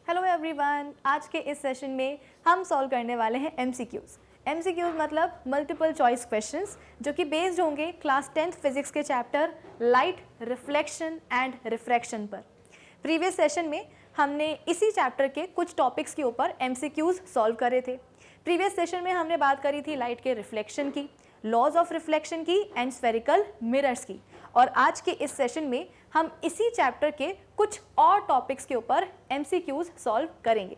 Hello everyone, आज के इस सेशन में हम सॉल्व करने वाले हैं एमसीक्यूज़। एमसीक्यूज़ मतलब मल्टीपल चॉइस क्वेश्चंस, जो कि बेस्ड होंगे क्लास 10th फिजिक्स के chapter light, reflection and refraction पर। प्रीवियस सेशन में हमने इसी चैप्टर के कुछ टॉपिक्स के ऊपर एमसीक्यूज़ सॉल्व करे थे। प्रीवियस सेशन में हमने बात करी थी लाइट के रिफ्लेक्शन की, लॉज ऑफ रिफ्लेक्शन की एंड स्फेरिकल मिरर्स की, और आज के इस सेशन में हम इसी चैप्टर के कुछ और टॉपिक्स के ऊपर एमसीक्यूज़ सॉल्व करेंगे।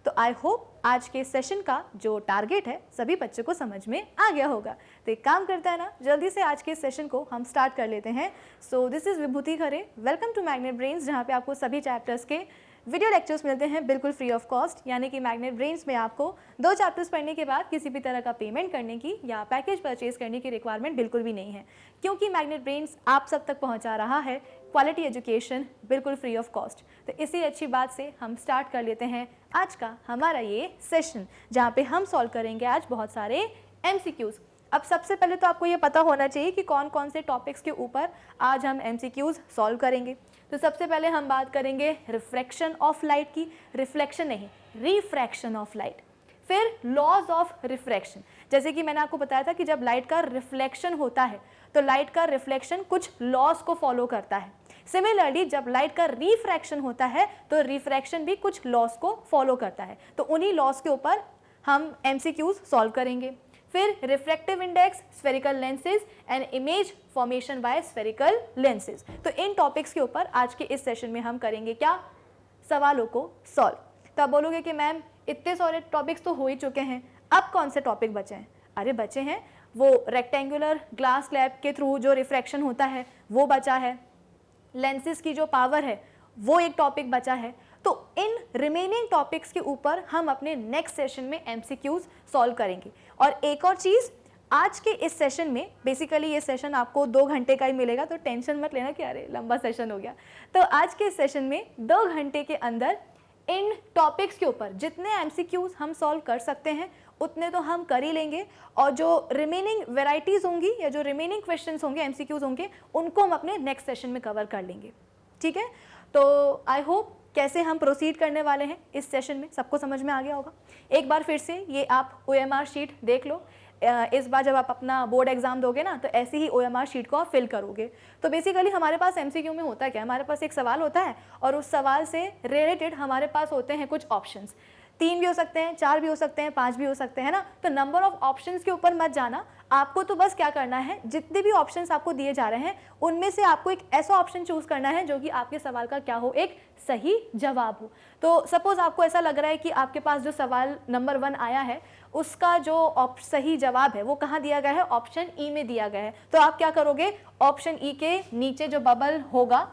तो आई होप आज के सेशन का जो टारगेट है सभी बच्चों को समझ में आ गया होगा। तो एक काम करता है ना, जल्दी से आज के सेशन को हम स्टार्ट कर लेते हैं। So this is Vibhuti Khare, welcome to Magnet Brains, जहाँ पे आपको सभी चैप्टर्स के वीडियो लेक्चर्स मिलते हैं बिल्कुल फ्री ऑफ कॉस्ट। यानी कि मैग्नेट ब्रेन्स में आपको 2 चैप्टर्स पढ़ने के बाद किसी भी तरह का पेमेंट करने की या पैकेज परचेज करने की रिक्वायरमेंट बिल्कुल भी नहीं है, क्योंकि मैग्नेट ब्रेन्स आप सब तक पहुंचा रहा है क्वालिटी एजुकेशन बिल्कुल फ्री ऑफ कॉस्ट। तो इसी अच्छी बात से हम स्टार्ट कर लेते हैं आज का हमारा ये सेशन, जहाँ पे हम सॉल्व करेंगे आज बहुत सारे एमसीक्यूज़। अब सबसे पहले तो आपको ये पता होना चाहिए कि कौन कौन से टॉपिक्स के ऊपर आज हम एमसीक्यूज़ सॉल्व करेंगे। तो सबसे पहले हम बात करेंगे रिफ्रैक्शन ऑफ लाइट की, रिफ्लेक्शन नहीं, रिफ्रैक्शन ऑफ लाइट। फिर लॉज ऑफ रिफ्रैक्शन, जैसे कि मैंने आपको बताया था कि जब लाइट का रिफ्लेक्शन होता है तो लाइट का रिफ्लेक्शन कुछ लॉज को फॉलो करता है। सिमिलरली जब लाइट का रिफ्रैक्शन होता है तो रिफ्रैक्शन भी कुछ लॉज को फॉलो करता है। तो उन्हीं लॉज के ऊपर हम एमसीक्यूज़ सॉल्व करेंगे। फिर refractive index, spherical lenses and image formation by spherical lenses. तो इन टॉपिक्स के ऊपर आज के इस सेशन में हम करेंगे क्या, सवालों को सॉल्व। तो आप बोलोगे कि मैम इतने सारे टॉपिक्स तो हो ही चुके हैं, अब कौन से टॉपिक बचे हैं? अरे बचे हैं वो रेक्टेंगुलर ग्लास स्लैब के थ्रू जो रिफ्रैक्शन होता है वो बचा है, लेंसेज की जो पावर है वो एक टॉपिक बचा है। तो इन रिमेनिंग टॉपिक्स के ऊपर हम अपने नेक्स्ट सेशन में एमसीक्यूज़ सॉल्व करेंगे। और एक और चीज़, आज के इस सेशन में बेसिकली ये सेशन आपको 2 घंटे का ही मिलेगा, तो टेंशन मत लेना कि अरे लंबा सेशन हो गया। तो आज के इस सेशन में 2 घंटे के अंदर इन टॉपिक्स के ऊपर जितने एमसीक्यूज़ हम सॉल्व कर सकते हैं उतने तो हम कर ही लेंगे, और जो रिमेनिंग वेराइटीज़ होंगी या जो रिमेनिंग क्वेश्चंस होंगे, एमसीक्यूज़ होंगे, उनको हम अपने नेक्स्ट सेशन में कवर कर लेंगे। ठीक है, तो आई होप कैसे हम प्रोसीड करने वाले हैं इस सेशन में सबको समझ में आ गया होगा। एक बार फिर से ये आप OMR शीट देख लो। इस बार जब आप अपना बोर्ड एग्जाम दोगे ना तो ऐसी ही OMR शीट को आप फिल करोगे। तो बेसिकली हमारे पास एमसीक्यू में होता क्या, हमारे पास एक सवाल होता है और उस सवाल से रिलेटेड हमारे पास होते हैं कुछ ऑप्शंस। 3 भी हो सकते हैं, 4 भी हो सकते हैं, 5 भी हो सकते हैं ना। तो नंबर ऑफ ऑप्शंस के ऊपर मत जाना, आपको तो बस क्या करना है, जितने भी ऑप्शंस आपको दिए जा रहे हैं उनमें से आपको एक ऐसा ऑप्शन चूज करना है जो कि आपके सवाल का क्या हो, एक सही जवाब हो। तो सपोज आपको ऐसा लग रहा है कि आपके पास जो सवाल नंबर 1 आया है उसका जो सही जवाब है वो कहाँ दिया गया है, ऑप्शन ई में दिया गया है। तो आप क्या करोगे, ऑप्शन ई के नीचे जो बबल होगा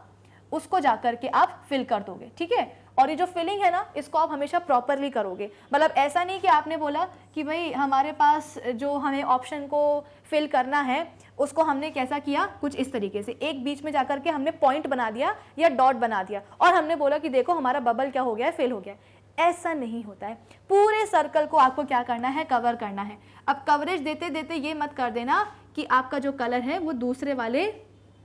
उसको जाकर के आप फिल कर दोगे। ठीक है, और ये जो फिलिंग है ना इसको आप हमेशा प्रॉपरली करोगे। मतलब ऐसा नहीं कि आपने बोला कि भाई हमारे पास जो हमें ऑप्शन को फिल करना है उसको हमने कैसा किया, कुछ इस तरीके से एक बीच में जाकर के हमने पॉइंट बना दिया या डॉट बना दिया और हमने बोला कि देखो हमारा बबल क्या हो गया है, फिल हो गया है। ऐसा नहीं होता है, पूरे सर्कल को आपको क्या करना है, कवर करना है। अब कवरेज देते देते ये मत कर देना कि आपका जो कलर है वो दूसरे वाले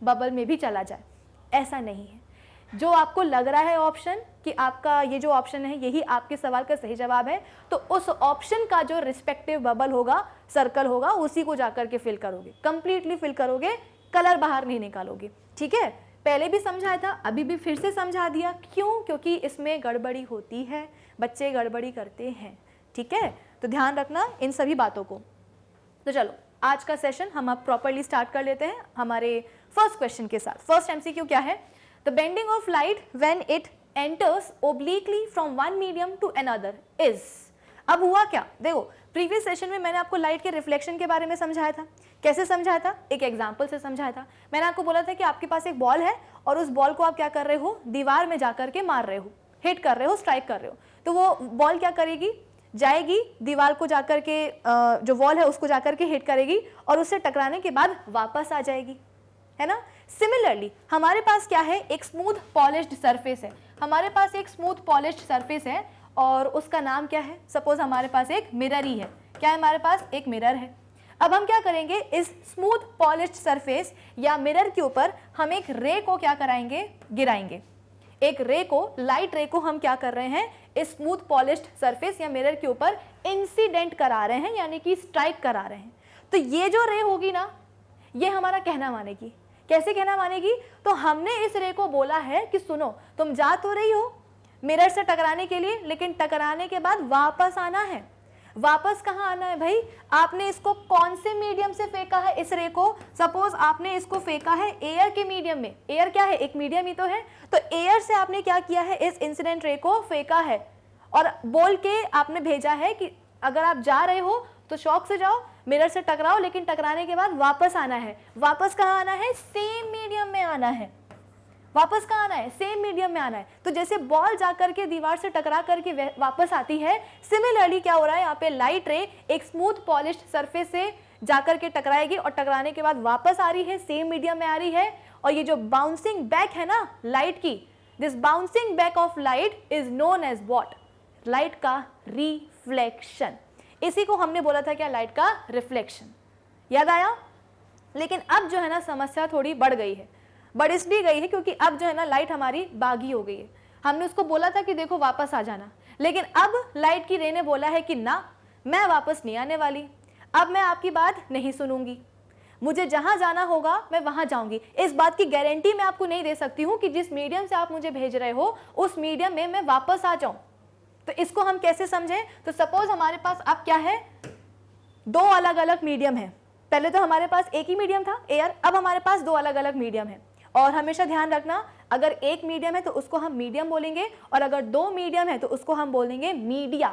बबल में भी चला जाए, ऐसा नहीं है। जो आपको लग रहा है ऑप्शन कि आपका ये जो ऑप्शन है यही आपके सवाल का सही जवाब है, तो उस ऑप्शन का जो रिस्पेक्टिव बबल होगा, सर्कल होगा, उसी को जाकर के फिल करोगे, कंप्लीटली फिल करोगे, कलर बाहर नहीं निकालोगे। ठीक है, पहले भी समझाया था, अभी भी फिर से समझा दिया। क्यों? क्योंकि इसमें गड़बड़ी होती है, बच्चे गड़बड़ी करते हैं। ठीक है, तो ध्यान रखना इन सभी बातों को। तो चलो आज का सेशन हम अब प्रॉपरली स्टार्ट कर लेते हैं हमारे फर्स्ट क्वेश्चन के साथ। फर्स्ट एमसीक्यू क्या है, the bending of light when it enters obliquely from one medium to another is. अब हुआ क्या, देखो प्रीवियस सेशन में मैंने आपको लाइट के रिफ्लेक्शन के बारे में समझाया था। कैसे समझाया था, एक एग्जांपल से समझाया था। मैंने आपको बोला था कि आपके पास एक बॉल है और उस बॉल को आप क्या कर रहे हो, दीवार में जाकर के मार रहे हो, हिट कर रहे हो, स्ट्राइक कर रहे हो। तो वो बॉल क्या करेगी, जाएगी दीवार को जाकर के, जो वॉल है उसको जाकर के हिट करेगी और उससे टकराने के बाद वापस आ जाएगी, है ना। सिमिलरली हमारे पास क्या है, एक स्मूथ पॉलिश्ड सरफेस है। हमारे पास एक स्मूथ पॉलिश्ड सरफेस है और उसका नाम क्या है, सपोज हमारे पास एक मिरर ही है। क्या है, हमारे पास एक मिरर है। अब हम क्या करेंगे, इस स्मूथ पॉलिश्ड सरफेस या मिरर के ऊपर हम एक रे को क्या कराएंगे, गिराएंगे। एक रे को, लाइट रे को हम क्या कर रहे हैं, स्मूथ पॉलिश्ड सरफेस या मिरर के ऊपर इंसिडेंट करा रहे हैं, यानी कि स्ट्राइक करा रहे हैं। तो ये जो रे होगी ना, ये हमारा कहना मानेगी। कैसे कहना मानेगी? तो हमने इस रे को बोला है कि सुनो, तुम जा तो रही हो मिरर से टकराने के लिए, लेकिन टकराने के बाद वापस आना है। वापस कहाँ आना है भाई? आपने इसको कौन से मीडियम से फेंका है इस रे को? सपोज आपने इसको फेंका है एयर के मीडियम में। एयर क्या है? एक मीडियम ही तो है। तो एयर से आपने क्या किया है? इस इंसिडेंट रे को फेंका है और बोल के आपने भेजा है कि अगर आप जा रहे हो तो शॉक से जाओ, मिरर से टकराओ, लेकिन टकराने के बाद वापस आना है। वापस कहाँ आना है? सेम मीडियम में आना है। वापस कहाँ आना है? सेम मीडियम में आना है। तो जैसे बॉल जाकर के दीवार से टकरा करके वापस आती है, सिमिलरली क्या हो रहा है यहाँ पे? लाइट रे एक स्मूथ पॉलिश्ड सरफेस से जाकर के टकराएगी और टकराने के बाद वापस आ रही है, सेम मीडियम में आ रही है। और ये जो बाउंसिंग बैक है ना लाइट की, this bouncing back of light is known as what? Light का रिफ्लेक्शन। इसी को हमने बोला था क्या? लाइट का रिफ्लेक्शन। याद आया? लेकिन अब जो है ना समस्या थोड़ी बढ़ गई है। बढ़ इसलिए गई है क्योंकि अब जो है ना लाइट हमारी बागी हो गई है। हमने उसको बोला था कि देखो वापस आ जाना, लेकिन अब लाइट की रे ने बोला है कि ना, मैं वापस नहीं आने वाली, अब मैं आपकी बात नहीं सुनूंगी, मुझे जहां जाना होगा मैं वहां जाऊंगी। इस बात की गारंटी मैं आपको नहीं दे सकती हूं कि जिस मीडियम से आप मुझे भेज रहे हो उस मीडियम में मैं वापस आ जाऊं। तो इसको हम कैसे समझें? तो सपोज हमारे पास अब क्या है? दो अलग अलग मीडियम है। पहले तो हमारे पास एक ही मीडियम था एयर, अब हमारे पास दो अलग अलग मीडियम है। और हमेशा ध्यान रखना, अगर एक मीडियम है तो उसको हम मीडियम बोलेंगे, और अगर दो मीडियम है तो उसको हम बोलेंगे मीडिया।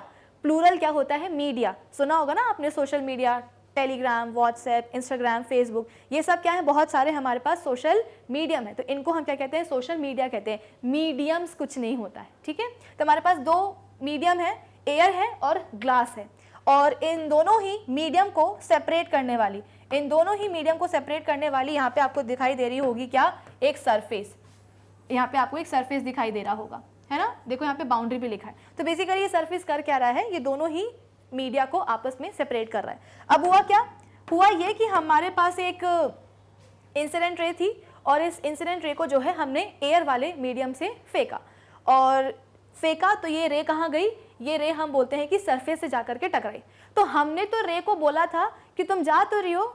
प्लूरल क्या होता है? मीडिया। सुना होगा ना आपने, social media, Telegram, WhatsApp, Instagram, Facebook, ये सब क्या है? बहुत सारे हमारे पास सोशल मीडियम है। तो इनको हम क्या कहते हैं? सोशल मीडिया कहते हैं। मीडियम्स कुछ नहीं होता है, ठीक है? तो हमारे पास दो मीडियम है, एयर है और ग्लास है, और इन दोनों ही मीडियम को सेपरेट करने वाली, इन दोनों ही मीडियम को सेपरेट करने वाली यहाँ पे आपको दिखाई दे रही होगी क्या? एक सरफेस। यहाँ पे आपको एक सरफेस दिखाई दे रहा होगा, है ना? देखो यहाँ पे बाउंड्री भी लिखा है। तो बेसिकली ये सरफेस कर क्या रहा है? ये दोनों ही मीडिया को आपस में सेपरेट कर रहा है। अब हुआ क्या? हुआ ये कि हमारे पास एक इंसिडेंट रे थी और इस इंसिडेंट रे को जो है हमने एयर वाले मीडियम से फेंका, और फेंका तो ये रे कहाँ गई? ये रे हम बोलते हैं कि सरफेस से जाकर के टकराई। तो हमने तो रे को बोला था कि तुम जा तो रही हो,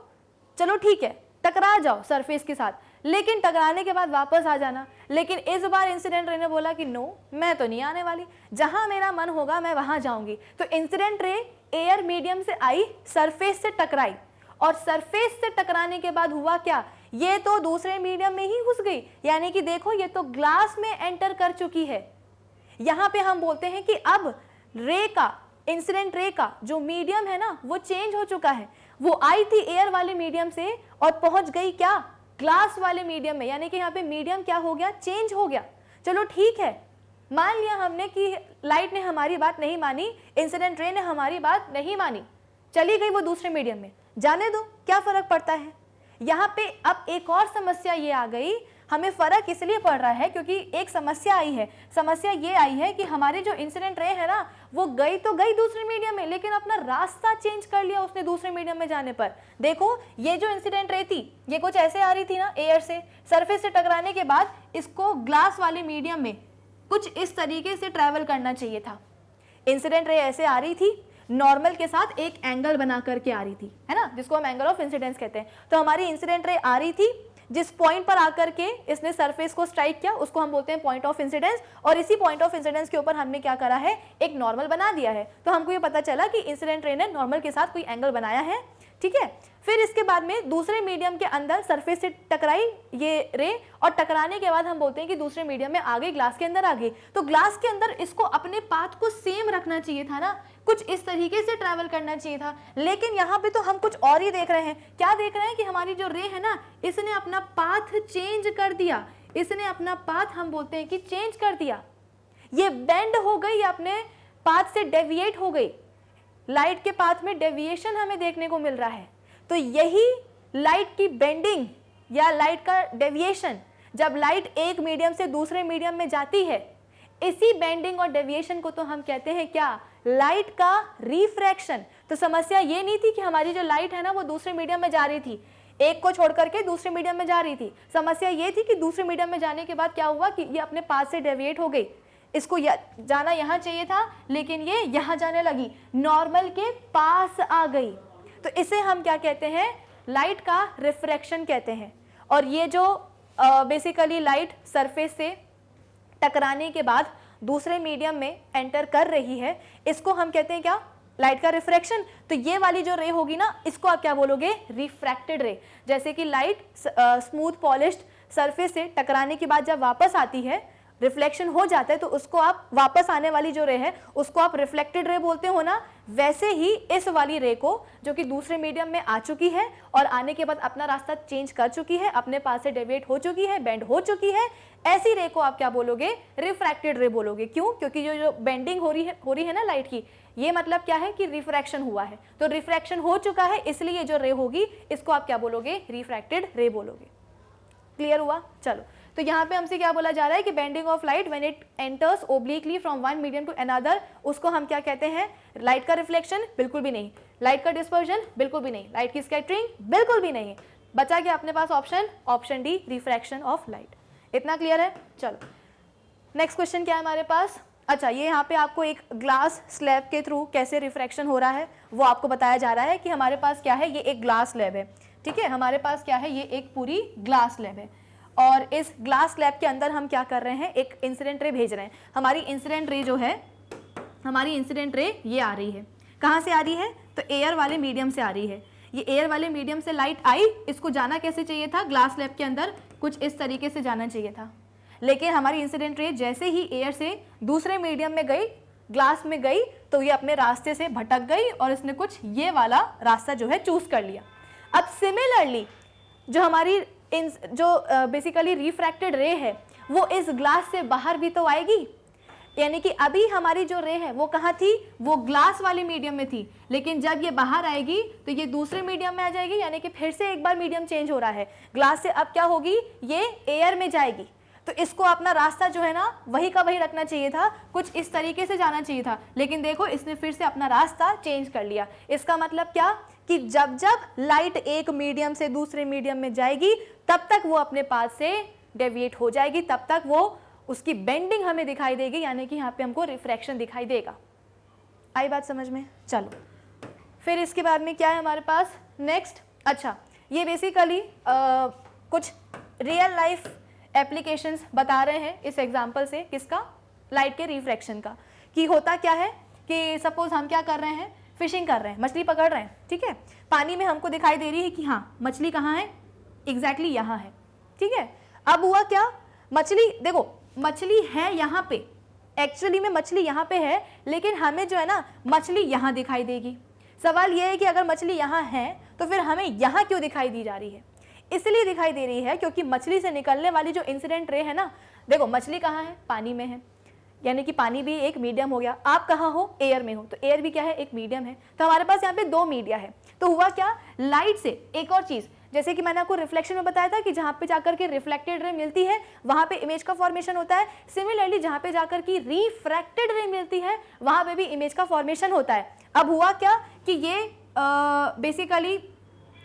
चलो ठीक है टकरा जाओ सरफेस के साथ, लेकिन टकराने के बाद वापस आ जाना। लेकिन इस बार इंसिडेंट रे ने बोला कि नो, मैं तो नहीं आने वाली, जहां मेरा मन होगा मैं वहां जाऊंगी। तो इंसिडेंट रे एयर मीडियम से आई, सरफेस से टकराई, और सरफेस से टकराने के बाद हुआ क्या? ये तो दूसरे मीडियम में ही घुस गई, यानी कि देखो ये तो ग्लास में एंटर कर चुकी है। यहां पे हम बोलते हैं कि अब रे का, इंसिडेंट रे का जो मीडियम है ना वो चेंज हो चुका है। वो आई थी एयर वाले मीडियम से और पहुंच गई क्या? ग्लास वाले मीडियम में, यानी कि यहाँ पे मीडियम क्या हो गया? चेंज हो गया। चलो ठीक है, मान लिया हमने कि लाइट ने हमारी बात नहीं मानी, इंसिडेंट रे ने हमारी बात नहीं मानी, चली गई वो दूसरे मीडियम में, जाने दो, क्या फर्क पड़ता है? यहाँ पे अब एक और समस्या ये आ गई। हमें फर्क इसलिए पड़ रहा है क्योंकि एक समस्या आई है। समस्या ये आई है कि हमारी जो इंसिडेंट रे है ना वो गई तो गई दूसरे मीडियम में, लेकिन अपना रास्ता चेंज कर लिया उसने दूसरे मीडियम में जाने पर। देखो ये जो इंसिडेंट रे थी ये कुछ ऐसे आ रही थी ना एयर से, सरफेस से टकराने के बाद इसको ग्लास वाले मीडियम में कुछ इस तरीके से ट्रैवल करना चाहिए था। इंसिडेंट रे ऐसे आ रही थी, नॉर्मल के साथ एक एंगल बना करके आ रही थी, है ना, जिसको हम एंगल ऑफ इंसिडेंस कहते हैं। तो हमारी इंसिडेंट रे आ रही थी, जिस पॉइंट पर आकर के इसने सरफेस को स्ट्राइक किया उसको हम बोलते हैं पॉइंट ऑफ इंसिडेंस, और इसी पॉइंट ऑफ इंसिडेंस के ऊपर हमने क्या करा है? एक नॉर्मल बना दिया है। तो हमको ये पता चला कि इंसिडेंट रे ने नॉर्मल के साथ कोई एंगल बनाया है, ठीक है। फिर इसके बाद में दूसरे मीडियम के अंदर सरफेस से टकराई ये रे, और टकराने के बाद हम बोलते हैं कि दूसरे मीडियम में आ गई, ग्लास के अंदर आ गई। तो ग्लास के अंदर इसको अपने पाथ को सेम रखना चाहिए था ना, कुछ इस तरीके से ट्रैवल करना चाहिए था। लेकिन यहाँ पे तो हम कुछ और ही देख रहे हैं। क्या देख रहे हैं? कि हमारी जो रे है ना इसने अपना पाथ चेंज कर दिया, इसने अपना पाथ हम बोलते हैं कि चेंज कर दिया। ये बेंड हो गई, अपने पाथ से डेविएट हो गई। लाइट के पाथ में डेविएशन हमें देखने को मिल रहा है। तो यही लाइट की बेंडिंग या लाइट का डेविएशन, जब लाइट एक मीडियम से दूसरे मीडियम में जाती है, इसी बेंडिंग और डेविएशन को तो हम कहते हैं क्या? लाइट का रिफ्रैक्शन। तो समस्या ये नहीं थी कि हमारी जो लाइट है ना वो दूसरे मीडियम में जा रही थी, एक को छोड़ करके दूसरे मीडियम में जा रही थी। समस्या ये थी कि दूसरे मीडियम में जाने के बाद क्या हुआ कि ये अपने पाथ से डेविएट हो गई। इसको जाना यहाँ चाहिए था लेकिन ये यहाँ जाने लगी, नॉर्मल के पास आ गई, तो इसे हम क्या कहते हैं, लाइट का रिफ्रैक्शन कहते हैं। और ये जो बेसिकली लाइट सरफेस से टकराने के बाद दूसरे मीडियम में एंटर कर रही है, इसको हम कहते हैं क्या, लाइट का रिफ्रैक्शन। तो ये वाली जो रे होगी ना, इसको आप क्या बोलोगे, रिफ्रैक्टेड रे। जैसे कि लाइट स्मूथ पॉलिश्ड सरफेस से टकराने के बाद जब वापस आती है, रिफ्लेक्शन हो जाता है, तो उसको आप वापस आने वाली जो रे है उसको आप रिफ्लेक्टेड रे बोलते हो ना। वैसे ही इस वाली रे को जो कि दूसरे मीडियम में आ चुकी है और आने के बाद अपना रास्ता चेंज कर चुकी है, अपने पास से डेविएट हो चुकी है, बेंड हो चुकी है, ऐसी रे को आप क्या बोलोगे, रिफ्रैक्टेड रे बोलोगे। क्यों? क्योंकि जो बेंडिंग हो रही है ना लाइट की, ये मतलब क्या है कि रिफ्रैक्शन हुआ है, तो रिफ्रैक्शन हो चुका है, इसलिए जो रे होगी इसको आप क्या बोलोगे, रिफ्रैक्टेड रे बोलोगे। क्लियर हुआ? चलो, तो यहाँ पे हमसे क्या बोला जा रहा है कि bending of light when it enters obliquely from one medium to another, उसको हम क्या कहते हैं, लाइट का रिफ्लेक्शन, बिल्कुल भी नहीं। लाइट का डिस्पर्जन, बिल्कुल भी नहीं। लाइट की स्कैटरिंग, बिल्कुल भी नहीं। बचा क्या अपने पास option, option D, refraction of light. इतना क्लियर है? चलो, नेक्स्ट क्वेश्चन क्या है हमारे पास। अच्छा, ये यहाँ पे आपको एक ग्लास स्लैब के थ्रू कैसे रिफ्रैक्शन हो रहा है वो आपको बताया जा रहा है कि हमारे पास क्या है, ये एक ग्लास स्लैब है, ठीक है, हमारे पास क्या है, ये एक पूरी ग्लास स्लैब है और इस ग्लास स्लैब के अंदर हम क्या कर रहे हैं, एक इंसिडेंट रे भेज रहे हैं। हमारी इंसिडेंट रे जो है, हमारी इंसिडेंट रे ये आ रही है, कहाँ से आ रही है, तो एयर वाले मीडियम से आ रही है। ये एयर वाले मीडियम से लाइट आई, इसको जाना कैसे चाहिए था, ग्लास स्लैब के अंदर कुछ इस तरीके से जाना चाहिए था, लेकिन हमारी इंसिडेंट रे जैसे ही एयर से दूसरे मीडियम में गई, ग्लास में गई, तो ये अपने रास्ते से भटक गई और इसने कुछ ये वाला रास्ता जो है चूज कर लिया। अब सिमिलरली जो हमारी जो बेसिकली रिफ्रैक्टेड रे है वो इस ग्लास से बाहर भी तो आएगी, यानी कि अभी हमारी जो रे है वो कहाँ थी, वो ग्लास वाले मीडियम में थी, लेकिन जब ये बाहर आएगी तो ये दूसरे मीडियम में आ जाएगी, यानी कि फिर से एक बार मीडियम चेंज हो रहा है, ग्लास से अब क्या होगी, ये एयर में जाएगी। तो इसको अपना रास्ता जो है ना वही का वही रखना चाहिए था, कुछ इस तरीके से जाना चाहिए था, लेकिन देखो इसने फिर से अपना रास्ता चेंज कर लिया। इसका मतलब क्या कि जब जब लाइट एक मीडियम से दूसरे मीडियम में जाएगी तब तक वो अपने पास से डेविएट हो जाएगी, तब तक वो उसकी बेंडिंग हमें दिखाई देगी, यानी कि यहाँ पे हमको रिफ्रैक्शन दिखाई देगा। आई बात समझ में? चलो, फिर इसके बाद में क्या है हमारे पास नेक्स्ट। अच्छा, ये बेसिकली कुछ रियल लाइफ एप्लीकेशंस बता रहे हैं इस एग्जाम्पल से, किसका, लाइट के रिफ्रैक्शन का। कि होता क्या है कि सपोज हम क्या कर रहे हैं, फिशिंग कर रहे हैं, मछली पकड़ रहे हैं, ठीक है, पानी में हमको दिखाई दे रही है कि हाँ मछली कहाँ है, एग्जैक्टली यहाँ है, ठीक है। अब हुआ क्या, मछली, देखो मछली है यहाँ पे, एक्चुअली में मछली यहाँ पे है, लेकिन हमें जो है ना मछली यहाँ दिखाई देगी। सवाल ये है कि अगर मछली यहाँ है तो फिर हमें यहाँ क्यों दिखाई दी जा रही है, इसलिए दिखाई दे रही है क्योंकि मछली से निकलने वाली जो इंसिडेंट रे है ना, देखो मछली कहाँ है, पानी में है, यानी कि पानी भी एक मीडियम हो गया। आप कहाँ हो, एयर में हो, तो एयर भी क्या है, एक मीडियम है। तो हमारे पास यहाँ पे दो मीडिया है। तो हुआ क्या, लाइट से एक और चीज, जैसे कि मैंने आपको रिफ्लेक्शन में बताया था कि जहाँ पे जाकर के रिफ्लेक्टेड रे मिलती है वहाँ पे इमेज का फॉर्मेशन होता है। सिमिलरली जहाँ पे जाकर की रिफ्रैक्टेड रे मिलती है वहाँ पे भी इमेज का फॉर्मेशन होता है। अब हुआ क्या कि ये बेसिकली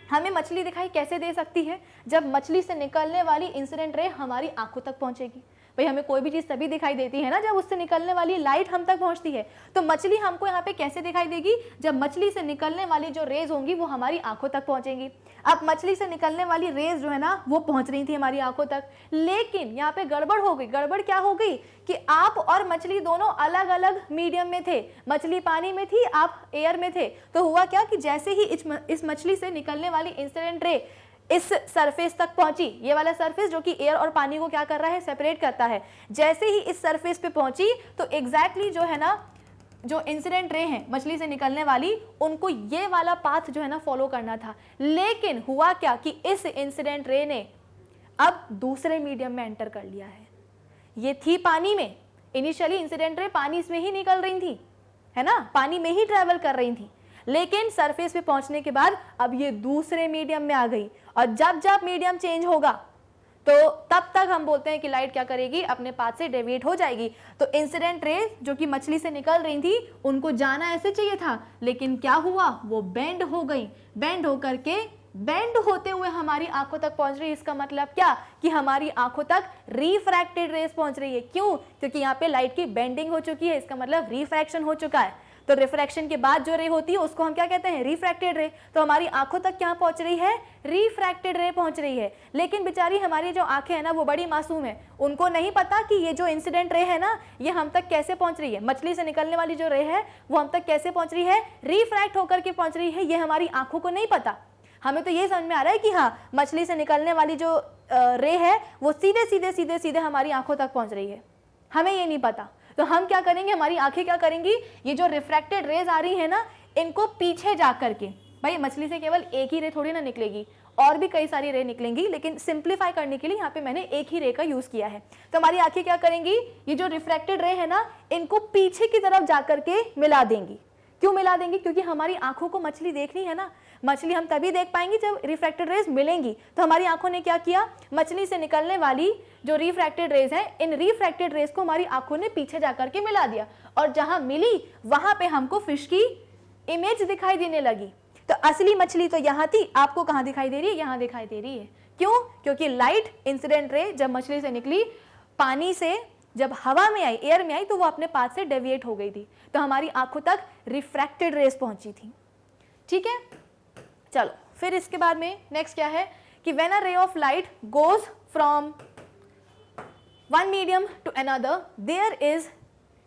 हमें मछली दिखाई कैसे दे सकती है, जब मछली से निकलने वाली इंसिडेंट रे हमारी आंखों तक पहुंचेगी। भाई हमें कोई भी चीज़ तभी दिखाई देती है ना जब उससे निकलने वाली लाइट हम तक पहुंचती है। तो मछली हमको यहाँ पे कैसे दिखाई देगी, जब मछली से निकलने वाली जो रेज होंगी वो हमारी आंखों तक पहुंचेंगी। अब मछली से निकलने वाली रेज जो है ना वो पहुंच रही थी हमारी आंखों तक, लेकिन यहाँ पे गड़बड़ हो गई। गड़बड़ क्या हो गई कि आप और मछली दोनों अलग अलग मीडियम में थे, मछली पानी में थी, आप एयर में थे। तो हुआ क्या कि जैसे ही इस मछली से निकलने वाली इंसिडेंट रे इस सरफेस तक पहुंची, ये वाला सरफेस जो कि एयर और पानी को क्या कर रहा है, सेपरेट करता है, जैसे ही इस सरफेस पे पहुंची तो एग्जैक्टली जो है ना जो इंसिडेंट रे हैं मछली से निकलने वाली, उनको ये वाला पाथ जो है ना फॉलो करना था। लेकिन हुआ क्या कि इस इंसिडेंट रे ने अब दूसरे मीडियम में एंटर कर लिया है। ये थी पानी में, इनिशियली इंसिडेंट रे पानी में ही निकल रही थी, है ना, पानी में ही ट्रेवल कर रही थी, लेकिन सरफेस पे पहुंचने के बाद अब ये दूसरे मीडियम में आ गई। और जब जब मीडियम चेंज होगा तो तब तक हम बोलते हैं कि लाइट क्या करेगी, अपने पाथ से डेविएट हो जाएगी। तो इंसिडेंट रे जो कि मछली से निकल रही थी उनको जाना ऐसे चाहिए था, लेकिन क्या हुआ, वो बेंड हो गई। बेंड होकर के बेंड होते हुए हमारी आंखों तक पहुंच रही है। इसका मतलब क्या कि हमारी आंखों तक रिफ्रैक्टेड रेस पहुंच रही है। क्यों? क्योंकि यहाँ पे लाइट की बेंडिंग हो चुकी है, इसका मतलब रिफ्रैक्शन हो चुका है। तो रिफ्रैक्शन के बाद जो रे होती है उसको हम क्या कहते हैं? रिफ्रैक्टेड रे। तो हमारी आंखों तक क्या पहुंच रही है? रिफ्रैक्टेड रे पहुंच रही है। लेकिन बेचारी हमारी जो आंखें हैं ना वो बड़ी मासूम है, उनको नहीं पता कि ये जो इंसिडेंट रे है ना ये हम तक कैसे पहुंच रही है। मछली से निकलने वाली जो रे है वो हम तक कैसे पहुंच रही है? रिफ्रैक्ट होकर के पहुंच रही है। ये हमारी आंखों को नहीं पता। हमें तो ये समझ में आ रहा है कि हाँ मछली से निकलने वाली जो रे है वो सीधे सीधे सीधे सीधे हमारी आंखों तक पहुंच रही है, हमें ये नहीं पता। तो हम क्या करेंगे, हमारी आंखें क्या करेंगी, ये जो रिफ्रैक्टेड रेज आ रही है ना इनको पीछे जा करके, भाई मछली से केवल एक ही रे थोड़ी ना निकलेगी, और भी कई सारी रे निकलेंगी, लेकिन सिंप्लीफाई करने के लिए यहाँ पे मैंने एक ही रे का यूज किया है। तो हमारी आंखें क्या करेंगी, ये जो रिफ्रैक्टेड रे है ना इनको पीछे की तरफ जा करके मिला देंगी। क्यों मिला देंगी? क्योंकि हमारी आंखों को मछली देखनी है ना, मछली हम तभी देख पाएंगे जब रिफ्रैक्टेड रेज मिलेंगी। तो हमारी आंखों ने क्या किया, मछली से निकलने वाली जो रिफ्रैक्टेड रेज है इन रिफ्रैक्टेड रेज को हमारी आंखों ने पीछे जाकर के मिला दिया, और जहां मिली वहां पे हमको फिश की इमेज दिखाई देने लगी। तो असली मछली तो यहाँ थी, आपको कहाँ दिखाई दे रही है? यहाँ दिखाई दे रही है। क्यों? क्योंकि लाइट इंसिडेंट रे जब मछली से निकली, पानी से जब हवा में आई, एयर में आई, तो वो अपने पाथ से डेविएट हो गई थी, तो हमारी आंखों तक रिफ्रैक्टेड रेज पहुंची थी। ठीक है, चलो फिर इसके बाद में नेक्स्ट क्या है कि when a ray of light goes from one medium to another there is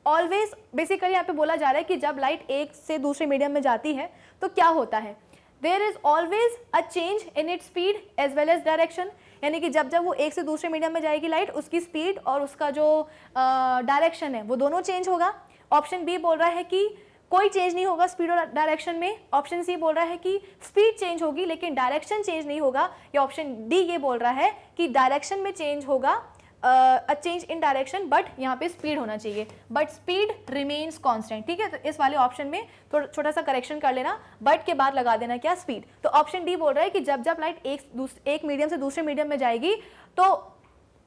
always, basically यहाँ पे बोला जा रहा है कि जब लाइट एक से दूसरे मीडियम में जाती है तो क्या होता है, there is always a change in its speed as well as direction. यानी कि जब जब वो एक से दूसरे मीडियम में जाएगी लाइट, उसकी स्पीड और उसका जो डायरेक्शन है वो दोनों चेंज होगा। ऑप्शन बी बोल रहा है कि कोई चेंज नहीं होगा स्पीड और डायरेक्शन में। ऑप्शन सी बोल रहा है कि स्पीड चेंज होगी लेकिन डायरेक्शन चेंज नहीं होगा। या ऑप्शन डी ये बोल रहा है कि डायरेक्शन में चेंज होगा, अ चेंज इन डायरेक्शन, बट यहाँ पे स्पीड होना चाहिए, बट स्पीड रिमेन्स कांस्टेंट। ठीक है, तो इस वाले ऑप्शन में थोड़ा छोटा सा करेक्शन कर लेना, बट के बाद लगा देना क्या, स्पीड। तो ऑप्शन डी बोल रहा है कि जब जब लाइट एक मीडियम से दूसरे मीडियम में जाएगी तो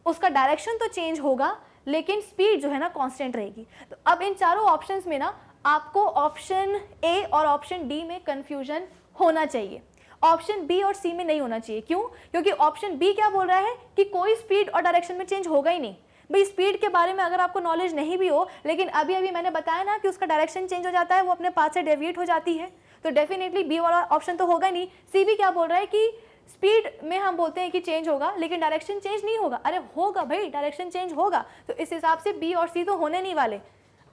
उसका डायरेक्शन तो चेंज होगा लेकिन स्पीड जो है ना कांस्टेंट रहेगी। तो अब इन चारों ऑप्शंस में ना आपको ऑप्शन ए और ऑप्शन डी में कंफ्यूजन होना चाहिए, ऑप्शन बी और सी में नहीं होना चाहिए। क्यों? क्योंकि ऑप्शन बी क्या बोल रहा है कि कोई स्पीड और डायरेक्शन में चेंज होगा ही नहीं। भाई स्पीड के बारे में अगर आपको नॉलेज नहीं भी हो, लेकिन अभी अभी मैंने बताया ना कि उसका डायरेक्शन चेंज हो जाता है, वो अपने पाथ से डेविएट हो जाती है, तो डेफिनेटली बी वाला ऑप्शन तो होगा नहीं। सी भी क्या बोल रहा है कि स्पीड में हम बोलते हैं कि चेंज होगा लेकिन डायरेक्शन चेंज नहीं होगा। अरे होगा भाई, डायरेक्शन चेंज होगा। तो इस हिसाब से बी और सी तो होने नहीं वाले।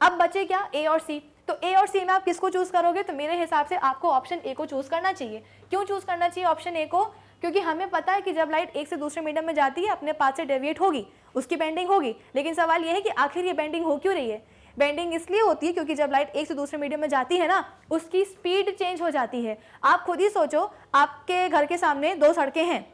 अब बचे क्या, ए और सी। तो ए और सी में आप किसको चूज करोगे? तो मेरे हिसाब से आपको ऑप्शन ए को चूज करना चाहिए। क्यों चूज करना चाहिए ऑप्शन ए को? क्योंकि हमें पता है कि जब लाइट एक से दूसरे मीडियम में जाती है अपने पाथ से डेविएट होगी, उसकी बेंडिंग होगी। लेकिन सवाल यह है कि आखिर ये बेंडिंग हो क्यों रही है? बेंडिंग इसलिए होती है क्योंकि जब लाइट एक से दूसरे मीडियम में जाती है ना उसकी स्पीड चेंज हो जाती है। आप खुद ही सोचो, आपके घर के सामने दो सड़कें हैं,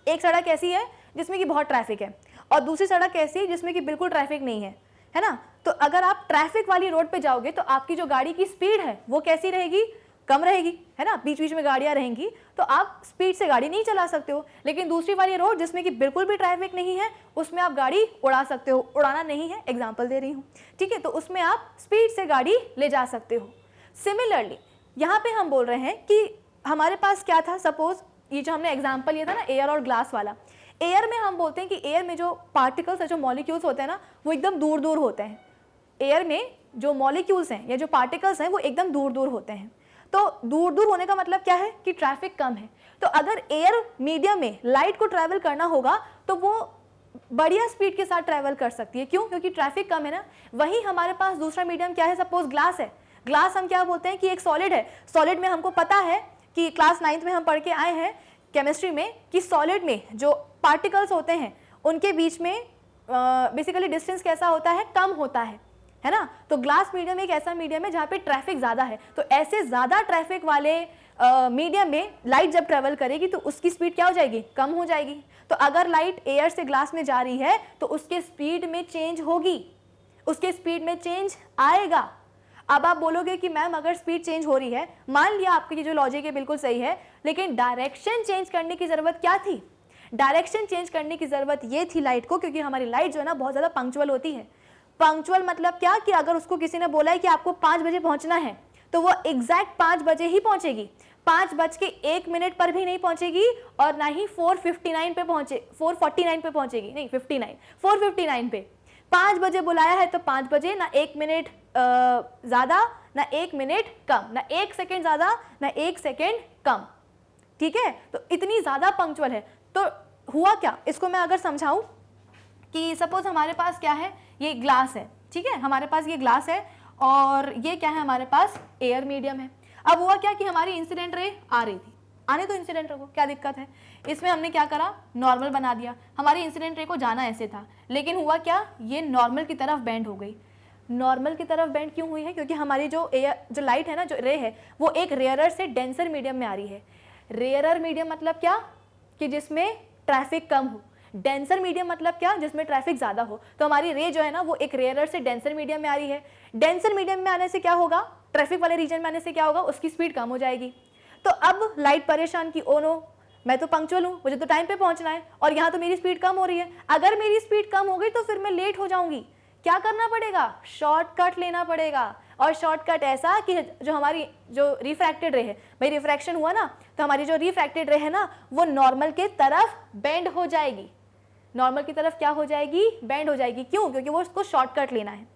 एक सड़क ऐसी है जिसमें कि बहुत ट्रैफिक है और दूसरी सड़क ऐसी है जिसमें कि बिल्कुल ट्रैफिक नहीं है ना। तो अगर आप ट्रैफिक वाली रोड पे जाओगे तो आपकी जो गाड़ी की स्पीड है वो कैसी रहेगी, कम रहेगी, है ना, बीच बीच में गाड़ियां रहेंगी, तो आप स्पीड से गाड़ी नहीं चला सकते हो। लेकिन दूसरी वाली रोड जिसमें कि बिल्कुल भी ट्रैफिक नहीं है उसमें आप गाड़ी उड़ा सकते हो। उड़ाना नहीं है, एग्जाम्पल दे रही हूँ, ठीक है, तो उसमें आप स्पीड से गाड़ी ले जा सकते हो। सिमिलरली यहाँ पे हम बोल रहे हैं कि हमारे पास क्या था, सपोज ये जो हमने एग्जाम्पल लिया था ना एयर और ग्लास वाला, एयर में हम बोलते हैं कि एयर में जो पार्टिकल्स है, जो मॉलिक्यूल्स होते हैं ना, वो एकदम दूर दूर होते हैं। एयर में जो मॉलिक्यूल्स हैं या जो पार्टिकल्स हैं वो एकदम दूर दूर होते हैं। तो दूर दूर होने का मतलब क्या है कि ट्रैफिक कम है। तो अगर एयर मीडियम में लाइट को ट्रैवल करना होगा तो वो बढ़िया स्पीड के साथ ट्रैवल कर सकती है। क्यों? क्योंकि ट्रैफिक कम है ना। वहीं हमारे पास दूसरा मीडियम क्या है, सपोज ग्लास है। ग्लास हम क्या बोलते हैं कि एक सॉलिड है। सॉलिड में हमको पता है कि क्लास 9th में हम पढ़ के आए हैं केमिस्ट्री में कि सॉलिड में जो पार्टिकल्स होते हैं उनके बीच में बेसिकली डिस्टेंस कैसा होता है, कम होता है ना। तो ग्लास मीडियम एक ऐसा मीडियम है जहाँ पे ट्रैफिक ज़्यादा है। तो ऐसे ज़्यादा ट्रैफिक वाले मीडियम में लाइट जब ट्रेवल करेगी तो उसकी स्पीड क्या हो जाएगी, कम हो जाएगी। तो अगर लाइट एयर से ग्लास में जा रही है तो उसके स्पीड में चेंज होगी, उसके स्पीड में चेंज आएगा। अब आप बोलोगे कि मैम अगर स्पीड चेंज हो रही है, मान लिया आपकी ये जो लॉजिक है बिल्कुल सही है, लेकिन डायरेक्शन चेंज करने की ज़रूरत क्या थी? डायरेक्शन चेंज करने की ज़रूरत ये थी लाइट को, क्योंकि हमारी लाइट जो है ना बहुत ज़्यादा पंक्चुअल होती है। पंक्चुअल मतलब क्या कि अगर उसको किसी ने बोला है कि आपको 5 बजे पहुंचना है तो वो एग्जैक्ट 5 बजे ही पहुंचेगी। 5:01 पर भी नहीं पहुंचेगी और ना ही 4:49 पे पहुंचे 4:49 पे पहुंचेगी, नहीं 59 4:59 पे। 5 बजे बुलाया है तो 5 बजे, ना 1 मिनट ज़्यादा ना 1 मिनट कम, ना 1 सेकेंड ज़्यादा ना 1 सेकेंड कम, ठीक है। तो इतनी ज़्यादा पंक्चुअल है। तो हुआ क्या, इसको मैं अगर समझाऊं कि सपोज हमारे पास क्या है, ये ग्लास है, ठीक है, हमारे पास ये ग्लास है और ये क्या है, हमारे पास एयर मीडियम है। अब हुआ क्या कि हमारी इंसिडेंट रे आ रही थी, आने तो इंसिडेंट रे को, क्या दिक्कत है, इसमें हमने क्या करा, नॉर्मल बना दिया। हमारी इंसिडेंट रे को जाना ऐसे था, लेकिन हुआ क्या, ये नॉर्मल की तरफ बेंड हो गई। नॉर्मल की तरफ बेंड क्यों हुई है, क्योंकि हमारी जो लाइट है ना, जो रे है, वो एक रेयरर से डेंसर मीडियम में आ रही है। रेयरर मीडियम मतलब क्या, कि जिसमें ट्रैफिक कम हो। डेंसर मीडियम मतलब क्या, जिसमें ट्रैफिक ज़्यादा हो। तो हमारी रे जो है ना, वो एक रेयरर से डेंसर मीडियम में आ रही है। डेंसर मीडियम में आने से क्या होगा, ट्रैफिक वाले रीजन में आने से क्या होगा, उसकी स्पीड कम हो जाएगी। तो अब लाइट परेशान की, ओ नो, मैं तो पंक्चुअल हूँ, मुझे तो टाइम पे पहुंचना है और यहाँ तो मेरी स्पीड कम हो रही है। अगर मेरी स्पीड कम हो गई तो फिर मैं लेट हो जाऊंगी। क्या करना पड़ेगा, शॉर्टकट लेना पड़ेगा। और शॉर्टकट ऐसा कि जो हमारी जो रिफ्रैक्टेड रे है, भाई रिफ्रैक्शन हुआ ना, तो हमारी जो रिफ्रैक्टेड रे है ना, वो नॉर्मल के तरफ बेंड हो जाएगी। नॉर्मल की तरफ क्या हो जाएगी, बेंड हो जाएगी। क्यों, क्योंकि वो उसको शॉर्टकट लेना है।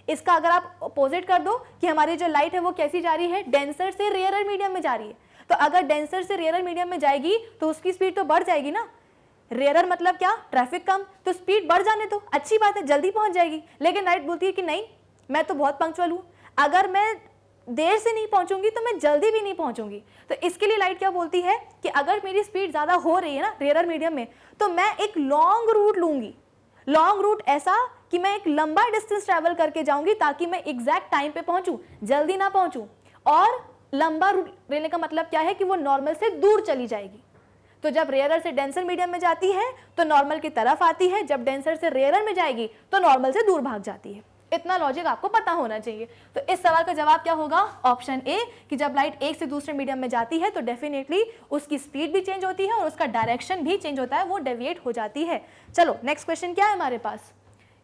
इसका अगर आप अपोजिट कर दो कि हमारी जो लाइट है वो कैसी जा रही है, डेंसर से रेयरर मीडियम में जा रही है, तो अगर डेंसर से रेयरर मीडियम में जाएगी तो उसकी स्पीड तो बढ़ जाएगी ना। रेयरर मतलब क्या, ट्रैफिक कम, तो स्पीड बढ़ जाने तो अच्छी बात है, जल्दी पहुंच जाएगी। लेकिन लाइट बोलती है कि नहीं, मैं तो बहुत पंक्चुअल हूं, अगर मैं देर से नहीं पहुंचूंगी तो मैं जल्दी भी नहीं पहुंचूंगी। तो इसके लिए लाइट क्या बोलती है कि अगर मेरी स्पीड ज़्यादा हो रही है ना रेयरर मीडियम में, तो मैं एक लॉन्ग रूट लूंगी। लॉन्ग रूट ऐसा कि मैं एक लंबा डिस्टेंस ट्रैवल करके जाऊंगी ताकि मैं एग्जैक्ट टाइम पे पहुंचूं, जल्दी ना पहुंचूं। और लंबा रूट लेने का मतलब क्या है कि वो नॉर्मल से दूर चली जाएगी। तो जब रेयरर से डेंसर मीडियम में जाती है तो नॉर्मल की तरफ आती है, जब डेंसर से रेयरर में जाएगी तो नॉर्मल से दूर भाग जाती है। इतना लॉजिक आपको पता होना चाहिए। तो इस सवाल का जवाब क्या होगा, ऑप्शन ए, कि जब लाइट एक से दूसरे मीडियम में जाती है तो डेफिनेटली उसकी स्पीड भी चेंज होती है और उसका डायरेक्शन भी चेंज होता है, वो डेविएट हो जाती है। चलो नेक्स्ट क्वेश्चन क्या है हमारे पास,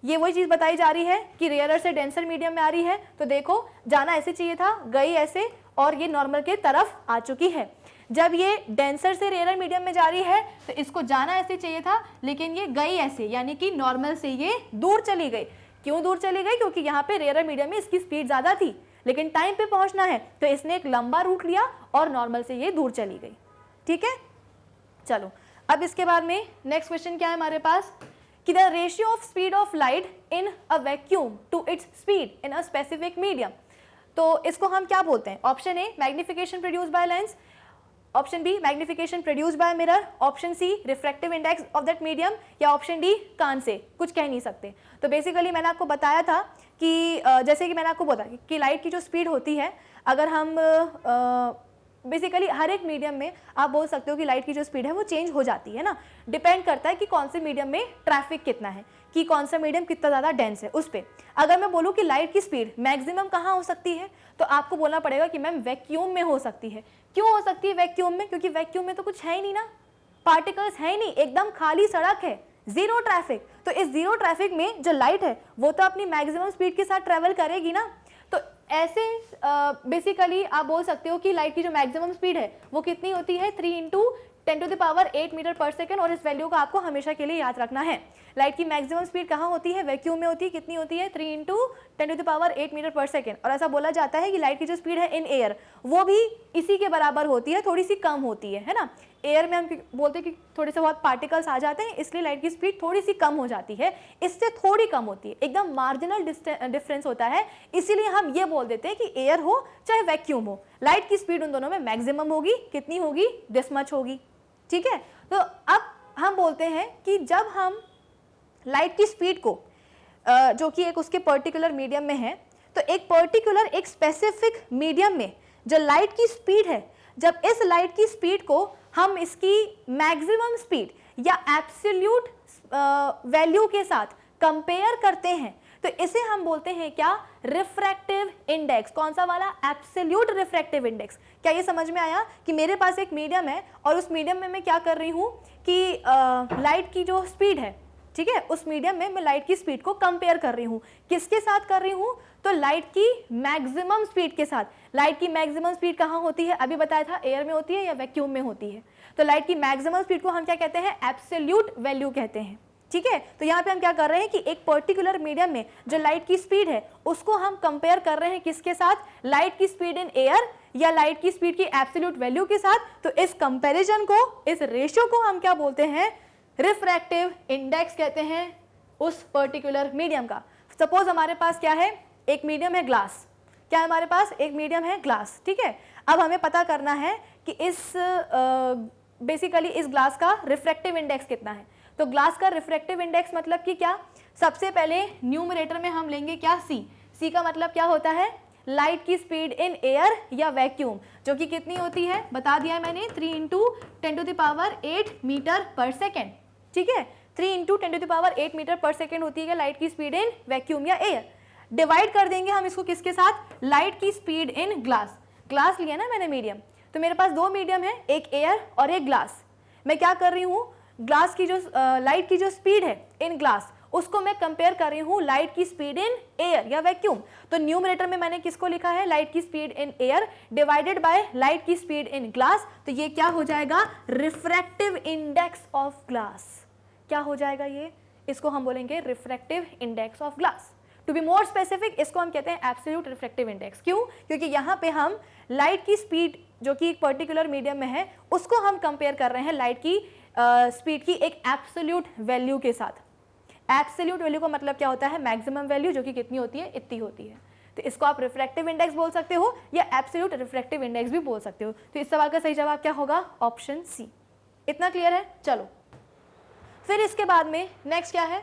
ये वही चीज बताई जा रही है कि रेयरर से डेंसर मीडियम में आ रही है, तो देखो जाना ऐसे चाहिए था, गई ऐसे, और ये नॉर्मल के तरफ आ चुकी है। जब ये डेंसर से रेयरर मीडियम में जा रही है तो इसको जाना ऐसे चाहिए था, लेकिन ये गई ऐसे, यानी कि नॉर्मल से ये दूर चली गई। क्यों दूर चली गई, क्योंकि यहाँ पे रेयरर मीडियम में इसकी स्पीड ज़्यादा थी, लेकिन टाइम पे पहुँचना है तो इसने एक लंबा रूट लिया और नॉर्मल से ये दूर चली गई। ठीक है, चलो अब इसके बाद में नेक्स्ट क्वेश्चन क्या है हमारे पास, कि the ratio of speed of light in a vacuum to its speed in a specific medium. तो इसको हम क्या बोलते हैं, option A magnification produce by lens, option B magnification produce by mirror, option C refractive index of that medium, या option D कान से, कुछ कह नहीं सकते। तो बेसिकली मैंने आपको बताया था कि जैसे कि मैंने आपको बोला कि लाइट की जो स्पीड होती है, अगर हम बेसिकली हर एक मीडियम में आप बोल सकते हो कि लाइट की जो स्पीड है वो चेंज हो जाती है ना, डिपेंड करता है कि कौन से मीडियम में ट्रैफिक कितना है, कि कौन सा मीडियम कितना ज़्यादा डेंस है उस पर। अगर मैं बोलूँ कि लाइट की स्पीड मैक्सिमम कहाँ हो सकती है, तो आपको बोलना पड़ेगा कि मैम वैक्यूम में हो सकती है। क्यों हो सकती है वैक्यूम में, क्योंकि वैक्यूम में तो कुछ है ही नहीं ना, पार्टिकल्स है ही नहीं, एकदम खाली सड़क है, जीरो ट्रैफिक। तो इस जीरो ट्रैफिक में जो लाइट है वो तो अपनी मैक्सिमम स्पीड के साथ ट्रैवल करेगी ना। तो ऐसे बेसिकली आप बोल सकते हो कि लाइट की जो मैक्सिमम स्पीड है वो कितनी होती है, 3 × 10⁸ मीटर पर सेकेंड, और इस वैल्यू को आपको हमेशा के लिए याद रखना है। लाइट की मैक्सिमम स्पीड कहाँ होती है, वैक्यूम में होती है, कितनी होती है, 3 × 10⁸ मीटर पर सेकेंड। और ऐसा बोला जाता है कि लाइट की जो स्पीड है इन एयर वो भी इसी के बराबर होती है, थोड़ी सी कम होती है ना। एयर में हम बोलते हैं कि थोड़े से बहुत पार्टिकल्स आ जाते हैं, इसलिए लाइट की स्पीड थोड़ी सी कम हो जाती है, इससे थोड़ी कम होती है, एकदम मार्जिनल डिफरेंस होता है। इसीलिए हम ये बोल देते हैं कि एयर हो चाहे वैक्यूम हो, लाइट की स्पीड उन दोनों में मैक्सिमम होगी, कितनी होगी, दिस मच होगी। ठीक है, तो अब हम बोलते हैं कि जब हम लाइट की स्पीड को जो कि एक उसके पर्टिकुलर मीडियम में है, तो एक पर्टिकुलर एक स्पेसिफिक मीडियम में जो लाइट की स्पीड है, जब इस लाइट की स्पीड को हम इसकी मैक्सिमम स्पीड या एब्सोल्यूट वैल्यू के साथ कंपेयर करते हैं, तो इसे हम बोलते हैं क्या, रिफ्रैक्टिव इंडेक्स। कौन सा वाला, एब्सोल्यूट रिफ्रैक्टिव इंडेक्स। क्या ये समझ में आया कि मेरे पास एक मीडियम है और उस मीडियम में मैं क्या कर रही हूँ कि लाइट की जो स्पीड है ठीक है, उस मीडियम में मैं लाइट की स्पीड को कंपेयर कर रही हूँ। किसके साथ कर रही हूँ? तो लाइट की मैक्सिमम स्पीड के साथ। लाइट की मैक्सिमम स्पीड कहाँ होती है? अभी बताया था, एयर में होती है या वैक्यूम में होती है। तो लाइट की मैक्सिमम स्पीड को हम क्या कहते हैं? एब्सोल्यूट वैल्यू कहते हैं। ठीक है, तो यहाँ पे हम क्या कर रहे हैं कि एक पर्टिकुलर मीडियम में जो लाइट की स्पीड है उसको हम कंपेयर कर रहे हैं किसके साथ? लाइट की स्पीड इन एयर या लाइट की स्पीड की एब्सोल्यूट वैल्यू के साथ। तो इस कंपैरिजन को, इस रेशियो को हम क्या बोलते हैं? रिफ्रैक्टिव इंडेक्स कहते हैं उस पर्टिकुलर मीडियम का। सपोज हमारे पास क्या है? एक मीडियम है ग्लास। क्या है हमारे पास? एक मीडियम है ग्लास। ठीक है, अब हमें पता करना है कि इस बेसिकली इस ग्लास का रिफ्रैक्टिव इंडेक्स कितना है। तो ग्लास का रिफ्रैक्टिव इंडेक्स मतलब कि क्या? सबसे पहले न्यूमरेटर में हम लेंगे क्या? सी का मतलब क्या होता है? लाइट की स्पीड इन एयर या वैक्यूम, जो कि कितनी होती है? बता दिया है मैंने, 3 × 10⁸ मीटर पर सेकेंड। ठीक है, 3 × 10⁸ मीटर पर सेकेंड होती है लाइट की स्पीड इन वैक्यूम या एयर। डिवाइड कर देंगे हम इसको किसके साथ? लाइट की स्पीड इन ग्लास। ग्लास लिया ना मैंने मीडियम, तो मेरे पास दो मीडियम है, एक एयर और एक ग्लास। मैं क्या कर रही हूँ? ग्लास की जो लाइट की जो स्पीड है इन ग्लास, उसको मैं कंपेयर कर रही हूँ लाइट की स्पीड इन एयर या वैक्यूम। तो न्यूमरेटर में मैंने किसको लिखा है? लाइट की speed in air divided by light की स्पीड इन ग्लास। तो ये क्या हो जाएगा? Refractive index of glass. क्या हो जाएगा ये? इसको हम बोलेंगे refractive index of glass. To be more specific, इसको हम कहते हैं एब्सोल्यूट रिफ्रैक्टिव इंडेक्स। क्यों? क्योंकि यहाँ पे हम लाइट की स्पीड जो कि एक पर्टिकुलर मीडियम में है उसको हम कंपेयर कर रहे हैं लाइट की स्पीड की एक एब्सोल्यूट वैल्यू के साथ। एब्सोल्यूट वैल्यू का मतलब क्या होता है? मैक्सिमम वैल्यू, जो कि कितनी होती है? इतनी होती है। तो इसको आप रिफ्रैक्टिव इंडेक्स बोल सकते हो या एब्सोल्यूट रिफ्रैक्टिव इंडेक्स भी बोल सकते हो। तो इस सवाल का सही जवाब क्या होगा? Option C. इतना क्लियर है? चलो फिर इसके बाद में नेक्स्ट क्या है?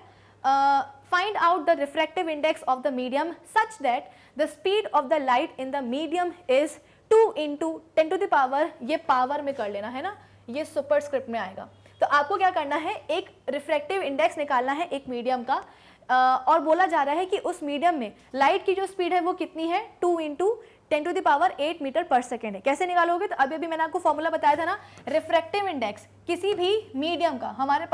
Find out the refractive index of the medium such that the speed of the light in the medium is 2 × 10⁻, ये पावर में कर लेना है ना, ये सुपरस्क्रिप्ट में आएगा। तो आपको क्या करना है? एक रिफ्रैक्टिव इंडेक्स निकालना है एक मीडियम का, और बोला जा रहा है कि उस मीडियम में लाइट की जो स्पीड है वो कितनी है? 2 × 10⁸ मीटर पर सेकेंड है। कैसे निकालोगे? तो अभी मैंने आपको फॉर्मूला बताया था ना, रिफ्रैक्टिव इंडेक्स किसी भी मीडियम का, हमारे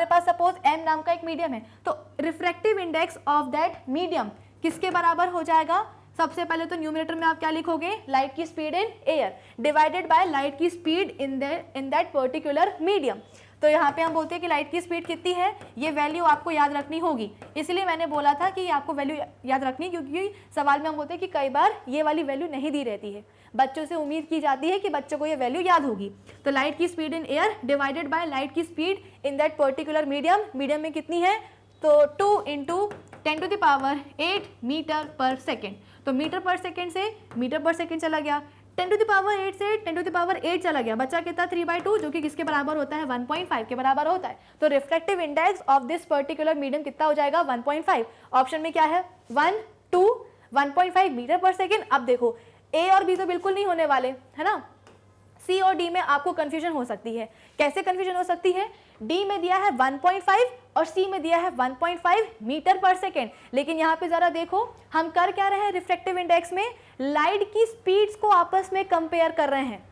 पास सपोज m नाम का एक मीडियम है, तो refractive index of that medium किसके बराबर हो जाएगा? सबसे पहले तो न्यूमरेटर में आप क्या लिखोगे? लाइट की speed in air divided by light की speed in that particular medium. तो यहाँ पे हम बोलते हैं कि लाइट की स्पीड कितनी है, ये वैल्यू आपको याद रखनी होगी। इसलिए मैंने बोला था कि आपको वैल्यू याद रखनी, क्योंकि सवाल में हम बोलते हैं कि कई बार ये वाली वैल्यू नहीं दी रहती है। बच्चों से उम्मीद की जाती है कि बच्चों को ये वैल्यू याद होगी। तो लाइट की speed in air divided by light की speed in that particular medium में कितनी है? तो 2 × 10⁸ मीटर पर सेकेंड। तो मीटर पर सेकेंड से मीटर पर सेकेंड चला गया, 10⁸ से 10⁸ चला गया, बचा कितना? 3/2, जो कि किसके बराबर होता है? 1.5 के बराबर होता है। तो refractive index of this particular medium कितना हो जाएगा? 1.5। ऑप्शन में क्या है? 1, 2, 1.5 मीटर पर सेकेंड। अब देखो ए और बी तो बिल्कुल नहीं होने वाले, है ना। सी और डी में आपको कंफ्यूजन हो सकती है। कैसे कंफ्यूजन हो सकती है? डी में दिया है 1.5 और सी में दिया है 1.5 मीटर पर सेकेंड। लेकिन यहाँ पे जरा देखो, हम कर क्या रहे हैं? रिफ्रैक्टिव इंडेक्स में लाइट की स्पीड्स को आपस में कंपेयर कर रहे हैं,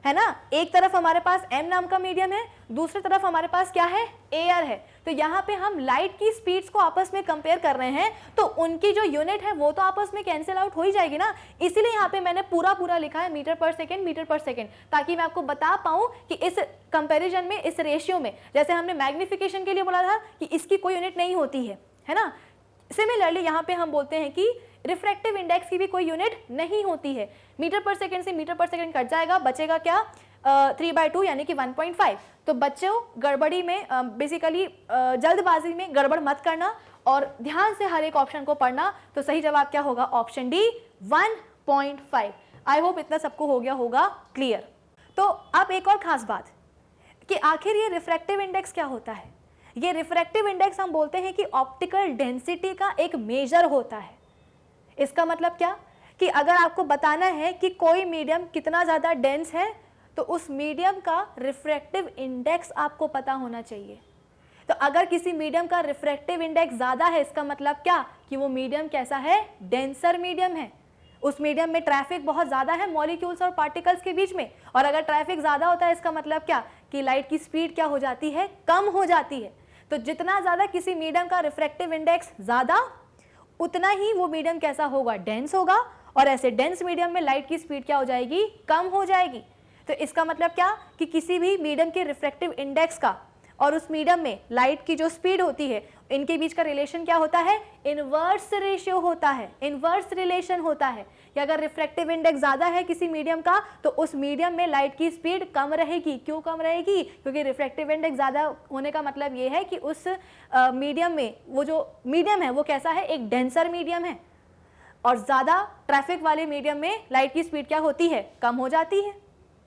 है ना। एक तरफ हमारे पास m नाम का मीडियम है, दूसरी तरफ हमारे पास क्या है? एयर है। तो यहाँ पे हम लाइट की स्पीड्स को आपस में कंपेयर कर रहे हैं, तो उनकी जो यूनिट है वो तो आपस में कैंसिल आउट हो ही जाएगी ना। इसीलिए यहाँ पे मैंने पूरा लिखा है मीटर पर सेकेंड, ताकि मैं आपको बता पाऊँ कि इस कंपेरिजन में, इस रेशियो में, जैसे हमने मैग्निफिकेशन के लिए बोला था कि इसकी कोई यूनिट नहीं होती है ना। सिमिलरली यहाँ पे हम बोलते हैं कि रिफ्रैक्टिव इंडेक्स की भी कोई यूनिट नहीं होती है। मीटर पर सेकेंड से मीटर पर सेकेंड कट जाएगा, बचेगा क्या? 3/2 यानी कि 1.5। तो बच्चों गड़बड़ी में, बेसिकली जल्दबाजी में गड़बड़ मत करना और ध्यान से हर एक ऑप्शन को पढ़ना। तो सही जवाब क्या होगा? Option D 1.5। आई होप इतना सबको हो गया होगा क्लियर। तो अब एक और खास बात कि आखिर ये रिफ्रैक्टिव इंडेक्स क्या होता है? ये रिफ्रैक्टिव इंडेक्स हम बोलते हैं कि ऑप्टिकल डेंसिटी का एक मेजर होता है। इसका मतलब क्या? कि अगर आपको बताना है कि कोई मीडियम कितना ज़्यादा डेंस है, तो उस मीडियम का रिफ्रैक्टिव इंडेक्स आपको पता होना चाहिए। तो अगर किसी मीडियम का रिफ्रैक्टिव इंडेक्स ज़्यादा है, इसका मतलब क्या? कि वो मीडियम कैसा है? डेंसर मीडियम है। उस मीडियम में ट्रैफिक बहुत ज़्यादा है मॉलिक्यूल्स और पार्टिकल्स के बीच में, और अगर ट्रैफिक ज़्यादा होता है इसका मतलब क्या? कि लाइट की स्पीड क्या हो जाती है? कम हो जाती है। तो जितना ज़्यादा किसी मीडियम का रिफ्रैक्टिव इंडेक्स ज़्यादा, उतना ही वो मीडियम कैसा होगा, डेंस होगा, और ऐसे डेंस मीडियम में लाइट की स्पीड क्या हो जाएगी, कम हो जाएगी। तो इसका मतलब क्या कि किसी भी मीडियम के रिफ्रैक्टिव इंडेक्स का और उस मीडियम में लाइट की जो स्पीड होती है, इनके बीच का रिलेशन क्या होता है, इनवर्स रेशियो होता है, इनवर्स रिलेशन होता है कि अगर रिफ्रैक्टिव इंडेक्स ज़्यादा है किसी मीडियम का तो उस मीडियम में लाइट की स्पीड कम रहेगी। क्यों कम रहेगी, क्योंकि रिफ्रैक्टिव इंडेक्स ज़्यादा होने का मतलब ये है कि उस मीडियम में, वो जो मीडियम है वो कैसा है, एक डेंसर मीडियम है, और ज़्यादा ट्रैफिक वाले मीडियम में लाइट की स्पीड क्या होती है, कम हो जाती है।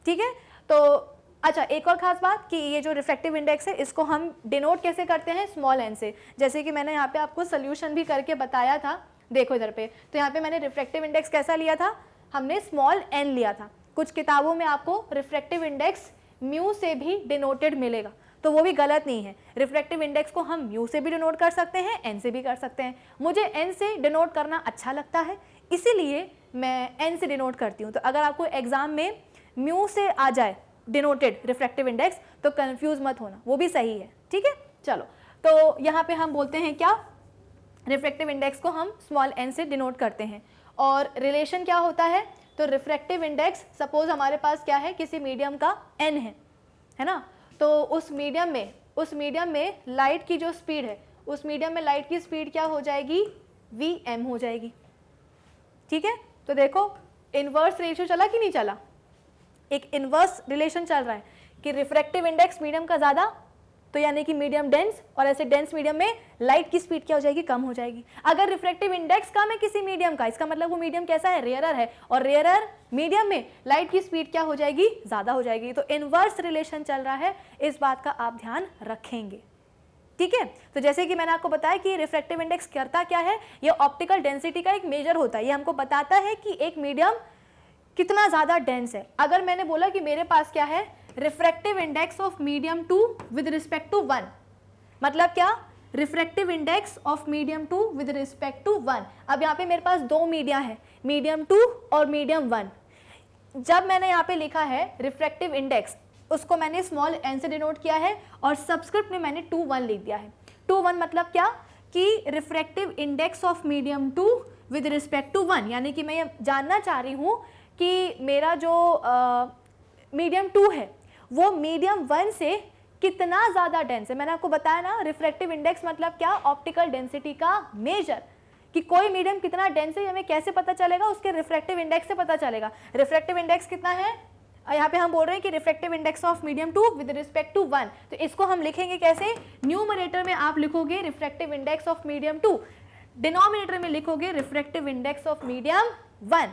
ठीक है, तो अच्छा, एक और खास बात कि ये जो रिफ्रैक्टिव इंडेक्स है इसको हम डिनोट कैसे करते हैं, स्मॉल एन से। जैसे कि मैंने यहाँ पे आपको सोल्यूशन भी करके बताया था, देखो इधर पे, तो यहाँ पे मैंने रिफ्रैक्टिव इंडेक्स कैसा लिया था, हमने स्मॉल एन लिया था। कुछ किताबों में आपको रिफ्रैक्टिव इंडेक्स म्यू से भी डिनोटेड मिलेगा, तो वो भी गलत नहीं है। रिफ्रैक्टिव इंडेक्स को हम म्यू से भी डिनोट कर सकते हैं, एन से भी कर सकते हैं। मुझे एन से डिनोट करना अच्छा लगता है, इसीलिए मैं एन से डिनोट करती हूँ। तो अगर आपको एग्जाम में म्यू से आ जाए डिनोटेड रिफ्रैक्टिव इंडेक्स तो कंफ्यूज मत होना, वो भी सही है। ठीक है, चलो, तो यहाँ पे हम बोलते हैं क्या, रिफ्रैक्टिव इंडेक्स को हम स्मॉल एन से डिनोट करते हैं। और रिलेशन क्या होता है, तो रिफ्रैक्टिव इंडेक्स सपोज हमारे पास क्या है, किसी मीडियम का एन है ना, तो उस मीडियम में लाइट की जो स्पीड है, उस मीडियम में लाइट की स्पीड क्या हो जाएगी, वी एम हो जाएगी। ठीक है, तो देखो इनवर्स रेशियो चला कि नहीं चला, एक इनवर्स रिलेशन चल रहा है कि रिफ्रैक्टिव इंडेक्स मीडियम का ज़्यादा, तो यानी कि मीडियम डेंस, और ऐसे डेंस मीडियम में लाइट की स्पीड क्या हो जाएगी, कम हो जाएगी। अगर रिफ्रैक्टिव इंडेक्स कम है किसी मीडियम का, इसका मतलब वो मीडियम कैसा है, रेयरर है, और रेयरर मीडियम में लाइट की स्पीड क्या हो जाएगी, ज़्यादा हो जाएगी। तो इनवर्स रिलेशन चल रहा है, इस बात का आप ध्यान रखेंगे। ठीक है, तो जैसे कि मैंने आपको बताया कि रिफ्रैक्टिव इंडेक्स करता क्या है, ये ऑप्टिकल डेंसिटी का एक मेजर होता है। ये हमको बताता है कि एक मीडियम कितना ज़्यादा डेंस है। अगर मैंने बोला कि मेरे पास क्या है, refractive index of medium 2 with respect to 1, मतलब क्या, refractive index of medium 2 with respect to 1। अब यहाँ पे मेरे पास दो मीडिया है, मीडियम 2 और मीडियम 1। जब मैंने यहाँ पे लिखा है रिफ्रैक्टिव इंडेक्स, उसको मैंने स्मॉल एन से डिनोट किया है और सबस्क्रिप्ट में मैंने 2-1 लिख दिया है। 2-1 मतलब क्या, कि refractive index of medium 2 with respect to 1, यानी कि मैं ये जानना चाह रही हूँ कि मेरा जो मीडियम 2 है वो मीडियम 1 से कितना ज़्यादा डेंस है। मैंने आपको बताया ना, रिफ्रैक्टिव इंडेक्स मतलब क्या, ऑप्टिकल डेंसिटी का मेजर, कि कोई मीडियम कितना डेंस है हमें कैसे पता चलेगा, उसके रिफ्रैक्टिव इंडेक्स से पता चलेगा। रिफ्रैक्टिव इंडेक्स कितना है, यहाँ पे हम बोल रहे हैं कि refractive index of medium 2 with respect to 1, तो इसको हम लिखेंगे कैसे, न्यूमरेटर में आप लिखोगे refractive index of medium 2, denominator में लिखोगे refractive index of medium 1।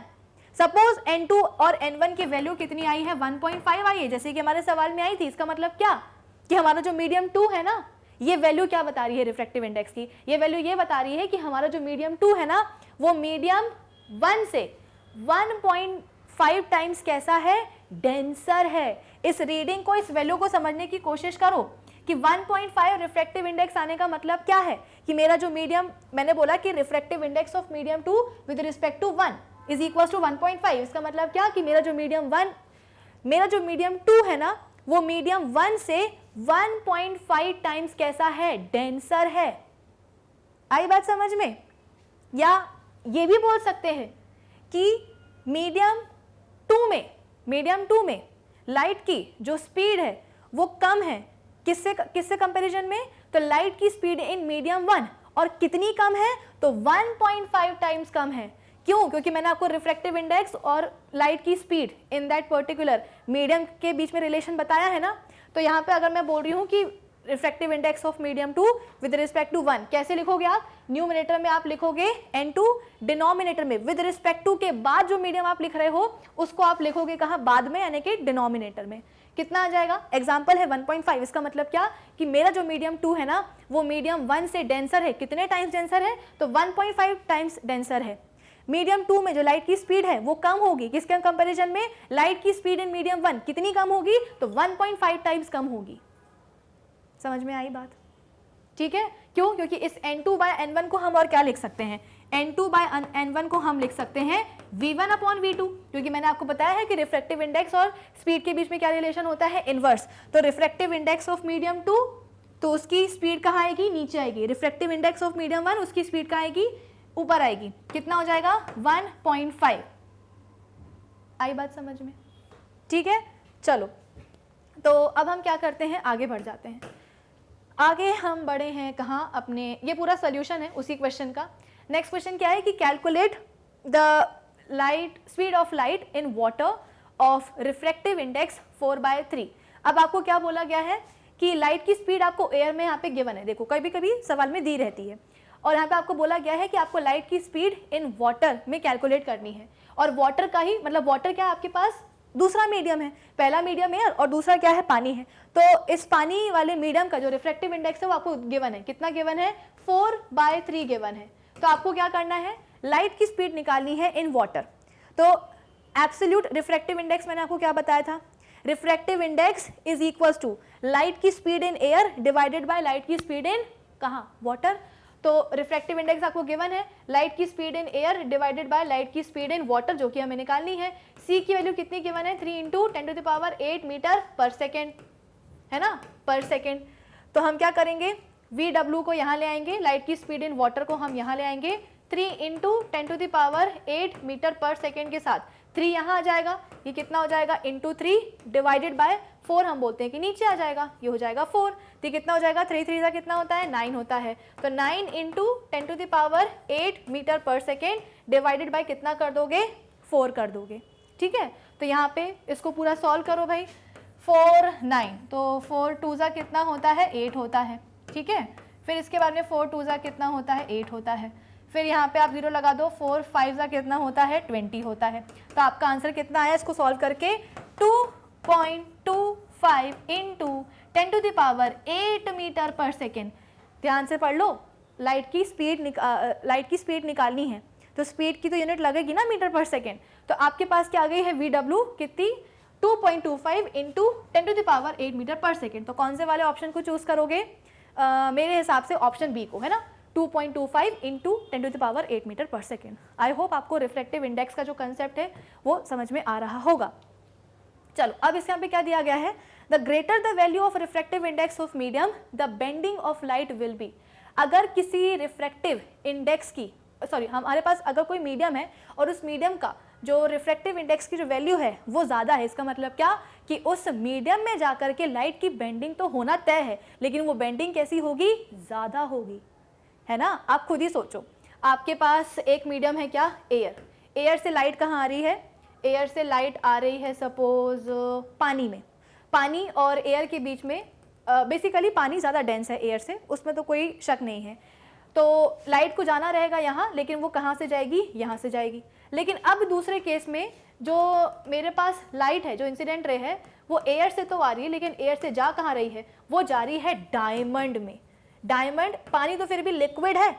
Suppose n2 और n1 की वैल्यू कितनी आई है, 1.5 आई है, जैसे कि हमारे सवाल में आई थी। इसका मतलब क्या कि हमारा जो मीडियम 2 है ना, ये वैल्यू क्या बता रही है रिफ्रैक्टिव इंडेक्स की, ये वैल्यू ये बता रही है कि हमारा जो मीडियम 2 है ना वो मीडियम 1 से 1.5 टाइम्स कैसा है, डेंसर है। इस रीडिंग को, इस वैल्यू को समझने की कोशिश करो कि 1.5 रिफ्रैक्टिव इंडेक्स आने का मतलब क्या है, कि मेरा जो मीडियम, मैंने बोला कि refractive index of medium 2 with respect to 1 is equal to 1.5। इसका मतलब क्या कि मेरा जो मीडियम 2 है ना वो मीडियम 1 से 1.5 टाइम्स कैसा है, डेंसर है। आई बात समझ में? या ये भी बोल सकते हैं कि मीडियम 2 में लाइट की जो स्पीड है वो कम है, किससे कंपैरिजन में, तो लाइट की स्पीड इन मीडियम 1 और कितनी कम है, तो 1.5 टाइम्स कम है। क्यों? क्योंकि मैंने आपको रिफ्रैक्टिव इंडेक्स और लाइट की speed in that particular medium के बीच में रिलेशन बताया है ना। तो यहाँ पे अगर मैं बोल रही हूँ कि refractive index of medium 2 with respect to 1, कैसे लिखोगे आप, न्यूमरेटर में आप लिखोगे n2, डिनोमिनेटर में विद रिस्पेक्ट टू के बाद जो मीडियम आप लिख रहे हो उसको आप लिखोगे कहाँ, बाद में, यानी कि डिनोमिनेटर में। कितना आ जाएगा, एग्जाम्पल है 1.5। इसका मतलब क्या कि मेरा जो मीडियम 2 है ना वो मीडियम 1 से डेंसर है, कितने टाइम्स डेंसर है, तो 1.5 टाइम्स डेंसर है। मीडियम 2 में जो लाइट की स्पीड है वो कम होगी, किसके कंपैरिजन में, लाइट की स्पीड इन मीडियम 1 कितनी कम होगी, तो 1.5 टाइम्स कम होगी। समझ में आई बात? ठीक है, क्यों? क्योंकि इस n2 बाय n1 को हम और क्या लिख सकते हैं, n2 बाय n1 को हम लिख सकते हैं v1 अपॉन v2, क्योंकि मैंने आपको बताया है कि रिफ्रैक्टिव इंडेक्स और स्पीड के बीच में क्या रिलेशन होता है, इनवर्स। तो रिफ्रैक्टिव इंडेक्स ऑफ मीडियम 2 तो उसकी स्पीड कहाँ आएगी, नीचे आएगी। रिफ्रैक्टिव इंडेक्स ऑफ मीडियम 1, उसकी स्पीड कहाँ आएगी, ऊपर आएगी। कितना हो जाएगा 1.5। आई बात समझ में, ठीक है। चलो तो अब हम क्या करते हैं, आगे बढ़ जाते हैं। आगे हम बढ़े हैं कहाँ, अपने ये पूरा सोल्यूशन है उसी क्वेश्चन का। नेक्स्ट क्वेश्चन क्या है कि calculate the light speed of light in water of refractive index 4/3। अब आपको क्या बोला गया है कि लाइट की स्पीड आपको एयर में यहाँ पे गिवन है, देखो कभी कभी सवाल में दी रहती है, और यहाँ पे आपको बोला गया है कि आपको लाइट की स्पीड इन वाटर में कैलकुलेट करनी है। और वाटर का ही मतलब वाटर क्या है आपके पास, दूसरा मीडियम है, पहला मीडियम एयर और दूसरा क्या है, पानी है। तो इस पानी वाले मीडियम का जो रिफ्रैक्टिव इंडेक्स है वो आपको गिवन है, कितना गिवन है, 4/3 गिवन है। तो आपको क्या करना है, लाइट की स्पीड निकालनी है इन वाटर। तो एब्सोल्यूट रिफ्रैक्टिव इंडेक्स मैंने आपको क्या बताया था, refractive index is equals to light की speed in air divided by light की स्पीड इन कहाँ, वाटर। तो रिफ्रैक्टिव इंडेक्स आपको गिवन है, लाइट की speed in air divided by light की स्पीड इन वाटर, जो कि हमें निकालनी है। सी की वैल्यू कितनी गिवन है, 3 × 10⁸ मीटर पर सेकेंड, है ना, पर सेकेंड। तो हम क्या करेंगे, VW को यहाँ ले आएंगे, लाइट की स्पीड इन वाटर को हम यहाँ ले आएंगे 3 × 10⁸ मीटर पर सेकेंड के साथ। 3 यहाँ आ जाएगा, ये कितना हो जाएगा, × 3 डिवाइडेड बाय 4 हम बोलते हैं कि नीचे आ जाएगा, ये हो जाएगा 4। तो कितना हो जाएगा, 3 3 का कितना होता है, 9 होता है। तो 9 × 10⁸ मीटर पर सेकेंड डिवाइडेड बाय कितना कर दोगे, 4 कर दोगे, ठीक है। तो यहाँ पे इसको पूरा सॉल्व करो भाई, 4 9, तो 4 2 कितना होता है, 8 होता है, ठीक है। फिर इसके बाद में 4 2 कितना होता है, 8 होता है। फिर यहाँ पे आप 0 लगा दो, 4 5 कितना होता है, 20 होता है। तो आपका आंसर कितना आया, इसको सॉल्व करके 2.25 × 10⁸ मीटर पर सेकेंड। ध्यान से पढ़ लो, लाइट की स्पीड निकालनी है, तो स्पीड की तो यूनिट लगेगी ना मीटर पर सेकेंड। तो आपके पास क्या आ गई है, VW कितनी, 2.25 × 10⁸ मीटर पर सेकेंड। तो कौन से वाले ऑप्शन को चूज करोगे, मेरे हिसाब से ऑप्शन बी को, है ना, 2.25 × 10⁸ मीटर पर सेकेंड। आई होप आपको रिफ्लेक्टिव इंडेक्स का जो कंसेप्ट है वो समझ में आ रहा होगा। चलो अब इसके यहाँ पे क्या दिया गया है, the greater the value of refractive index of medium the bending of light will be. अगर किसी रिफ्रैक्टिव इंडेक्स की हमारे पास अगर कोई मीडियम है और उस मीडियम का जो रिफ्रैक्टिव इंडेक्स की जो वैल्यू है वो ज़्यादा है, इसका मतलब क्या कि उस मीडियम में जाकर के लाइट की बेंडिंग तो होना तय है, लेकिन वो बेंडिंग कैसी होगी, ज़्यादा होगी, है ना। आप खुद ही सोचो, आपके पास एक मीडियम है क्या, एयर। एयर से लाइट कहाँ आ रही है, एयर से लाइट आ रही है सपोज पानी में। पानी और एयर के बीच में बेसिकली पानी ज़्यादा डेंस है एयर से, उसमें तो कोई शक नहीं है। तो लाइट को जाना रहेगा यहाँ, लेकिन वो कहाँ से जाएगी, यहाँ से जाएगी। लेकिन अब दूसरे केस में जो मेरे पास लाइट है, जो इंसिडेंट रे है, वो एयर से तो आ रही है, लेकिन एयर से जा कहाँ रही है, वो जा रही है डायमंड में। डायमंड, पानी तो फिर भी लिक्विड है,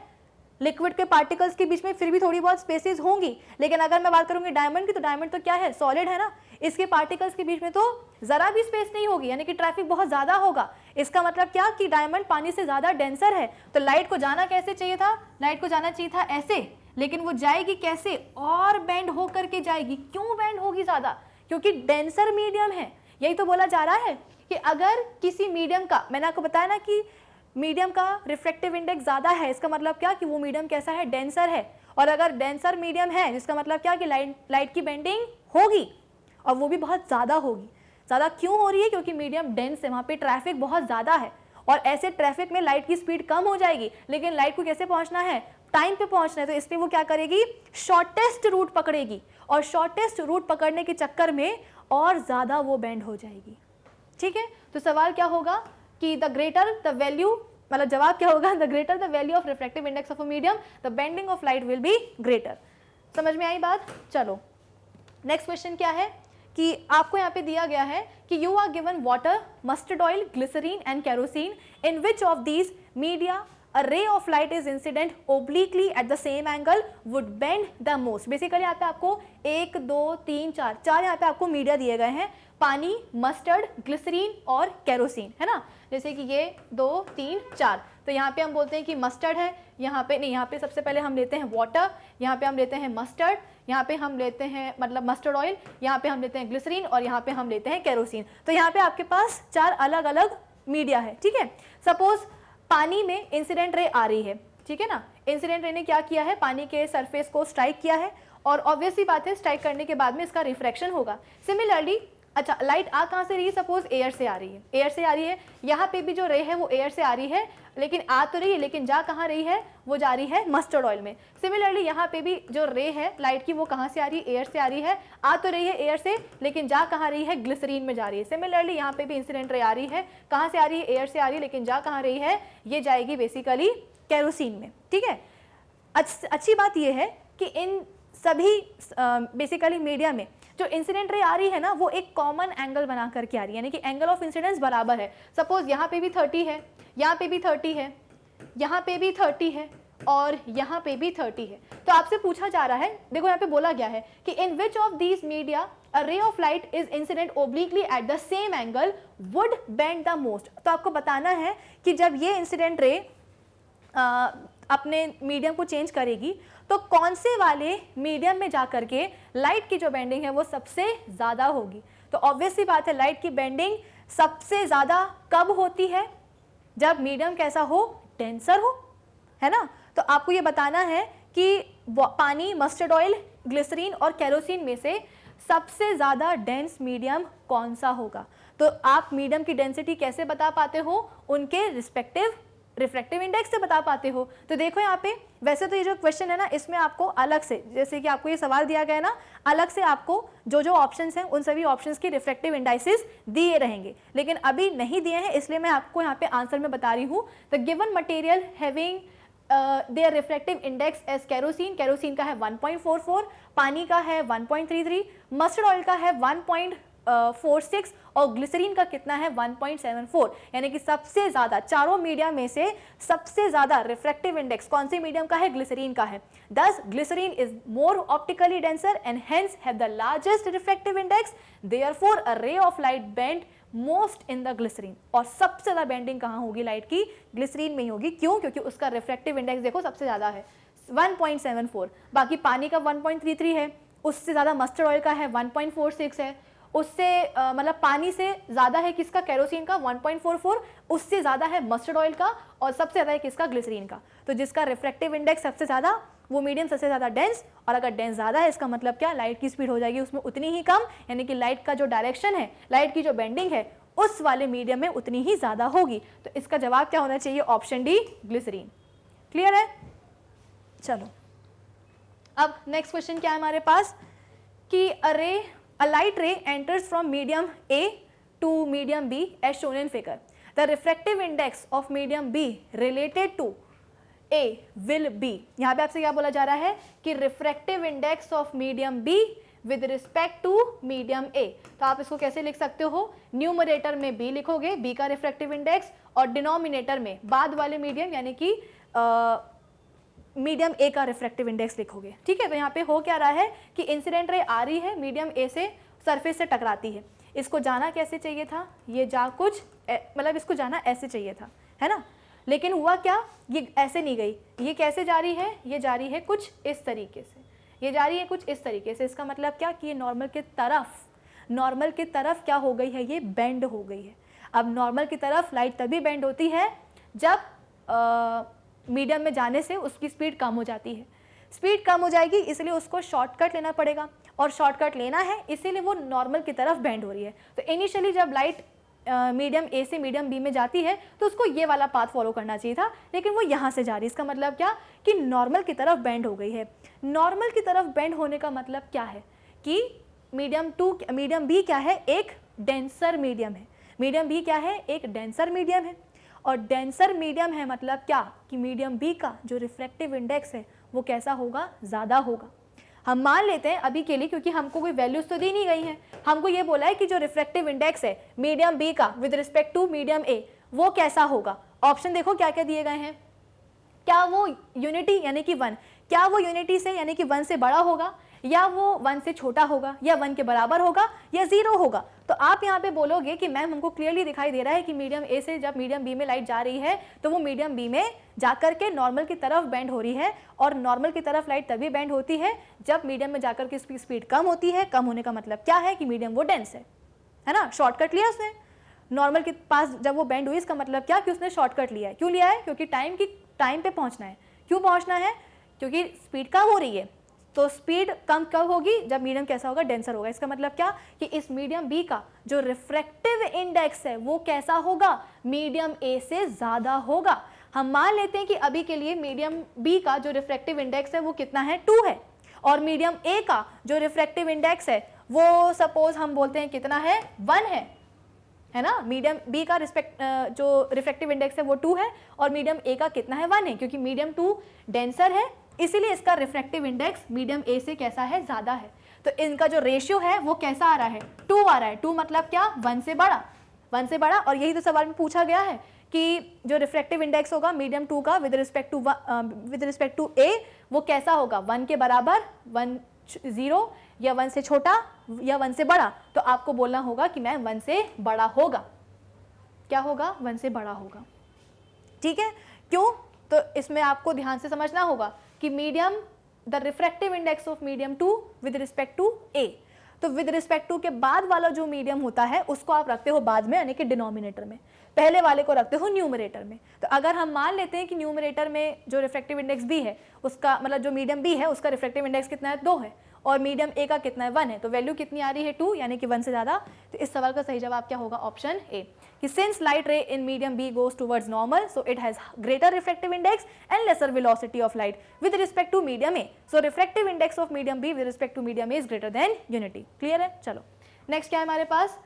लिक्विड के पार्टिकल्स के बीच में फिर भी थोड़ी बहुत स्पेसेस होंगी, लेकिन अगर मैं बात करूंगी डायमंड की, तो डायमंड तो क्या है, सॉलिड है ना, इसके पार्टिकल्स के बीच में तो जरा भी स्पेस नहीं होगी, यानी कि ट्रैफिक बहुत ज़्यादा होगा। इसका मतलब क्या कि डायमंड पानी से ज़्यादा डेंसर है। तो लाइट को जाना कैसे चाहिए था, लाइट को जाना चाहिए था ऐसे, लेकिन वो जाएगी कैसे, और बेंड होकर के जाएगी। क्यों बेंड होगी ज़्यादा, क्योंकि डेंसर मीडियम है। यही तो बोला जा रहा है कि अगर किसी मीडियम का, मैंने आपको बताया ना कि मीडियम का रिफ्रैक्टिव इंडेक्स ज़्यादा है, इसका मतलब क्या कि वो मीडियम कैसा है, डेंसर है। और अगर डेंसर मीडियम है, जिसका मतलब क्या कि लाइट की बेंडिंग होगी, और वो भी बहुत ज़्यादा होगी। ज़्यादा क्यों हो रही है, क्योंकि मीडियम डेंस है, वहाँ पे ट्रैफिक बहुत ज़्यादा है, और ऐसे ट्रैफिक में लाइट की स्पीड कम हो जाएगी, लेकिन लाइट को कैसे पहुँचना है, टाइम पे पहुँचना है। तो इसलिए वो क्या करेगी, शॉर्टेस्ट रूट पकड़ेगी, और शॉर्टेस्ट रूट पकड़ने के चक्कर में और ज़्यादा वो बेंड हो जाएगी। ठीक है, तो सवाल क्या होगा कि द ग्रेटर द वैल्यू, मतलब जवाब क्या होगा, the greater the value of refractive index of a medium the bending of light will be greater. समझ में आई बात। चलो नेक्स्ट क्वेश्चन क्या है कि आपको यहाँ पे दिया गया है कि you are given water, mustard oil, glycerine and kerosene, in which of these media a ray of light is incident obliquely at the same angle would bend the most। Basically यहाँ पे आपको 1 2 3 4 यहाँ पे आपको मीडिया दिए गए हैं, पानी, मस्टर्ड, ग्लिसरीन और केरोसिन, है ना। जैसे कि ये 2 3 4, तो यहाँ पे हम बोलते हैं कि मस्टर्ड है, यहाँ पे नहीं, यहाँ पे सबसे पहले हम लेते हैं वाटर, यहाँ पे हम लेते हैं मस्टर्ड, यहाँ पे हम लेते हैं मतलब मस्टर्ड ऑयल, यहाँ पे हम लेते हैं ग्लिसरीन और यहाँ पे हम लेते हैं केरोसिन। तो यहाँ पे आपके पास 4 अलग अलग मीडिया है, ठीक है। सपोज पानी में इंसिडेंट रे आ रही है, ठीक है ना, इंसिडेंट रे ने क्या किया है, पानी के सरफेस को स्ट्राइक किया है और ऑब्वियसली बात है स्ट्राइक करने के बाद में इसका रिफ्रैक्शन होगा। सिमिलरली अच्छा लाइट आ कहाँ से रही है, सपोज एयर से आ रही है, एयर से आ रही है, यहाँ पे भी जो रे है वो एयर से आ रही है, लेकिन आ तो रही है लेकिन जा कहाँ रही है, वो जा रही है मस्टर्ड ऑयल में। सिमिलरली यहाँ पे भी जो रे है लाइट की वो कहाँ से आ रही है, एयर से आ रही है, आ तो रही है एयर से लेकिन जा कहाँ रही है, ग्लिसरीन में जा रही है। सिमिलरली यहाँ पे भी इंसिडेंट रे आ रही है, कहाँ से आ रही है, एयर से आ रही है, लेकिन जा कहाँ रही है, ये जाएगी बेसिकली केरोसिन में, ठीक है। अच्छी बात ये है कि इन सभी बेसिकली मीडिया में जो इंसिडेंट रे आ रही है ना वो एक कॉमन एंगल बना करके आ रही है, यानी कि एंगल ऑफ इंसिडेंस बराबर है। सपोज यहाँ पे भी 30 है, यहाँ पे भी 30 है, यहाँ पे भी 30 है और यहाँ पे भी 30 है। तो आपसे पूछा जा रहा है, देखो यहाँ पे बोला गया है कि in which of these media a ray of light is incident obliquely at the same angle would bend the most. तो आपको बताना है कि जब ये इंसिडेंट रे अपने मीडियम को चेंज करेगी तो कौन से वाले मीडियम में जाकर के लाइट की जो बेंडिंग है वो सबसे ज़्यादा होगी। तो ऑब्वियसली बात है लाइट की बेंडिंग सबसे ज़्यादा कब होती है, जब मीडियम कैसा हो, डेंसर हो, है ना। तो आपको ये बताना है कि पानी, मस्टर्ड ऑयल, ग्लिसरीन और केरोसिन में से सबसे ज़्यादा डेंस मीडियम कौन सा होगा। तो आप मीडियम की डेंसिटी कैसे बता पाते हो, उनके रिस्पेक्टिव रिफ्रैक्टिव इंडेक्स से बता पाते हो। तो देखो यहाँ पे वैसे तो ये जो क्वेश्चन है ना इसमें आपको अलग से, जैसे कि आपको ये सवाल दिया गया है ना, अलग से आपको जो जो ऑप्शंस हैं उन सभी ऑप्शंस की रिफ्रैक्टिव इंडाइसेस दिए रहेंगे, लेकिन अभी नहीं दिए हैं इसलिए मैं आपको यहाँ पे आंसर में बता रही हूँ। The given material having their refractive index as kerosene, kerosene का है 1.44, पानी का है 1.33, मस्टर्ड ऑयल का है 1.46 और ग्लिसरीन का कितना है 1.74। यानी कि सबसे ज़्यादा चारों मीडिया में से सबसे ज़्यादा रिफ्रैक्टिव इंडेक्स कौन से मीडियम का है, ग्लिसरीन का है। Thus glycerine is more optically denser and hence have the largest refractive index, therefore a ray of light bend most in the glycerine. और सबसे ज़्यादा बेंडिंग कहाँ होगी लाइट की, ग्लिसरीन में ही होगी। क्यों, क्योंकि उसका रिफ्रैक्टिव इंडेक्स देखो सबसे ज़्यादा है 1.74, बाकी पानी का 1.33 है, उससे ज़्यादा मस्टर्ड ऑयल का है 1.46 है, उससे मतलब पानी से ज़्यादा है किसका, केरोसिन का 1.44, उससे ज़्यादा है मस्टर्ड ऑयल का और सबसे ज़्यादा है किसका, ग्लिसरीन का। तो जिसका रिफ्रैक्टिव इंडेक्स सबसे ज़्यादा वो मीडियम सबसे ज़्यादा डेंस, और अगर डेंस ज़्यादा है इसका मतलब क्या, लाइट की स्पीड हो जाएगी उसमें उतनी ही कम, यानी कि लाइट का जो डायरेक्शन है, लाइट की जो बेंडिंग है उस वाले मीडियम में उतनी ही ज़्यादा होगी। तो इसका जवाब क्या होना चाहिए, ऑप्शन डी, ग्लिसरीन। क्लियर है। चलो अब नेक्स्ट क्वेश्चन क्या है हमारे पास कि a light ray enters from medium A to medium B as shown in figure. The refractive index of medium B related to A will be, यहाँ पे आपसे क्या बोला जा रहा है कि refractive index of medium B with respect to medium A। तो आप इसको कैसे लिख सकते हो, न्यूमरेटर में B लिखोगे, B का refractive index, और डिनोमिनेटर में बाद वाले मीडियम यानी कि मीडियम ए का रिफ्रैक्टिव इंडेक्स लिखोगे, ठीक है। तो यहाँ पे हो क्या रहा है कि इंसिडेंट रे आ रही है, मीडियम ए से सरफेस से टकराती है, इसको जाना कैसे चाहिए था, ये जा कुछ मतलब इसको जाना ऐसे चाहिए था, है ना, लेकिन हुआ क्या, ये ऐसे नहीं गई, ये कैसे जा रही है, ये जा रही है कुछ इस तरीके से, ये जा रही है कुछ इस तरीके से। इसका मतलब क्या कि ये नॉर्मल की तरफ क्या हो गई है, ये बेंड हो गई है। अब नॉर्मल की तरफ लाइट तभी बेंड होती है जब मीडियम में जाने से उसकी स्पीड कम हो जाती है, स्पीड कम हो जाएगी इसलिए उसको शॉर्टकट लेना पड़ेगा, और शॉर्टकट लेना है इसीलिए वो नॉर्मल की तरफ बेंड हो रही है। तो इनिशियली जब लाइट मीडियम ए से मीडियम बी में जाती है तो उसको ये वाला पाथ फॉलो करना चाहिए था, लेकिन वो यहाँ से जा रही है। इसका मतलब क्या कि नॉर्मल की तरफ बेंड हो गई है। नॉर्मल की तरफ बेंड होने का मतलब क्या है कि मीडियम बी क्या है, एक डेंसर मीडियम है। मीडियम बी क्या है, एक डेंसर मीडियम है, और डेंसर मीडियम है मतलब क्या कि मीडियम बी का जो रिफ्रैक्टिव इंडेक्स है वो कैसा होगा, ज़्यादा होगा। हम मान लेते हैं अभी के लिए, क्योंकि हमको कोई वैल्यूज तो दी नहीं गई हैं, हमको ये बोला है कि जो रिफ्रैक्टिव इंडेक्स है मीडियम बी का with respect to medium A वो कैसा होगा। ऑप्शन देखो क्या क्या दिए गए हैं, क्या वो यूनिटी यानी कि 1, क्या वो यूनिटी से यानी कि 1 से बड़ा होगा, या वो 1 से छोटा होगा, या 1 के बराबर होगा, या 0 होगा। तो आप यहाँ पे बोलोगे कि मैम हमको क्लियरली दिखाई दे रहा है कि मीडियम ए से जब मीडियम बी में लाइट जा रही है तो वो मीडियम बी में जाकर के नॉर्मल की तरफ बेंड हो रही है, और नॉर्मल की तरफ लाइट तभी बेंड होती है जब मीडियम में जाकर के स्पीड कम होती है। कम होने का मतलब क्या है कि मीडियम वो डेंस है ना, शॉर्टकट लिया उसने। नॉर्मल के पास जब वो बेंड हुई, इसका मतलब क्या कि उसने शॉर्टकट लिया है। क्यों लिया है? क्योंकि टाइम पे पहुंचना है। क्यों पहुंचना है? क्योंकि स्पीड कम हो रही है, तो स्पीड कम कब होगी? जब मीडियम कैसा होगा? डेंसर होगा। इसका मतलब क्या कि इस मीडियम बी का जो रिफ्रैक्टिव इंडेक्स है वो कैसा होगा? मीडियम ए से ज़्यादा होगा। हम मान लेते हैं कि अभी के लिए मीडियम बी का जो रिफ्रैक्टिव इंडेक्स है वो कितना है? 2 है, और मीडियम ए का जो रिफ्रैक्टिव इंडेक्स है वो सपोज हम बोलते हैं कितना है? 1 है ना। मीडियम बी का जो रिफ्रैक्टिव इंडेक्स है वो 2 है, और मीडियम ए का कितना है? 1 है, क्योंकि मीडियम 2 डेंसर है, इसीलिए इसका रिफ्रैक्टिव इंडेक्स मीडियम ए से कैसा है? ज़्यादा है। तो इनका जो रेशियो है वो कैसा आ रहा है? 2 आ रहा है। 2 मतलब क्या? 1 से बड़ा, 1 से बड़ा। और यही तो सवाल में पूछा गया है कि जो रिफ्रैक्टिव इंडेक्स होगा मीडियम 2 का विद रिस्पेक्ट टू ए वो कैसा होगा? 1 के बराबर, 1 0, या 1 से छोटा, या 1 से बड़ा। तो आपको बोलना होगा कि मैं 1 से बड़ा होगा। क्या होगा? 1 से बड़ा होगा। ठीक है। क्यों? तो इसमें आपको ध्यान से समझना होगा कि medium, the refractive index of medium 2 with respect to A, तो विद रिस्पेक्ट टू के बाद वाला जो मीडियम होता है उसको आप रखते हो बाद में, यानी कि डिनोमिनेटर में, पहले वाले को रखते हो न्यूमरेटर में। तो अगर हम मान लेते हैं कि न्यूमरेटर में जो रिफ्रैक्टिव इंडेक्स बी है उसका मतलब जो मीडियम बी है उसका रिफ्रैक्टिव इंडेक्स कितना है? 2 है, और मीडियम ए का कितना है? 1 है, तो वैल्यू कितनी आ रही है? 2, यानी कि 1 से ज़्यादा। तो इस सवाल का सही जवाब क्या होगा? ऑप्शन ए, कि since light ray in medium B goes towards normal, so it has greater refractive index and lesser velocity of light with respect to medium A, so refractive index of medium B with respect to medium A is greater than unity. Clear है? चलो next क्या है हमारे पास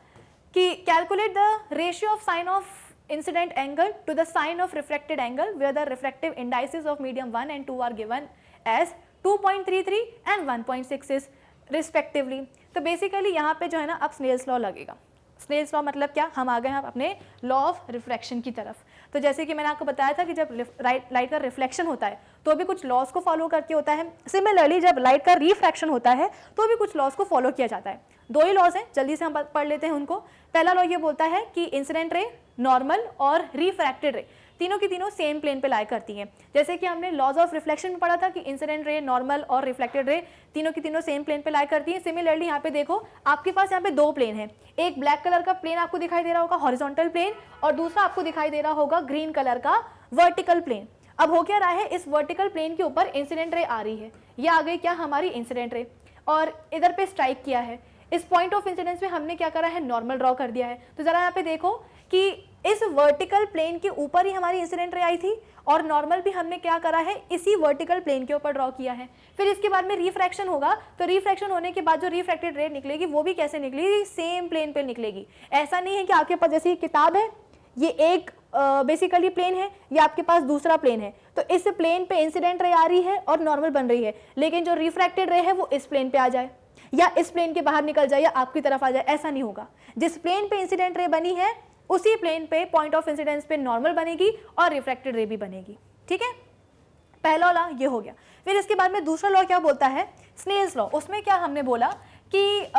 कि calculate the ratio of sine of incident angle to the sine of refracted angle where the refractive indices of medium 1 and 2 are given as 2.33 and 1.66 respectively। तो basically यहाँ पे जो है ना अब स्नेल्स लॉ लगेगा। स्नेल्स लॉ मतलब क्या? हम आ गए हैं अपने लॉ ऑफ रिफ्रैक्शन की तरफ। तो जैसे कि मैंने आपको बताया था कि जब लाइट का रिफ्लेक्शन होता है तो भी कुछ लॉज को फॉलो करके होता है, सिमिलरली जब लाइट का रिफ्रैक्शन होता है तो भी कुछ लॉज को फॉलो किया जाता है। 2 ही लॉज हैं, जल्दी से हम पढ़ लेते हैं उनको। पहला लॉ ये बोलता है कि इंसिडेंट रे, नॉर्मल और रिफ्रैक्टेड रे तीनों की तीनों सेम प्लेन पे लाई करती हैं। जैसे कि हमने लॉज ऑफ रिफ्लेक्शन में पढ़ा था कि इंसिडेंट रे, नॉर्मल और रिफ्लेक्टेड रे तीनों की तीनों सेम प्लेन पे लाई करती हैं। सिमिलरली यहाँ पे देखो आपके पास यहाँ पे 2 प्लेन हैं, एक ब्लैक कलर का प्लेन आपको दिखाई दे रहा होगा हॉरिजॉन्टल प्लेन, और दूसरा आपको दिखाई दे रहा होगा ग्रीन कलर का वर्टिकल प्लेन। अब हो क्या रहा है? इस वर्टिकल प्लेन के ऊपर इंसिडेंट रे आ रही है, ये आ गई क्या? हमारी इंसिडेंट रे, और इधर पे स्ट्राइक किया है। इस पॉइंट ऑफ इंसिडेंस में हमने क्या करा है? नॉर्मल ड्रॉ कर दिया है। तो जरा यहाँ पे देखो कि इस वर्टिकल प्लेन के ऊपर ही हमारी इंसिडेंट रे आई थी, और नॉर्मल भी हमने क्या करा है? इसी वर्टिकल प्लेन के ऊपर ड्रॉ किया है। फिर इसके बाद में रिफ्रैक्शन होगा, तो रिफ्रैक्शन होने के बाद जो रिफ्रैक्टेड रे निकलेगी वो भी कैसे निकलेगी? सेम प्लेन पे निकलेगी। ऐसा नहीं है कि आपके पास जैसे किताब है ये एक बेसिकली प्लेन है, ये आपके पास दूसरा प्लेन है, तो इस प्लेन पे इंसिडेंट रे आ रही है और नॉर्मल बन रही है, लेकिन जो रिफ्रैक्टेड रे है वो इस प्लेन पे आ जाए या इस प्लेन के बाहर निकल जाए या आपकी तरफ आ जाए, ऐसा नहीं होगा। जिस प्लेन पे इंसिडेंट रे बनी है उसी प्लेन पे पॉइंट ऑफ इंसिडेंस पे नॉर्मल बनेगी और रिफ्रैक्टेड रे भी बनेगी। ठीक है, पहला लॉ ये हो गया। फिर इसके बाद में दूसरा लॉ क्या बोलता है? Snell's law. उसमें क्या हमने बोला कि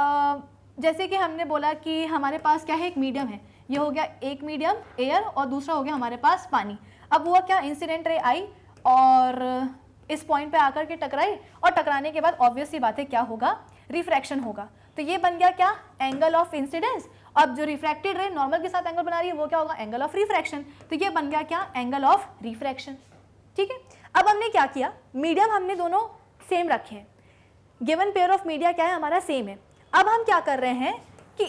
जैसे कि हमने बोला कि हमारे पास क्या है? एक मीडियम है, ये हो गया एक मीडियम एयर, और दूसरा हो गया हमारे पास पानी। अब हुआ क्या? इंसिडेंट रे आई और इस पॉइंट पे आकर के टकराई, और टकराने के बाद ऑब्वियस सी बात है क्या होगा? रिफ्रैक्शन होगा। तो ये बन गया क्या? Angle of incidence. अब जो रिफ्रैक्टेड रे नॉर्मल के साथ एंगल बना रही है वो क्या होगा? Angle of refraction. तो ये बन गया क्या? Angle of refraction. ठीक है, अब हमने क्या किया? मीडियम हमने दोनों सेम रखे हैं, गिवन पेयर ऑफ मीडिया क्या है? हमारा सेम है। अब हम क्या कर रहे हैं कि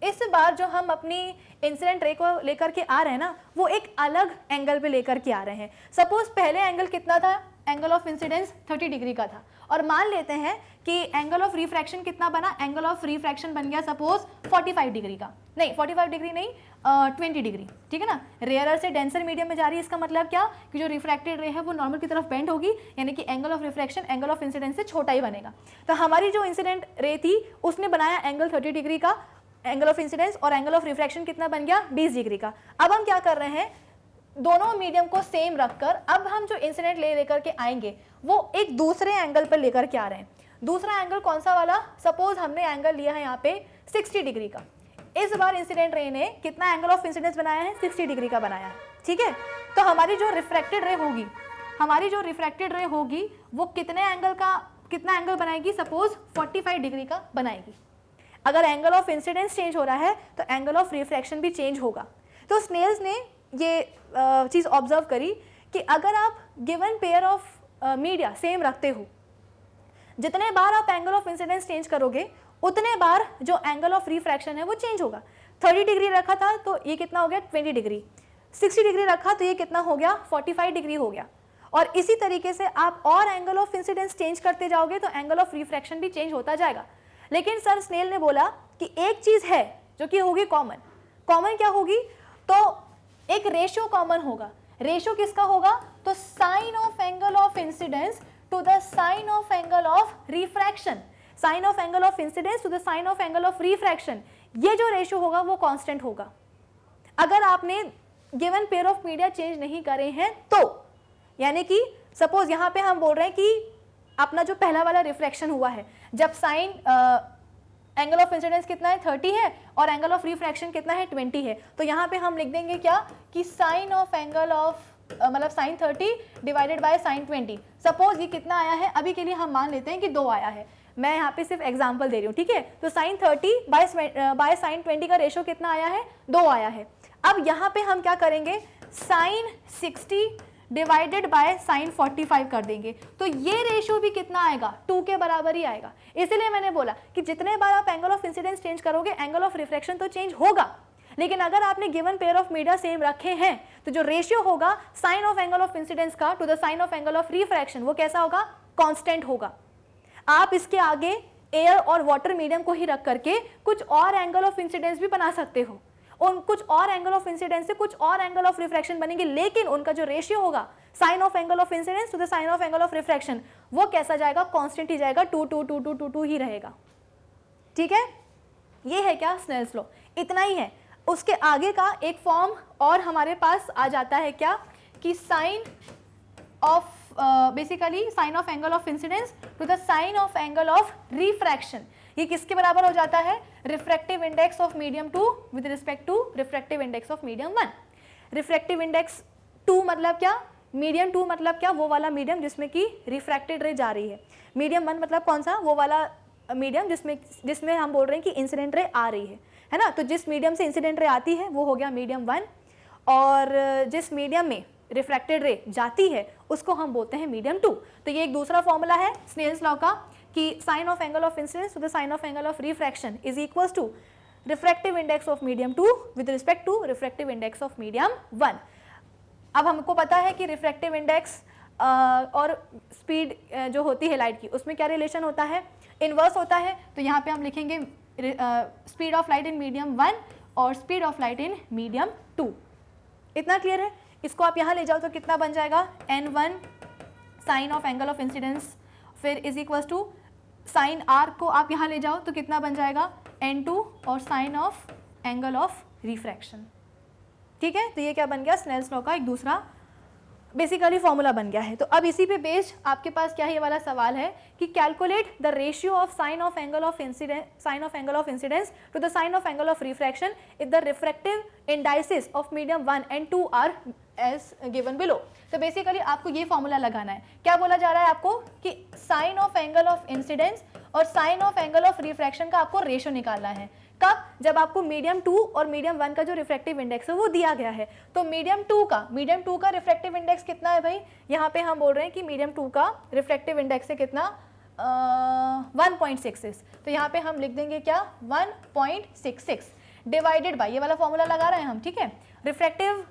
इस बार जो हम अपनी इंसिडेंट रे को लेकर के आ रहे हैं ना, वो एक अलग एंगल पे लेकर के आ रहे हैं। सपोज पहले एंगल कितना था? एंगल ऑफ इंसिडेंस 30 डिग्री का था, और मान लेते हैं कि एंगल ऑफ रिफ्रैक्शन कितना बना? एंगल ऑफ रिफ्रैक्शन बन गया सपोज 45 डिग्री का, नहीं 45 डिग्री नहीं 20 डिग्री। ठीक है ना, रेयरर से डेंसर मीडियम में जा रही है। इसका मतलब क्या कि जो रिफ्रैक्टेड रे है वो नॉर्मल की तरफ बेंड होगी, यानी कि angle of refraction angle of incidence से छोटा ही बनेगा। तो हमारी जो इंसिडेंट रे थी उसने बनाया एंगल 30 डिग्री का एंगल ऑफ इंसिडेंस, और एंगल ऑफ रिफ्रैक्शन कितना बन गया? 20 डिग्री का। अब हम क्या कर रहे हैं? दोनों मीडियम को सेम रखकर अब हम जो इंसिडेंट लेकर के आएंगे वो एक दूसरे एंगल पर लेकर के आ रहे हैं। दूसरा एंगल कौन सा वाला? सपोज हमने एंगल लिया है यहाँ पे 60 डिग्री का। इस बार इंसिडेंट रे ने कितना एंगल ऑफ इंसिडेंस बनाया है? 60 डिग्री का बनाया है। ठीक है, तो हमारी जो रिफ्रैक्टेड रे होगी वो कितना एंगल बनाएगी? सपोज 45 डिग्री का बनाएगी। अगर एंगल ऑफ इंसिडेंस चेंज हो रहा है तो एंगल ऑफ रिफ्रैक्शन भी चेंज होगा। तो स्नेल्स ने ये चीज़ ऑब्जर्व करी कि अगर आप given pair of media same रखते हो, जितने बार आप एंगल ऑफ इंसिडेंस चेंज करोगे उतने बार जो एंगल ऑफ रिफ्रैक्शन है वो चेंज होगा। 30 डिग्री रखा था तो ये कितना हो गया 20 डिग्री, 60 डिग्री रखा तो ये कितना हो गया 45 डिग्री हो गया। और इसी तरीके से आप और एंगल ऑफ इंसिडेंस चेंज करते जाओगे तो एंगल ऑफ रिफ्रैक्शन भी चेंज होता जाएगा। लेकिन सर स्नेल ने बोला कि एक चीज़ है जो कि होगी कॉमन। कॉमन क्या होगी? तो एक रेशियो कॉमन होगा। रेशियो किसका होगा? तो sine of angle of incidence to the sine of angle of refraction, sine of angle of incidence to the sine of angle of refraction, ये जो रेशियो होगा वो कांस्टेंट होगा। अगर आपने given pair of media change नहीं करे हैं तो, यानी कि सपोज यहाँ पे हम बोल रहे हैं कि अपना जो पहला वाला रिफ्रैक्शन हुआ है, जब साइन एंगल ऑफ इंसिडेंस कितना है 30 है और एंगल ऑफ रिफ्रैक्शन कितना है 20 है, तो यहाँ पे हम लिख देंगे क्या कि साइन ऑफ एंगल ऑफ मतलब sine 30 divided by sine 20। Suppose ये कितना आया है, अभी के लिए हम मान लेते हैं कि 2 आया है, मैं यहाँ पे सिर्फ एग्जांपल दे रही हूँ, ठीक है। तो साइन 30 बाय साइन 20 का रेशो कितना आया है? 2 आया है। अब यहाँ पे हम क्या करेंगे, साइन 60 डिवाइडेड बाय साइन 45 कर देंगे, तो ये रेशियो भी कितना आएगा? 2 के बराबर ही आएगा। इसीलिए मैंने बोला कि जितने बार आप एंगल ऑफ इंसिडेंस चेंज करोगे एंगल ऑफ रिफ्रैक्शन तो चेंज होगा, लेकिन अगर आपने given pair of media same रखे हैं तो जो रेशियो होगा sine of angle of incidence का to the sine of angle of refraction वो कैसा होगा? कांस्टेंट होगा। आप इसके आगे एयर और वाटर मीडियम को ही रख करके कुछ और एंगल ऑफ इंसिडेंस भी बना सकते हो, उन कुछ और एंगल ऑफ इंसिडेंस से कुछ और एंगल ऑफ रिफ्रैक्शन बनेंगे, लेकिन उनका जो रेशियो होगा sine of angle of incidence to the sine of angle of refraction वो कैसा जाएगा? कांस्टेंट ही जाएगा, 2 2 2 2 2 2 ही रहेगा। ठीक है, ये है क्या स्नेल्स लॉ, इतना ही है। उसके आगे का एक फॉर्म और हमारे पास आ जाता है क्या कि sine of basically sine of angle of incidence to the sine of angle of refraction, ये किसके बराबर हो जाता है? Refractive index of medium 2 with respect to refractive index of medium 1। Refractive index 2 मतलब क्या? मीडियम 2 मतलब क्या? वो वाला मीडियम जिसमें कि रिफ्रैक्टेड रे जा रही है। मीडियम 1 मतलब कौन सा? वो वाला मीडियम जिसमें हम बोल रहे हैं कि इंसिडेंट रे आ रही है ना। तो जिस मीडियम से इंसिडेंट रे आती है वो हो गया मीडियम 1, और जिस मीडियम में रिफ्रैक्टेड रे जाती है उसको हम बोलते हैं मीडियम 2। तो ये एक दूसरा फॉर्मूला है स्नेल्स लॉ का कि sine of angle of incidence to the sine of angle of refraction is equals to refractive index of medium 2 with respect to refractive index of medium 1। अब हमको पता है कि रिफ्रैक्टिव इंडेक्स और speed जो होती है लाइट की उसमें क्या रिलेशन होता है? इनवर्स होता है। तो यहाँ पे हम लिखेंगे speed of light in medium 1 और speed of light in medium 2। इतना क्लियर है? इसको आप यहाँ ले जाओ तो कितना बन जाएगा? n1 sine of angle of incidence फिर is equals to sine r को आप यहाँ ले जाओ तो कितना बन जाएगा? n2 और sine of angle of refraction. ठीक है, तो ये क्या बन गया? स्नेल्स लॉ का एक दूसरा बेसिकली फॉर्मूला बन गया है। तो अब इसी पे बेस्ड आपके पास क्या है, ये वाला सवाल है कि calculate the ratio of sine of angle of incidence to the sine of angle of refraction if the refractive indices of medium 1 and 2 are as given below. तो बेसिकली आपको ये फॉर्मूला लगाना है। क्या बोला जा रहा है आपको कि sine of angle of incidence और sine of angle of refraction का आपको रेशियो निकालना है। कब? जब आपको मीडियम 2 और मीडियम 1 का जो रिफ्रैक्टिव इंडेक्स है वो दिया गया है। तो मीडियम 2 का रिफ्रैक्टिव इंडेक्स कितना है भाई? यहाँ पे हम बोल रहे हैं कि मीडियम 2 का रिफ्रैक्टिव इंडेक्स है कितना? 1.66। तो यहाँ पे हम लिख देंगे क्या? 1.66 डिवाइडेड बाय, ये वाला फॉर्मूला लगा रहे हैं हम, ठीक है। रिफ्रैक्टिव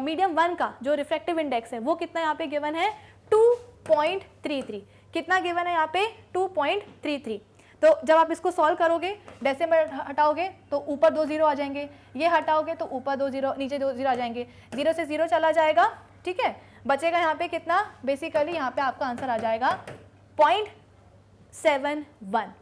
मीडियम 1 का जो रिफ्रैक्टिव इंडेक्स है वो कितना यहाँ पे गिवन है? 2.33। कितना गिवन है यहाँ पे? 2.33। तो जब आप इसको सॉल्व करोगे, डेसिमल हटाओगे तो ऊपर 2 जीरो आ जाएंगे, ये हटाओगे तो ऊपर 2 जीरो, नीचे 2 जीरो आ जाएंगे, 0 से 0 चला जाएगा, ठीक है। बचेगा यहाँ पे कितना? बेसिकली यहाँ पे आपका आंसर आ जाएगा 0.71।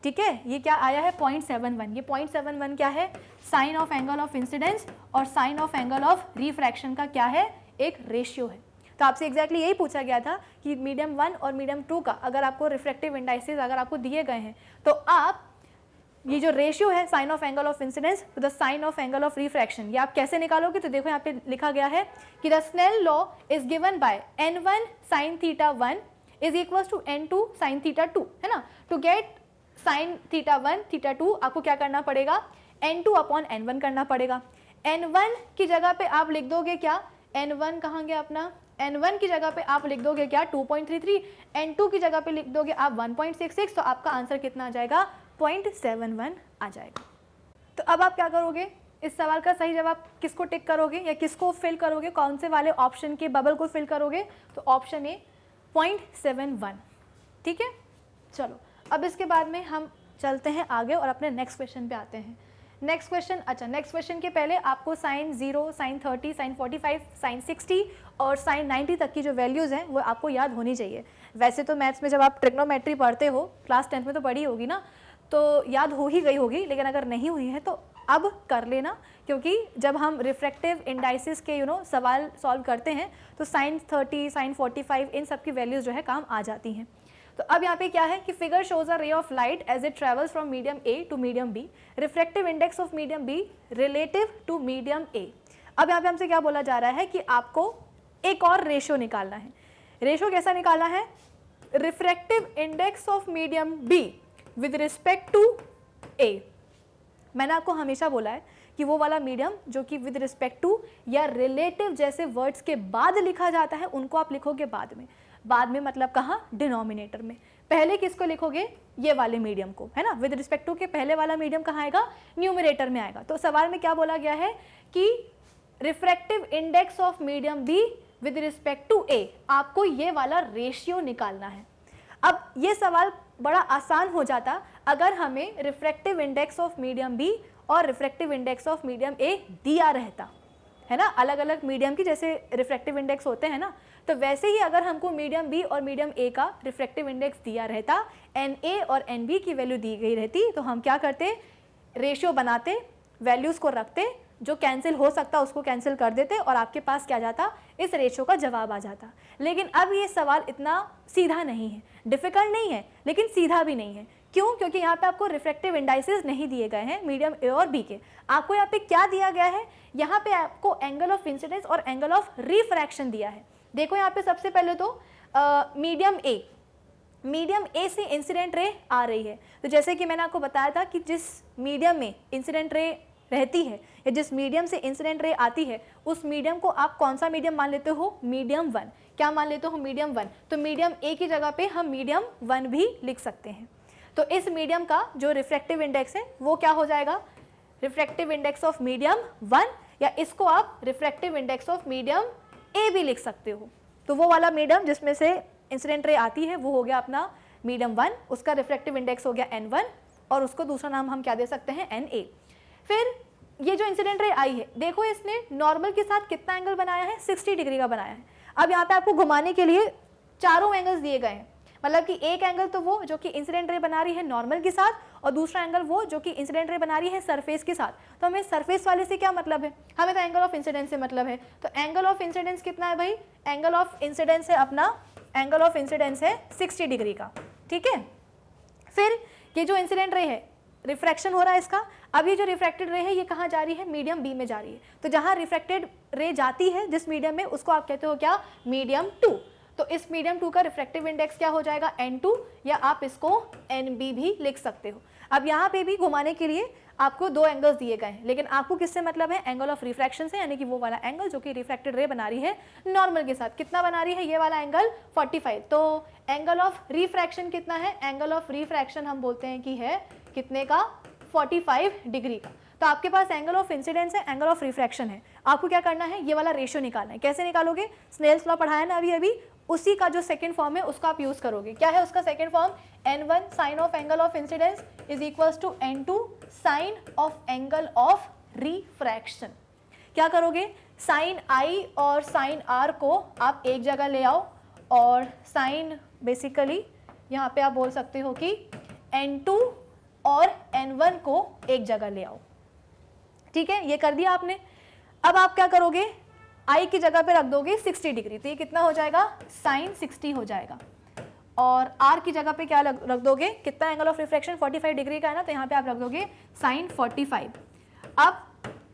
ठीक है, ये क्या आया है? 0.71। ये 0.71 क्या है? Sine of angle of incidence और sine of angle of refraction का क्या है? एक रेशियो है। तो आपसे एग्जैक्टली यही पूछा गया था कि मीडियम 1 और मीडियम 2 का अगर आपको रिफ्रैक्टिव इंडाइसेस अगर आपको दिए गए हैं तो आप ये जो रेशियो है sine of angle of incidence to the sine of angle of refraction, ये आप कैसे निकालोगे? तो देखो यहाँ पे लिखा गया है कि the Snell law is given by n1 sin θ1 is equals to n2 sin θ2, है ना। To get sine theta 1 theta 2 आपको क्या करना पड़ेगा, n2 अपॉन n1 करना पड़ेगा। n1 की जगह पे आप लिख दोगे क्या, n1 कहाँ गया अपना, n1 की जगह पे आप लिख दोगे क्या 2.33, n2 की जगह पे लिख दोगे आप 1.66, तो आपका आंसर कितना आ जाएगा 0.71 आ जाएगा। तो अब आप क्या करोगे, इस सवाल का सही जवाब किसको टिक करोगे या किसको फिल करोगे, कौन से वाले ऑप्शन के बबल को फिल करोगे, तो ऑप्शन ए 0.71, ठीक है। चलो अब इसके बाद में हम चलते हैं आगे और अपने नेक्स्ट क्वेश्चन पे आते हैं। नेक्स्ट क्वेश्चन, अच्छा नेक्स्ट क्वेश्चन के पहले आपको साइन 0, साइन 30, साइन 45, साइन 60 और साइन 90 तक की जो वैल्यूज़ हैं वो आपको याद होनी चाहिए। वैसे तो मैथ्स में जब आप ट्रिग्नोमेट्री पढ़ते हो, क्लास 10th में तो पढ़ी होगी ना, तो याद हो ही गई होगी, लेकिन अगर नहीं हुई है तो अब कर लेना, क्योंकि जब हम रिफ्रैक्टिव इंडाइसिस के सवाल सॉल्व करते हैं तो साइन 30, साइन 45 इन सब की वैल्यूज़ जो है काम आ जाती हैं। तो अब यहाँ पे क्या है कि figure shows a ray of light as it travels from medium A to medium B, refractive index of medium B relative to medium A. अब यहाँ पे हमसे क्या बोला जा रहा है कि आपको एक और रेशियो निकालना है। रेशियो कैसा निकालना है, refractive index of medium B with respect to A. मैंने आपको हमेशा बोला है कि वो वाला मीडियम जो कि विद रिस्पेक्ट टू या रिलेटिव जैसे वर्ड्स के बाद लिखा जाता है उनको आप लिखोगे बाद में। बाद में मतलब कहाँ, डिनोमिनेटर में। पहले किसको लिखोगे, ये वाले मीडियम को, है ना, विद रिस्पेक्ट टू के पहले वाला मीडियम कहाँ आएगा, न्यूमरेटर में आएगा। तो सवाल में क्या बोला गया है कि refractive index of medium B with respect to A, आपको ये वाला रेशियो निकालना है। अब ये सवाल बड़ा आसान हो जाता अगर हमें refractive index of medium B और refractive index of medium A दिया रहता, है ना, अलग अलग मीडियम की जैसे रिफ्रैक्टिव इंडेक्स होते हैं ना, तो वैसे ही अगर हमको मीडियम बी और मीडियम ए का रिफ्रैक्टिव इंडेक्स दिया रहता, एन ए और एन बी की वैल्यू दी गई रहती, तो हम क्या करते, रेशियो बनाते, वैल्यूज़ को रखते, जो कैंसिल हो सकता उसको कैंसिल कर देते और आपके पास क्या जाता, इस रेशियो का जवाब आ जाता। लेकिन अब ये सवाल इतना सीधा नहीं है, डिफ़िकल्ट नहीं है लेकिन सीधा भी नहीं है। क्यों, क्योंकि यहाँ पे आपको रिफ्रैक्टिव इंडाइसेस नहीं दिए गए हैं मीडियम ए और बी के। आपको यहाँ पे क्या दिया गया है, यहाँ पे आपको एंगल ऑफ इंसिडेंस और एंगल ऑफ रिफ्रैक्शन दिया है। देखो यहाँ पे सबसे पहले तो मीडियम ए से इंसिडेंट रे आ रही है, तो जैसे कि मैंने आपको बताया था कि जिस मीडियम में इंसिडेंट रे रहती है या जिस मीडियम से इंसिडेंट रे आती है उस मीडियम को आप कौन सा मीडियम मान लेते हो, मीडियम 1। क्या मान लेते हो, मीडियम 1। तो मीडियम ए की जगह पे हम मीडियम 1 भी लिख सकते हैं। तो इस मीडियम का जो रिफ्रैक्टिव इंडेक्स है वो क्या हो जाएगा, रिफ्रैक्टिव इंडेक्स ऑफ मीडियम 1, या इसको आप रिफ्रैक्टिव इंडेक्स ऑफ मीडियम ए भी लिख सकते हो। तो वो वाला मीडियम जिसमें से इंसिडेंट रे आती है वो हो गया अपना मीडियम 1, उसका रिफ्रैक्टिव इंडेक्स हो गया n1 और उसको दूसरा नाम हम क्या दे सकते हैं, na। फिर ये जो इंसिडेंट रे आई है, देखो इसने नॉर्मल के साथ कितना एंगल बनाया है, 60 डिग्री का बनाया है। अब यहाँ पे आपको घुमाने के लिए चारों एंगल्स दिए गए हैं, मतलब कि एक एंगल तो वो जो कि इंसिडेंट रे बना रही है नॉर्मल के साथ, और दूसरा एंगल वो जो कि इंसिडेंट रे बना रही है सरफेस के साथ। तो हमें सरफेस वाले से क्या मतलब है, हमें तो एंगल ऑफ इंसिडेंस से मतलब है। तो एंगल ऑफ इंसिडेंस कितना है भाई, एंगल ऑफ इंसिडेंस है अपना, एंगल ऑफ इंसिडेंस है 60 डिग्री का, ठीक है। फिर ये जो इंसिडेंट रे है, रिफ्रैक्शन हो रहा है इसका, अब ये जो रिफ्रैक्टेड रे है ये कहाँ जा रही है, मीडियम बी में जा रही है। तो जहाँ रिफ्रैक्टेड रे जाती है जिस मीडियम में, उसको आप कहते हो क्या, मीडियम 2। तो इस मीडियम 2 का रिफ्रैक्टिव इंडेक्स क्या हो जाएगा, n2, या आप इसको nb भी लिख सकते हो। अब यहाँ पे भी घुमाने के लिए आपको दो एंगल्स दिए गए हैं, लेकिन आपको किससे मतलब है, एंगल ऑफ रिफ्रैक्शन से, यानी कि वो वाला एंगल जो कि रिफ्रैक्टेड रे बना रही है नॉर्मल के साथ। कितना बना रही है, ये वाला एंगल 45। तो एंगल ऑफ रिफ्रैक्शन कितना है, एंगल ऑफ रिफ्रैक्शन हम बोलते हैं कि है कितने का, 45 डिग्री का। तो आपके पास एंगल ऑफ इंसिडेंस है, एंगल ऑफ रिफ्रैक्शन है, आपको क्या करना है, ये वाला रेशियो निकालना है। कैसे निकालोगे, स्नेल्स लॉ पढ़ाया ना अभी, उसी का जो सेकंड फॉर्म है उसका आप यूज करोगे। क्या है उसका second form, n1 sine of angle of incidence is equals to n2 sine of angle of refraction. क्या करोगे, साइन i और साइन r को आप एक जगह ले आओ, और साइन बेसिकली यहाँ पे आप बोल सकते हो कि n2 और n1 को एक जगह ले आओ, ठीक है, ये कर दिया आपने। अब आप क्या करोगे, i की जगह पे रख दोगे 60 डिग्री, तो ये कितना हो जाएगा, साइन 60 हो जाएगा। और r की जगह पे क्या रख दोगे, कितना एंगल ऑफ रिफ्रैक्शन 45 डिग्री का है ना, तो यहाँ पे आप रख दोगे साइन 45। अब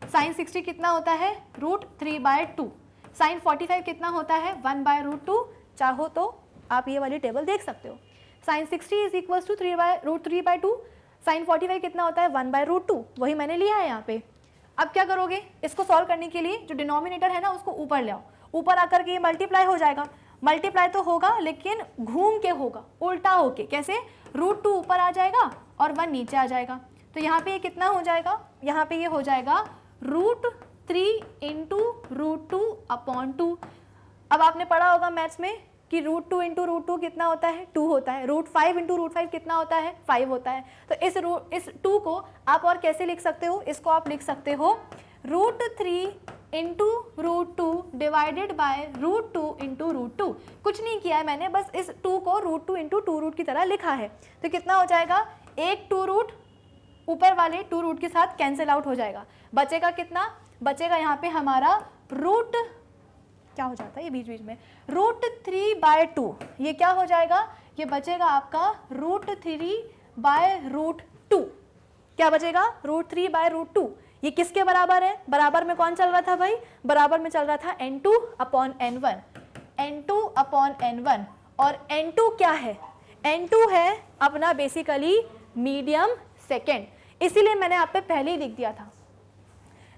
साइन 60 कितना होता है, √3/2। साइन 45 कितना होता है, 1/√2। चाहो तो आप ये वाली टेबल देख सकते हो। Sine 60 is equals to 3/√3/2, sine 45 कितना होता है 1/√2, वही मैंने लिया है यहाँ पे। अब क्या करोगे, इसको सॉल्व करने के लिए जो डिनोमिनेटर है ना उसको ऊपर ले आओ, ऊपर आकर के ये मल्टीप्लाई हो जाएगा, मल्टीप्लाई तो होगा लेकिन घूम के होगा, उल्टा होके, कैसे, √2 ऊपर आ जाएगा और 1 नीचे आ जाएगा। तो यहाँ पे ये कितना हो जाएगा, यहाँ पे ये हो जाएगा √3 इंटू √2/2। अब आपने पढ़ा होगा मैथ्स में कि √2 इंटू √2 कितना होता है 2 होता है, √5 इंटू √5 कितना होता है 5 होता है। तो इस 2 को आप और कैसे लिख सकते हो, इसको आप लिख सकते हो √3 इंटू √2 डिवाइडेड बाय √2 इंटू √2। कुछ नहीं किया है मैंने, बस इस 2 को √2 इंटू 2 रूट की तरह लिखा है। तो कितना हो जाएगा, एक 2 रूट ऊपर वाले 2 रूट के साथ कैंसिल आउट हो जाएगा, बचेगा कितना, बचेगा यहाँ पे हमारा रूट, क्या हो जाता है ये बीच बीच में, √3/2, ये क्या हो जाएगा, ये बचेगा आपका √3/√2। क्या बचेगा, √3/√2। ये किसके बराबर है, बराबर में कौन चल रहा था भाई, बराबर में चल रहा था n2/n1, n2/n1। और n2 क्या है, n2 है अपना बेसिकली मीडियम सेकेंड, इसीलिए मैंने आप पे पहले ही लिख दिया था।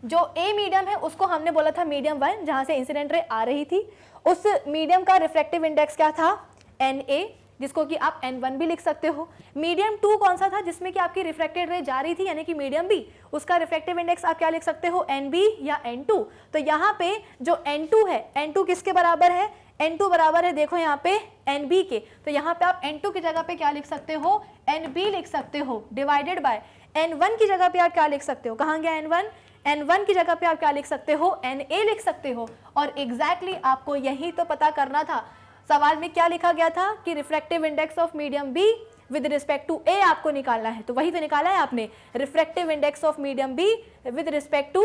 जो ए मीडियम है उसको हमने बोला था मीडियम 1, जहां से इंसिडेंट रे आ रही थी, उस मीडियम का रिफ्रैक्टिव इंडेक्स क्या था Na, जिसको कि आप n1 भी लिख सकते हो। मीडियम 2 कौन सा था, जिसमें कि आपकी रिफ्रैक्टेड रे जा रही थी, यानी कि मीडियम बी, उसका रिफ्रैक्टिव इंडेक्स आप क्या लिख सकते हो Nb या N2। तो यहाँ पे जो N2 है, N2 किसके बराबर है, N2 बराबर है देखो यहाँ पे Nb के। तो यहाँ पे आप N2 की जगह पे क्या लिख सकते हो, Nb लिख सकते हो, डिवाइडेड बाय N1 की जगह पे आप क्या लिख सकते हो, कहाँ गया N1, N1 की जगह पे आप क्या लिख सकते हो, Na लिख सकते हो। और एग्जैक्टली आपको यही तो पता करना था, सवाल में क्या लिखा गया था कि refractive index of medium B with respect to A आपको निकालना है, तो वही तो निकाला है आपने, refractive index of medium B with respect to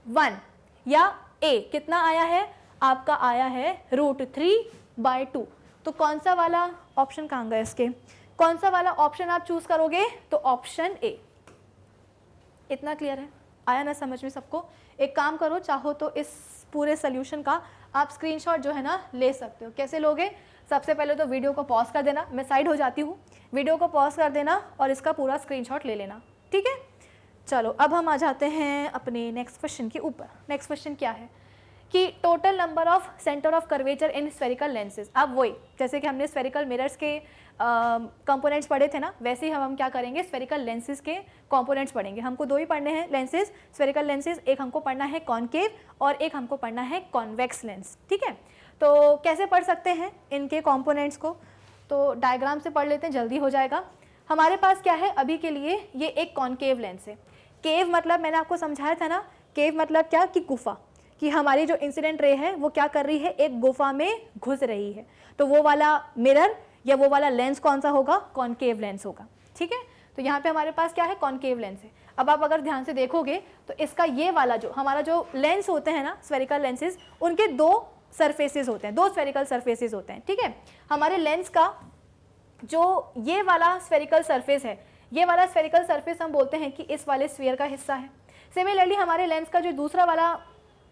1 या ए, कितना आया है आपका, आया है √3/2। तो कौन सा वाला ऑप्शन कहाँ गया, इसके कौन सा वाला ऑप्शन आप चूज करोगे, तो ऑप्शन ए। इतना क्लियर है, आया ना समझ में सबको। एक काम करो, चाहो तो इस पूरे सोल्यूशन का आप स्क्रीनशॉट जो है ना ले सकते हो। कैसे लोगे, सबसे पहले तो वीडियो को पॉज कर देना, मैं साइड हो जाती हूँ, वीडियो को पॉज कर देना और इसका पूरा स्क्रीनशॉट ले लेना, ठीक है। चलो अब हम आ जाते हैं अपने नेक्स्ट क्वेश्चन के ऊपर। नेक्स्ट क्वेश्चन क्या है कि total number of centre of curvature in spherical lenses. अब वही जैसे कि हमने स्फेरिकल मिरर्स के कंपोनेंट्स पढ़े थे ना, वैसे ही हम क्या करेंगे, स्फेरिकल लेंसेज के कंपोनेंट्स पढ़ेंगे। हमको 2 ही पढ़ने हैं लेंसेज, स्फेरिकल लेंसेज, एक हमको पढ़ना है कॉनकेव और एक हमको पढ़ना है कॉन्वेक्स लेंस, ठीक है। तो कैसे पढ़ सकते हैं इनके कंपोनेंट्स को, तो डायग्राम से पढ़ लेते हैं, जल्दी हो जाएगा। हमारे पास क्या है अभी के लिए, ये एक कॉनकेव लेंस है। केव मतलब मैंने आपको समझाया था ना, केव मतलब क्या कि गुफा, कि हमारी जो इंसिडेंट रे है वो क्या कर रही है, एक गुफा में घुस रही है। तो वो वाला मिरर या वो वाला लेंस कौन सा होगा, कॉनकेव लेंस होगा, ठीक है। तो यहाँ पे हमारे पास क्या है, कॉनकेव लेंस है। अब आप अगर ध्यान से देखोगे तो इसका ये वाला जो हमारा जो लेंस होते हैं ना, स्फेरिकल लेंसेज, उनके 2 सरफेसेस होते हैं, 2 स्फेरिकल सरफेसेस होते हैं, ठीक है। हमारे लेंस का जो ये वाला स्फेरिकल सरफेस है, ये वाला स्फेरिकल सरफेस हम बोलते हैं कि इस वाले स्फीयर का हिस्सा है। सिमिलरली हमारे लेंस का जो दूसरा वाला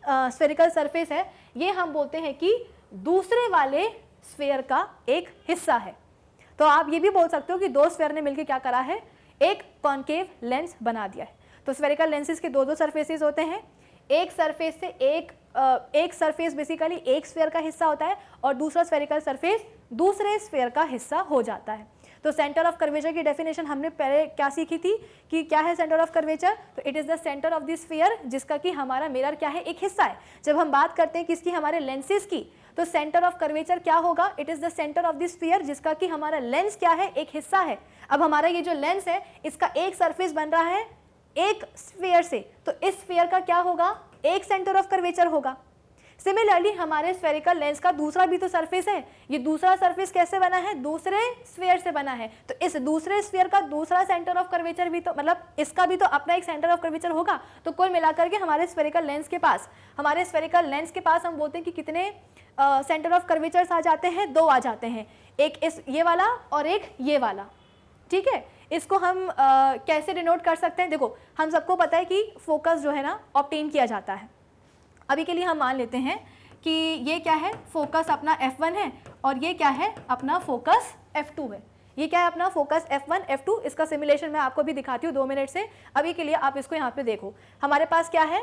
स्फेरिकल सरफेस है, ये हम बोलते हैं कि दूसरे वाले स्फीयर का एक हिस्सा है। तो आप ये भी बोल सकते हो कि 2 स्फीयर ने मिलकर क्या करा है, एक कॉनकेव लेंस बना दिया है। तो स्फेरिकल लेंसेज के 2 सरफेसेस होते हैं, एक सरफेस से एक सरफेस बेसिकली एक स्फीयर का हिस्सा होता है और दूसरा स्फेरिकल सरफेस दूसरे स्फीयर का हिस्सा हो जाता है। तो सेंटर ऑफ कर्वेचर की डेफिनेशन हमने पहले क्या सीखी थी कि क्या है सेंटर ऑफ कर्वेचर, तो it is the centre of the sphere, जिसका कि हमारा मिरर क्या है, एक हिस्सा है। जब हम बात करते हैं किसकी, हमारे लेंसेज की, तो सेंटर ऑफ कर्वेचर क्या होगा, it is the centre of the sphere, जिसका कि हमारा लेंस क्या है, एक हिस्सा है। अब हमारा ये जो लेंस है इसका एक सरफेस बन रहा है एक स्फीयर से, तो इस स्फीयर का क्या होगा, एक सेंटर ऑफ कर्वेचर होगा। सिमिलरली हमारे स्फेरिकल लेंस का दूसरा भी तो सरफेस है, ये दूसरा सरफेस कैसे बना है, दूसरे स्फीयर से बना है। तो इस दूसरे स्फीयर का दूसरा सेंटर ऑफ कर्वेचर भी तो, मतलब इसका भी तो अपना एक सेंटर ऑफ कर्वेचर होगा। तो कुल मिलाकर के हमारे स्फेरिकल लेंस के पास हम बोलते हैं कि कितने सेंटर ऑफ कर्वेचर्स आ जाते हैं, 2 आ जाते हैं, एक इस ये वाला और एक ये वाला, ठीक है। इसको हम कैसे डिनोट कर सकते हैं, देखो हम सबको पता है कि फोकस जो है ना ऑब्टेन किया जाता है। अभी के लिए हम मान लेते हैं कि ये क्या है, फोकस अपना F1 है और ये क्या है, अपना फोकस F2 है। ये क्या है अपना फोकस F1 F2, इसका सिमुलेशन मैं आपको भी दिखाती हूँ 2 मिनट से। अभी के लिए आप इसको यहाँ पे देखो, हमारे पास क्या है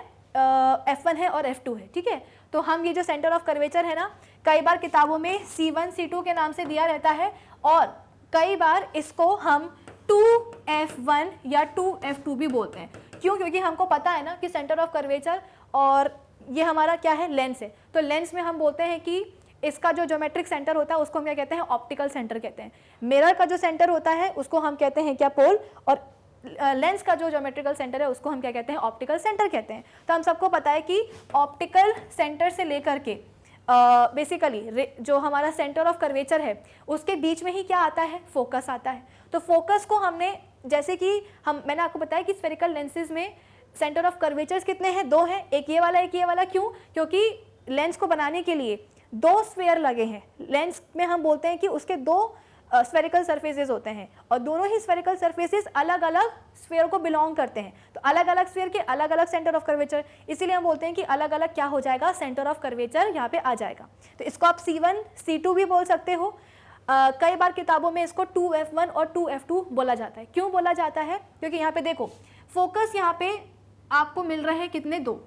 F1 है और F2 है, ठीक है। तो हम ये जो सेंटर ऑफ कर्वेचर है ना, कई बार किताबों में C1 C2 के नाम से दिया रहता है और कई बार इसको हम 2F1 या 2F2 भी बोलते हैं। क्यों? क्योंकि हमको पता है ना कि सेंटर ऑफ कर्वेचर और ये हमारा क्या है, लेंस है। तो लेंस में हम बोलते हैं कि इसका जो ज्योमेट्रिक सेंटर होता है उसको हम क्या कहते हैं, ऑप्टिकल सेंटर कहते हैं। मिरर का जो सेंटर होता है उसको हम कहते हैं क्या, पोल, और लेंस का जो ज्योमेट्रिकल सेंटर है उसको हम क्या कहते हैं, ऑप्टिकल सेंटर कहते हैं। तो हम सबको पता है कि ऑप्टिकल सेंटर से लेकर के बेसिकली जो हमारा सेंटर ऑफ कर्वेचर है उसके बीच में ही क्या आता है, फोकस आता है। तो फोकस को हमने, जैसे कि मैंने आपको बताया कि स्फेरिकल लेंसेज में सेंटर ऑफ कर्वेचर्स कितने हैं, 2 हैं, एक ये वाला एक ये वाला। क्यों? क्योंकि लेंस को बनाने के लिए 2 स्फीयर लगे हैं। लेंस में हम बोलते हैं कि उसके 2 स्फेरिकल सरफेसेस होते हैं और दोनों ही स्फेरिकल सरफेसेस अलग अलग स्फीयर को बिलोंग करते हैं। तो अलग अलग स्फीयर के अलग अलग सेंटर ऑफ कर्वेचर, इसीलिए हम बोलते हैं कि अलग अलग क्या हो जाएगा, सेंटर ऑफ कर्वेचर यहाँ पे आ जाएगा। तो इसको आप C1 C2 भी बोल सकते हो। कई बार किताबों में इसको 2F1 और 2F2 बोला जाता है। क्यों बोला जाता है? क्योंकि यहाँ पे देखो फोकस यहाँ पे आपको मिल रहे हैं कितने, 2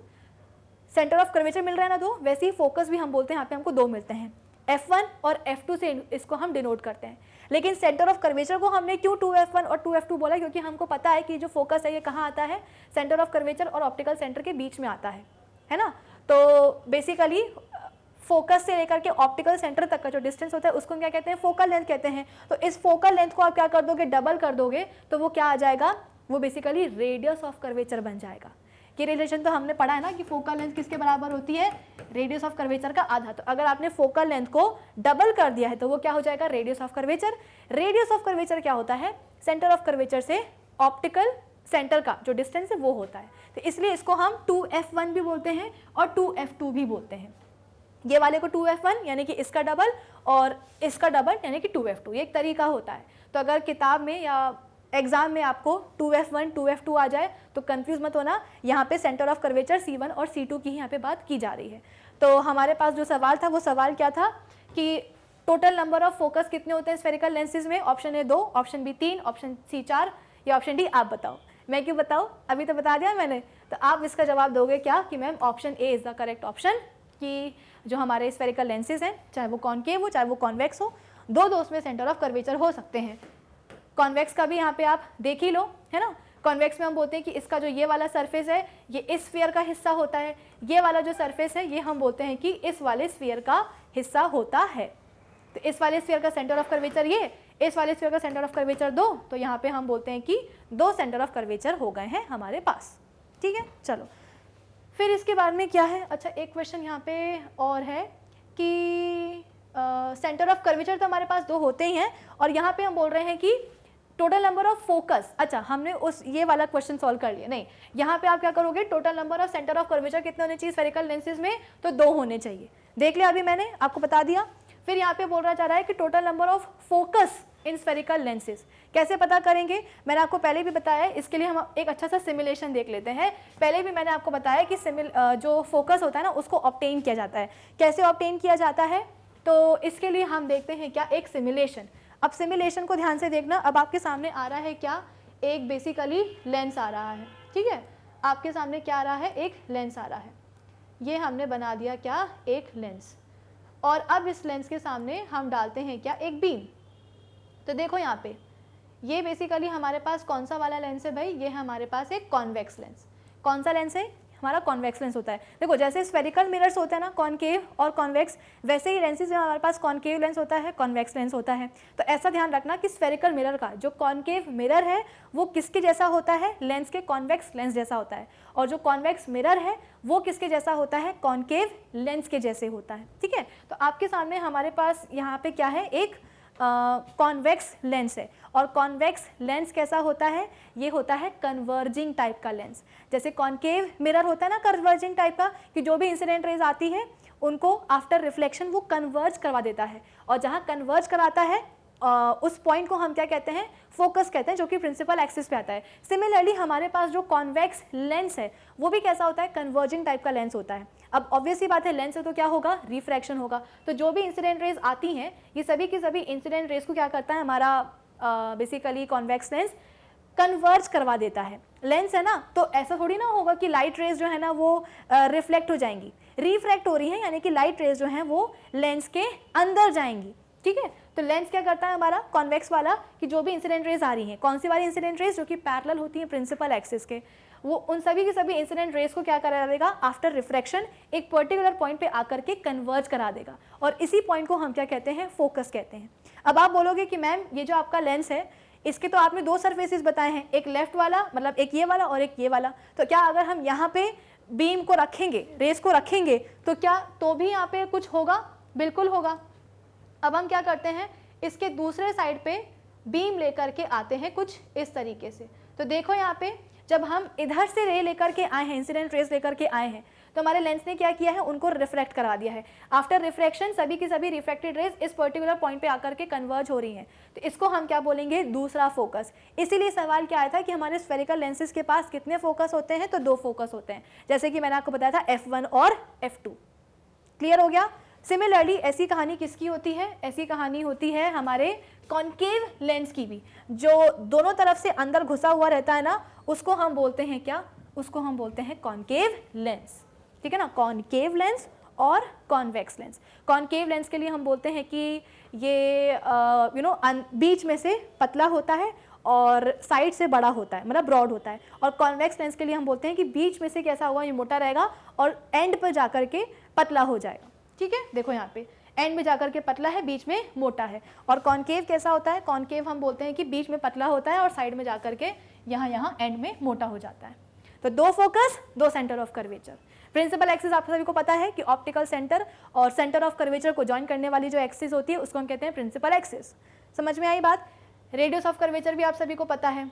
सेंटर ऑफ कर्वेचर मिल रहा है ना 2, वैसे ही फोकस भी हम बोलते हैं यहाँ पे हमको 2 मिलते हैं। F1 और F2 से इसको हम डिनोट करते हैं। लेकिन सेंटर ऑफ कर्वेचर को हमने क्यों 2F1 और 2F2 बोला? क्योंकि हमको पता है कि जो फोकस है ये कहाँ आता है, सेंटर ऑफ कर्वेचर और ऑप्टिकल सेंटर के बीच में आता है ना। तो बेसिकली फोकस से लेकर के ऑप्टिकल सेंटर तक का जो डिस्टेंस होता है उसको हम क्या कहते हैं, फोकल लेंथ कहते हैं। तो इस फोकल लेंथ को आप क्या कर दोगे, डबल कर दोगे, तो वो क्या आ जाएगा, वो बेसिकली रेडियस ऑफ कर्वेचर बन जाएगा। ये रिलेशन तो हमने पढ़ा है ना कि फोकल लेंथ किसके बराबर होती है, रेडियस ऑफ कर्वेचर का आधा। तो अगर आपने फोकल लेंथ को डबल कर दिया है तो वो क्या हो जाएगा, radius of curvature. Radius of curvature क्या होता है, सेंटर ऑफ कर्वेचर से ऑप्टिकल सेंटर का जो डिस्टेंस है वो होता है। तो इसलिए इसको हम 2F1 भी बोलते हैं और 2F2 भी बोलते हैं। ये वाले को 2F1 यानी कि इसका डबल और इसका डबल यानी कि 2F2, ये एक तरीका होता है। तो अगर किताब में या एग्जाम में आपको 2F1 2F2 आ जाए तो कंफ्यूज मत होना, यहाँ पे सेंटर ऑफ कर्वेचर C1 और C2 की यहाँ पे बात की जा रही है। तो हमारे पास जो सवाल था वो सवाल क्या था कि टोटल नंबर ऑफ फोकस कितने होते हैं स्फेरिकल लेंसेज में। Option A 2, option B 3, option C 4 या ऑप्शन डी आप बताओ। मैं क्यों बताऊँ, अभी तो बता दिया मैंने। तो आप इसका जवाब दोगे क्या कि ma'am option A is the correct option, कि जो हमारे स्फेरिकल लेंसेज हैं चाहे वो कॉनकेव हो चाहे वो कॉन्वेक्स हो, दो उसमें सेंटर ऑफ कर्वेचर हो सकते हैं। कॉन्वेक्स का भी यहाँ पे आप देख ही लो, है ना। कॉन्वेक्स में हम बोलते हैं कि इसका जो ये वाला सरफेस है ये इस स्फीयर का हिस्सा होता है, ये वाला जो सरफेस है ये हम बोलते हैं कि इस वाले स्फीयर का हिस्सा होता है। तो इस वाले स्फीयर का सेंटर ऑफ कर्वेचर ये, इस वाले स्फीयर का सेंटर ऑफ कर्वेचर 2, तो यहाँ पे हम बोलते हैं कि 2 सेंटर ऑफ कर्वेचर हो गए हैं हमारे पास। ठीक है, चलो फिर इसके बाद में क्या है। अच्छा, एक क्वेश्चन यहाँ पे और है कि सेंटर ऑफ कर्वेचर तो हमारे पास 2 होते ही हैं और यहाँ पे हम बोल रहे हैं कि टोटल नंबर ऑफ फोकस। अच्छा, हमने उस ये वाला क्वेश्चन सॉल्व कर लिया। नहीं, यहाँ पे आप क्या करोगे, total number of centre of curvature कितने होने चाहिए स्फेरिकल लेंसेज में, तो 2 होने चाहिए। देख लिया, अभी मैंने आपको बता दिया। फिर यहाँ पे बोलना चाह रहा है कि total number of focus in spherical lenses कैसे पता करेंगे। मैंने आपको पहले भी बताया है, इसके लिए हम एक अच्छा सा सिमुलेशन देख लेते हैं। पहले भी मैंने आपको बताया कि जो फोकस होता है ना उसको ऑब्टेन किया जाता है। कैसे ऑब्टेन किया जाता है, तो इसके लिए हम देखते हैं क्या, एक सिमुलेशन। अब सिमुलेशन को ध्यान से देखना। अब आपके सामने आ रहा है क्या, एक बेसिकली लेंस आ रहा है। ठीक है, आपके सामने क्या आ रहा है, एक लेंस आ रहा है। ये हमने बना दिया क्या, एक लेंस। और अब इस लेंस के सामने हम डालते हैं क्या, एक बीम। तो देखो यहाँ पे ये बेसिकली हमारे पास कौन सा वाला लेंस है भाई, ये हमारे पास एक कॉन्वेक्स लेंस। कौन सा लेंस है हमारा, कॉन्वेक्स लेंस होता है। देखो जैसे स्फेरिकल मिरर्स होते हैं ना, कॉनकेव और कॉन्वेक्स, वैसे ही लेंसेज में हमारे पास कॉनकेव लेंस होता है, कॉन्वेक्स लेंस होता है। तो ऐसा ध्यान रखना कि स्फेरिकल मिरर का जो कॉनकेव मिरर है वो किसके जैसा होता है, लेंस के कॉन्वेक्स लेंस जैसा होता है। और जो कॉन्वेक्स मिरर है वो किसके जैसा होता है, कॉनकेव लेंस के जैसे होता है। ठीक है, तो आपके सामने हमारे पास यहाँ पे क्या है, एक कॉन्वेक्स लेंस है। और कॉन्वेक्स लेंस कैसा होता है, ये होता है कन्वर्जिंग टाइप का लेंस। जैसे कॉनकेव मिरर होता है ना कन्वर्जिंग टाइप का, कि जो भी इंसिडेंट रेज आती है उनको आफ्टर रिफ्लेक्शन वो कन्वर्ज करवा देता है। और जहाँ कन्वर्ज कराता है उस पॉइंट को हम क्या कहते हैं, फोकस कहते हैं, जो कि प्रिंसिपल एक्सिस पे आता है। सिमिलरली हमारे पास जो कॉन्वेक्स लेंस है वो भी कैसा होता है, कन्वर्जिंग टाइप का लेंस होता है। अब ऑब्वियस ही बात है, लेंस है तो क्या होगा, रिफ्रैक्शन होगा। तो जो भी इंसिडेंट रेज आती हैं ये सभी की सभी इंसिडेंट रेज को क्या करता है, हमारा बेसिकली कॉन्वेक्स लेंस कन्वर्ज करवा देता है। लेंस है ना, तो ऐसा थोड़ी ना होगा कि लाइट रेज जो है ना वो रिफ्लेक्ट हो जाएंगी, रिफ्रैक्ट हो रही है, यानी कि लाइट रेज जो है वो लेंस के अंदर जाएंगी, ठीक है। तो लेंस क्या करता है हमारा कॉन्वेक्स वाला, कि जो भी इंसिडेंट रेज आ रही हैं, कौन सी वाली इंसिडेंट रेज, जो कि पैरेलल होती है प्रिंसिपल एक्सिस के, वो उन सभी की सभी इंसिडेंट रेज को क्या करा देगा, आफ्टर रिफ्रैक्शन एक पर्टिकुलर पॉइंट पे आकर के कन्वर्ज करा देगा, और इसी पॉइंट को हम क्या कहते हैं, फोकस कहते हैं। अब आप बोलोगे कि मैम ये जो आपका लेंस है इसके तो आपने दो सरफेसेस बताए हैं, एक लेफ्ट वाला मतलब एक ये वाला और एक ये वाला, तो क्या अगर हम यहाँ पे बीम को रखेंगे, रेस को रखेंगे, तो क्या तो भी यहाँ पे कुछ होगा, बिल्कुल होगा। अब हम क्या करते हैं, इसके दूसरे साइड पे बीम लेकर के आते हैं कुछ इस तरीके से। तो देखो यहाँ पे जब हम इधर से रे लेकर के आए हैं, इंसिडेंट रेस लेकर के आए हैं, तो हमारे लेंस ने क्या किया है, उनको रिफ्रैक्ट करा दिया है। आफ्टर रिफ्रैक्शन सभी की सभी रिफ्रैक्टेड रेस इस पर्टिकुलर पॉइंट पे आकर के कन्वर्ज हो रही हैं, तो इसको हम क्या बोलेंगे, दूसरा फोकस। इसीलिए सवाल क्या आया था कि हमारे स्फेरिकल लेंसेज के पास कितने फोकस होते हैं, तो दो फोकस होते हैं, जैसे कि मैंने आपको बताया था F1 और F2। क्लियर हो गया। सिमिलरली ऐसी कहानी किसकी होती है, ऐसी कहानी होती है हमारे कॉन्केव लेंस की भी, जो दोनों तरफ से अंदर घुसा हुआ रहता है ना, उसको हम बोलते हैं क्या, उसको हम बोलते हैं कॉन्केव लेंस, ठीक है ना। कॉन्केव लेंस और कॉन्वेक्स लेंस। कॉन्केव लेंस के लिए हम बोलते हैं कि ये बीच में से पतला होता है और साइड से बड़ा होता है, मतलब ब्रॉड होता है। और कॉन्वेक्स लेंस के लिए हम बोलते हैं कि बीच में से कैसा हुआ, ये मोटा रहेगा और एंड पर जाकर के पतला हो जाएगा, ठीक है। देखो यहाँ पे एंड में जाकर के पतला है, बीच में मोटा है। और कॉन्केव कैसा होता है, कॉन्केव हम बोलते हैं कि बीच में पतला होता है और साइड में जाकर के यहाँ एंड में मोटा हो जाता है। तो दो फोकस, दो centre of curvature. Principal axis आप सभी को पता है कि ऑप्टिकल सेंटर और सेंटर ऑफ कर्वेचर को ज्वाइन करने वाली जो एक्सिस होती है उसको हम कहते हैं प्रिंसिपल एक्सिस। समझ में आई बात। रेडियस ऑफ कर्वेचर भी आप सभी को पता है।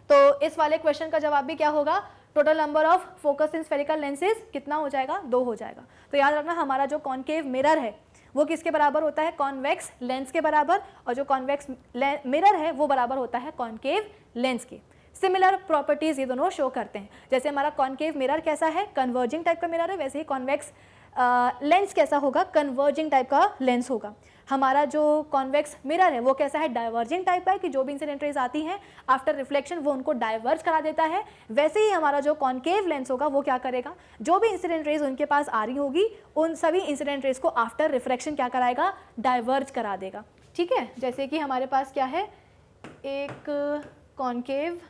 तो इस वाले क्वेश्चन का जवाब भी क्या होगा, total number of focus in spherical lenses कितना हो जाएगा, 2 हो जाएगा। तो याद रखना हमारा जो कॉन्केव मिरर है वो किसके बराबर होता है, कॉन्वेक्स लेंस के बराबर, और जो कॉन्वेक्स मिरर है वो बराबर होता है कॉन्केव लेंस के। सिमिलर प्रॉपर्टीज ये दोनों शो करते हैं। जैसे हमारा कॉन्केव मिरर कैसा है, कन्वर्जिंग टाइप का मिरर है, वैसे ही कॉन्वेक्स लेंस कैसा होगा, कन्वर्जिंग टाइप का लेंस होगा। हमारा जो कॉन्वेक्स मिरर है वो कैसा है, डाइवर्जिंग टाइप का है, कि जो भी इंसिडेंट रेज आती हैं आफ्टर रिफ्लेक्शन वो उनको डाइवर्ज करा देता है। वैसे ही हमारा जो कॉन्केव लेंस होगा वो क्या करेगा, जो भी इंसिडेंट रेज उनके पास आ रही होगी उन सभी इंसिडेंट रेज को आफ्टर रिफ्लेक्शन क्या कराएगा, डाइवर्ज करा देगा, ठीक है। जैसे कि हमारे पास क्या है, एक कॉन्केव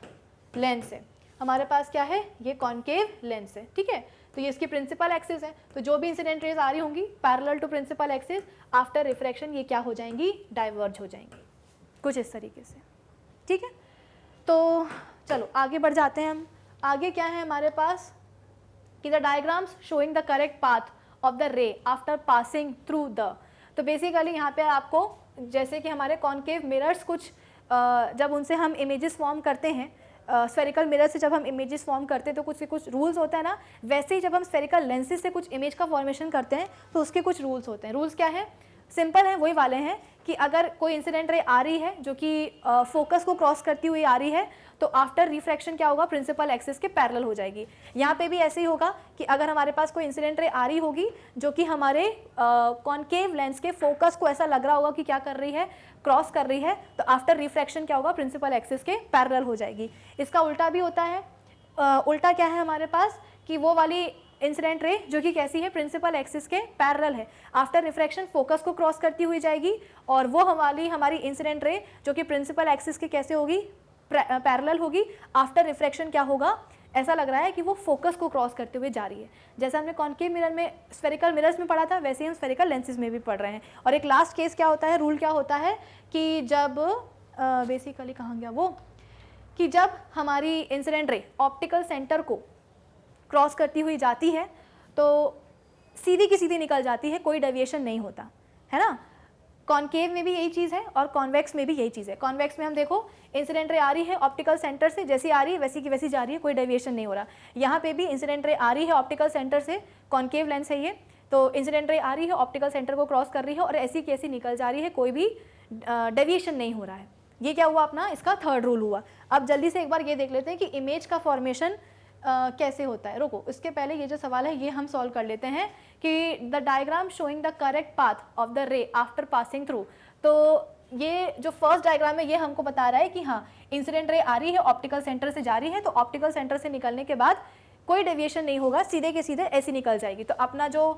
लेंस है, हमारे पास क्या है, ये कॉन्केव लेंस है, ठीक है। तो ये इसकी प्रिंसिपल एक्सिस है, तो जो भी इंसिडेंट रेज आ रही होंगी parallel to principal axis, after refraction ये क्या हो जाएंगी, डाइवर्ज हो जाएंगी, कुछ इस तरीके से, ठीक है। तो चलो आगे बढ़ जाते हैं हम। आगे क्या है हमारे पास कि the diagrams showing the correct path of the रे आफ्टर पासिंग थ्रू द। तो बेसिकली यहाँ पे आपको जैसे कि हमारे कॉन्केव मिरर्स कुछ जब उनसे हम इमेजेस फॉर्म करते हैं, स्फेरिकल मिरर से जब हम इमेजेस फॉर्म करते हैं तो कुछ रूल्स होता है ना, वैसे ही जब हम स्फेरिकल लेंसेज से कुछ इमेज का फॉर्मेशन करते हैं तो उसके कुछ रूल्स होते हैं। रूल्स क्या है, सिंपल है, वही वाले हैं कि अगर कोई इंसिडेंट रे आ रही है जो कि फोकस को क्रॉस करती हुई आ रही है तो आफ्टर रिफ्रैक्शन क्या होगा, प्रिंसिपल एक्सिस के पैरेलल हो जाएगी। यहाँ पे भी ऐसे ही होगा कि अगर हमारे पास कोई इंसिडेंट रे आ रही होगी जो कि हमारे कॉन्केव लेंस के फोकस को ऐसा लग रहा होगा कि क्या कर रही है, क्रॉस कर रही है, तो आफ्टर रिफ्रैक्शन क्या होगा, प्रिंसिपल एक्सिस के पैरेलल हो जाएगी। इसका उल्टा भी होता है। उल्टा क्या है हमारे पास कि वो वाली इंसिडेंट रे जो कि कैसी है, प्रिंसिपल एक्सिस के पैरेलल है, आफ्टर रिफ्रैक्शन फोकस को क्रॉस करती हुई जाएगी, और वो हमारी इंसिडेंट रे जो कि प्रिंसिपल एक्सिस के कैसे होगी, पैरेलल होगी, आफ्टर रिफ्रैक्शन क्या होगा, ऐसा लग रहा है कि वो फोकस को क्रॉस करते हुए जा रही है। जैसे हमने कॉन्केव मिरर में स्फेरिकल मिरर्स में पढ़ा था वैसे ही हम स्फेरिकल लेंसेज में भी पढ़ रहे हैं। और एक लास्ट केस क्या होता है, रूल क्या होता है कि जब बेसिकली कहाँ गया वो, कि जब हमारी इंसिडेंट रे ऑप्टिकल सेंटर को क्रॉस करती हुई जाती है तो सीधी की सीधी निकल जाती है, कोई डेविएशन नहीं होता है ना। कॉन्केव में भी यही चीज़ है और कॉन्वेक्स में भी यही चीज़ है। कॉन्वेक्स में हम देखो इंसिडेंट रे आ रही है ऑप्टिकल सेंटर से, जैसी आ रही है वैसी की वैसी जा रही है, कोई डेविएशन नहीं हो रहा। यहाँ पे भी इंसिडेंट रे आ रही है ऑप्टिकल सेंटर से, कॉन्केव लेंस है ये, तो इंसिडेंट रे आ रही है ऑप्टिकल सेंटर को क्रॉस कर रही है और ऐसी कैसी निकल जा रही है, कोई भी डेविएशन नहीं हो रहा है। ये क्या हुआ अपना, इसका थर्ड रूल हुआ। अब जल्दी से एक बार ये देख लेते हैं कि इमेज का फॉर्मेशन कैसे होता है। रुको, इसके पहले ये जो सवाल है ये हम सॉल्व कर लेते हैं कि the diagram showing the correct path of the रे आफ्टर पासिंग थ्रू। तो ये जो फर्स्ट डायग्राम है ये हमको बता रहा है कि हाँ इंसिडेंट रे आ रही है, ऑप्टिकल सेंटर से जा रही है, तो ऑप्टिकल सेंटर से निकलने के बाद कोई डेविएशन नहीं होगा, सीधे के सीधे ऐसी निकल जाएगी। तो अपना जो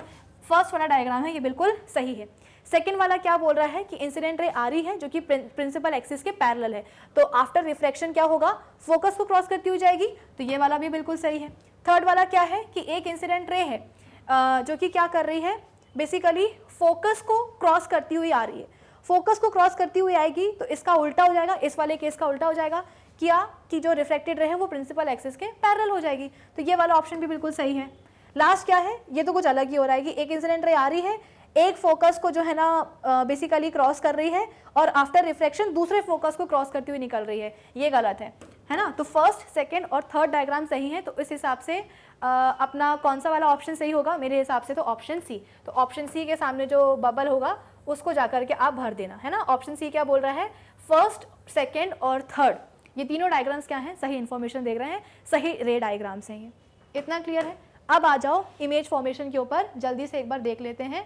फर्स्ट वाला डायग्राम है ये बिल्कुल सही है। सेकेंड वाला क्या बोल रहा है कि इंसिडेंट रे आ रही है जो कि प्रिंसिपल एक्सिस के पैरेलल है, तो आफ्टर रिफ्लेक्शन क्या होगा, फोकस को क्रॉस करती हुई जाएगी, तो ये वाला भी बिल्कुल सही है। थर्ड वाला क्या है कि एक इंसिडेंट रे है जो कि क्या कर रही है, बेसिकली फोकस को क्रॉस करती हुई आ रही है, फोकस को क्रॉस करती हुई आएगी तो इसका उल्टा हो जाएगा, इस वाले केस का उल्टा हो जाएगा क्या कि जो रिफ्लेक्टेड रे है वो प्रिंसिपल एक्सिस के पैरेलल हो जाएगी, तो ये वाला ऑप्शन भी बिल्कुल सही है। लास्ट क्या है, ये तो कुछ अलग ही हो रहा है कि एक इंसिडेंट रे आ रही है, एक फोकस को जो है ना बेसिकली क्रॉस कर रही है और आफ्टर रिफ्लेक्शन दूसरे फोकस को क्रॉस करती हुई निकल रही है, ये गलत है ना। तो फर्स्ट, सेकंड और थर्ड डायग्राम सही है, तो इस हिसाब से अपना कौन सा वाला ऑप्शन सही होगा, मेरे हिसाब से तो ऑप्शन सी। तो ऑप्शन सी के सामने जो बबल होगा उसको जाकर के आप भर देना, है ना। ऑप्शन सी क्या बोल रहा है, फर्स्ट, सेकेंड और थर्ड ये तीनों डायग्राम्स क्या हैं, सही इन्फॉर्मेशन देख रहे हैं, सही रे डायग्राम्स हैं ये। इतना क्लियर है। अब आ जाओ इमेज फॉर्मेशन के ऊपर, जल्दी से एक बार देख लेते हैं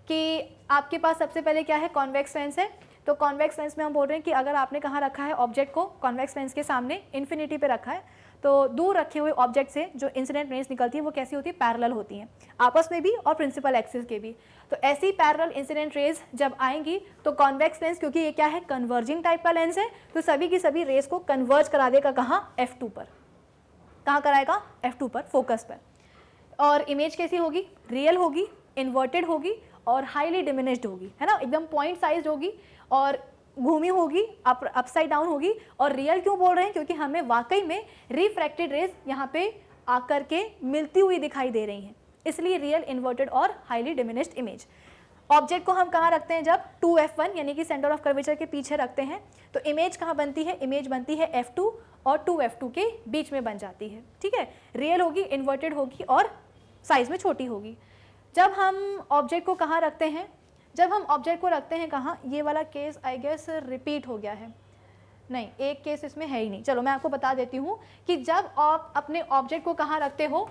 कि आपके पास सबसे पहले क्या है, कॉन्वेक्स लेंस है। तो कॉन्वेक्स लेंस में हम बोल रहे हैं कि अगर आपने कहाँ रखा है ऑब्जेक्ट को, कॉन्वेक्स लेंस के सामने इन्फिनिटी पे रखा है, तो दूर रखे हुए ऑब्जेक्ट से जो इंसिडेंट रेज निकलती है वो कैसी होती है, पैरेलल होती हैं, आपस में भी और प्रिंसिपल एक्सिस के भी। तो ऐसी पैरेलल इंसिडेंट रेज जब आएंगी तो कॉन्वेक्स लेंस, क्योंकि ये क्या है, कन्वर्जिंग टाइप का लेंस है, तो सभी की सभी रेज को कन्वर्ज करा देगा कहाँ, F2 पर। कहाँ कराएगा, F2 पर, फोकस पर। और इमेज कैसी होगी, रियल होगी, इन्वर्टेड होगी और हाईली डिमिनिश्ड होगी, है ना, एकदम पॉइंट साइज होगी और घूमी होगी, अपसाइड डाउन होगी। और रियल क्यों बोल रहे हैं, क्योंकि हमें वाकई में रिफ्रैक्टेड रेज यहाँ पे आकर के मिलती हुई दिखाई दे रही हैं, इसलिए रियल, इन्वर्टेड और हाईली डिमिनिश्ड इमेज। ऑब्जेक्ट को हम कहाँ रखते हैं, जब 2F1 यानी कि सेंटर ऑफ कर्वेचर के पीछे रखते हैं, तो इमेज कहाँ बनती है, इमेज बनती है F2 और 2F2 के बीच में बन जाती है, ठीक है। रियल होगी, इन्वर्टेड होगी और साइज में छोटी होगी। जब हम ऑब्जेक्ट को कहाँ रखते हैं, जब हम ऑब्जेक्ट को रखते हैं कहाँ, ये वाला केस आई गेस रिपीट हो गया है, नहीं एक केस इसमें है ही नहीं, चलो मैं आपको बता देती हूँ कि जब आप अपने ऑब्जेक्ट को कहाँ रखते हो,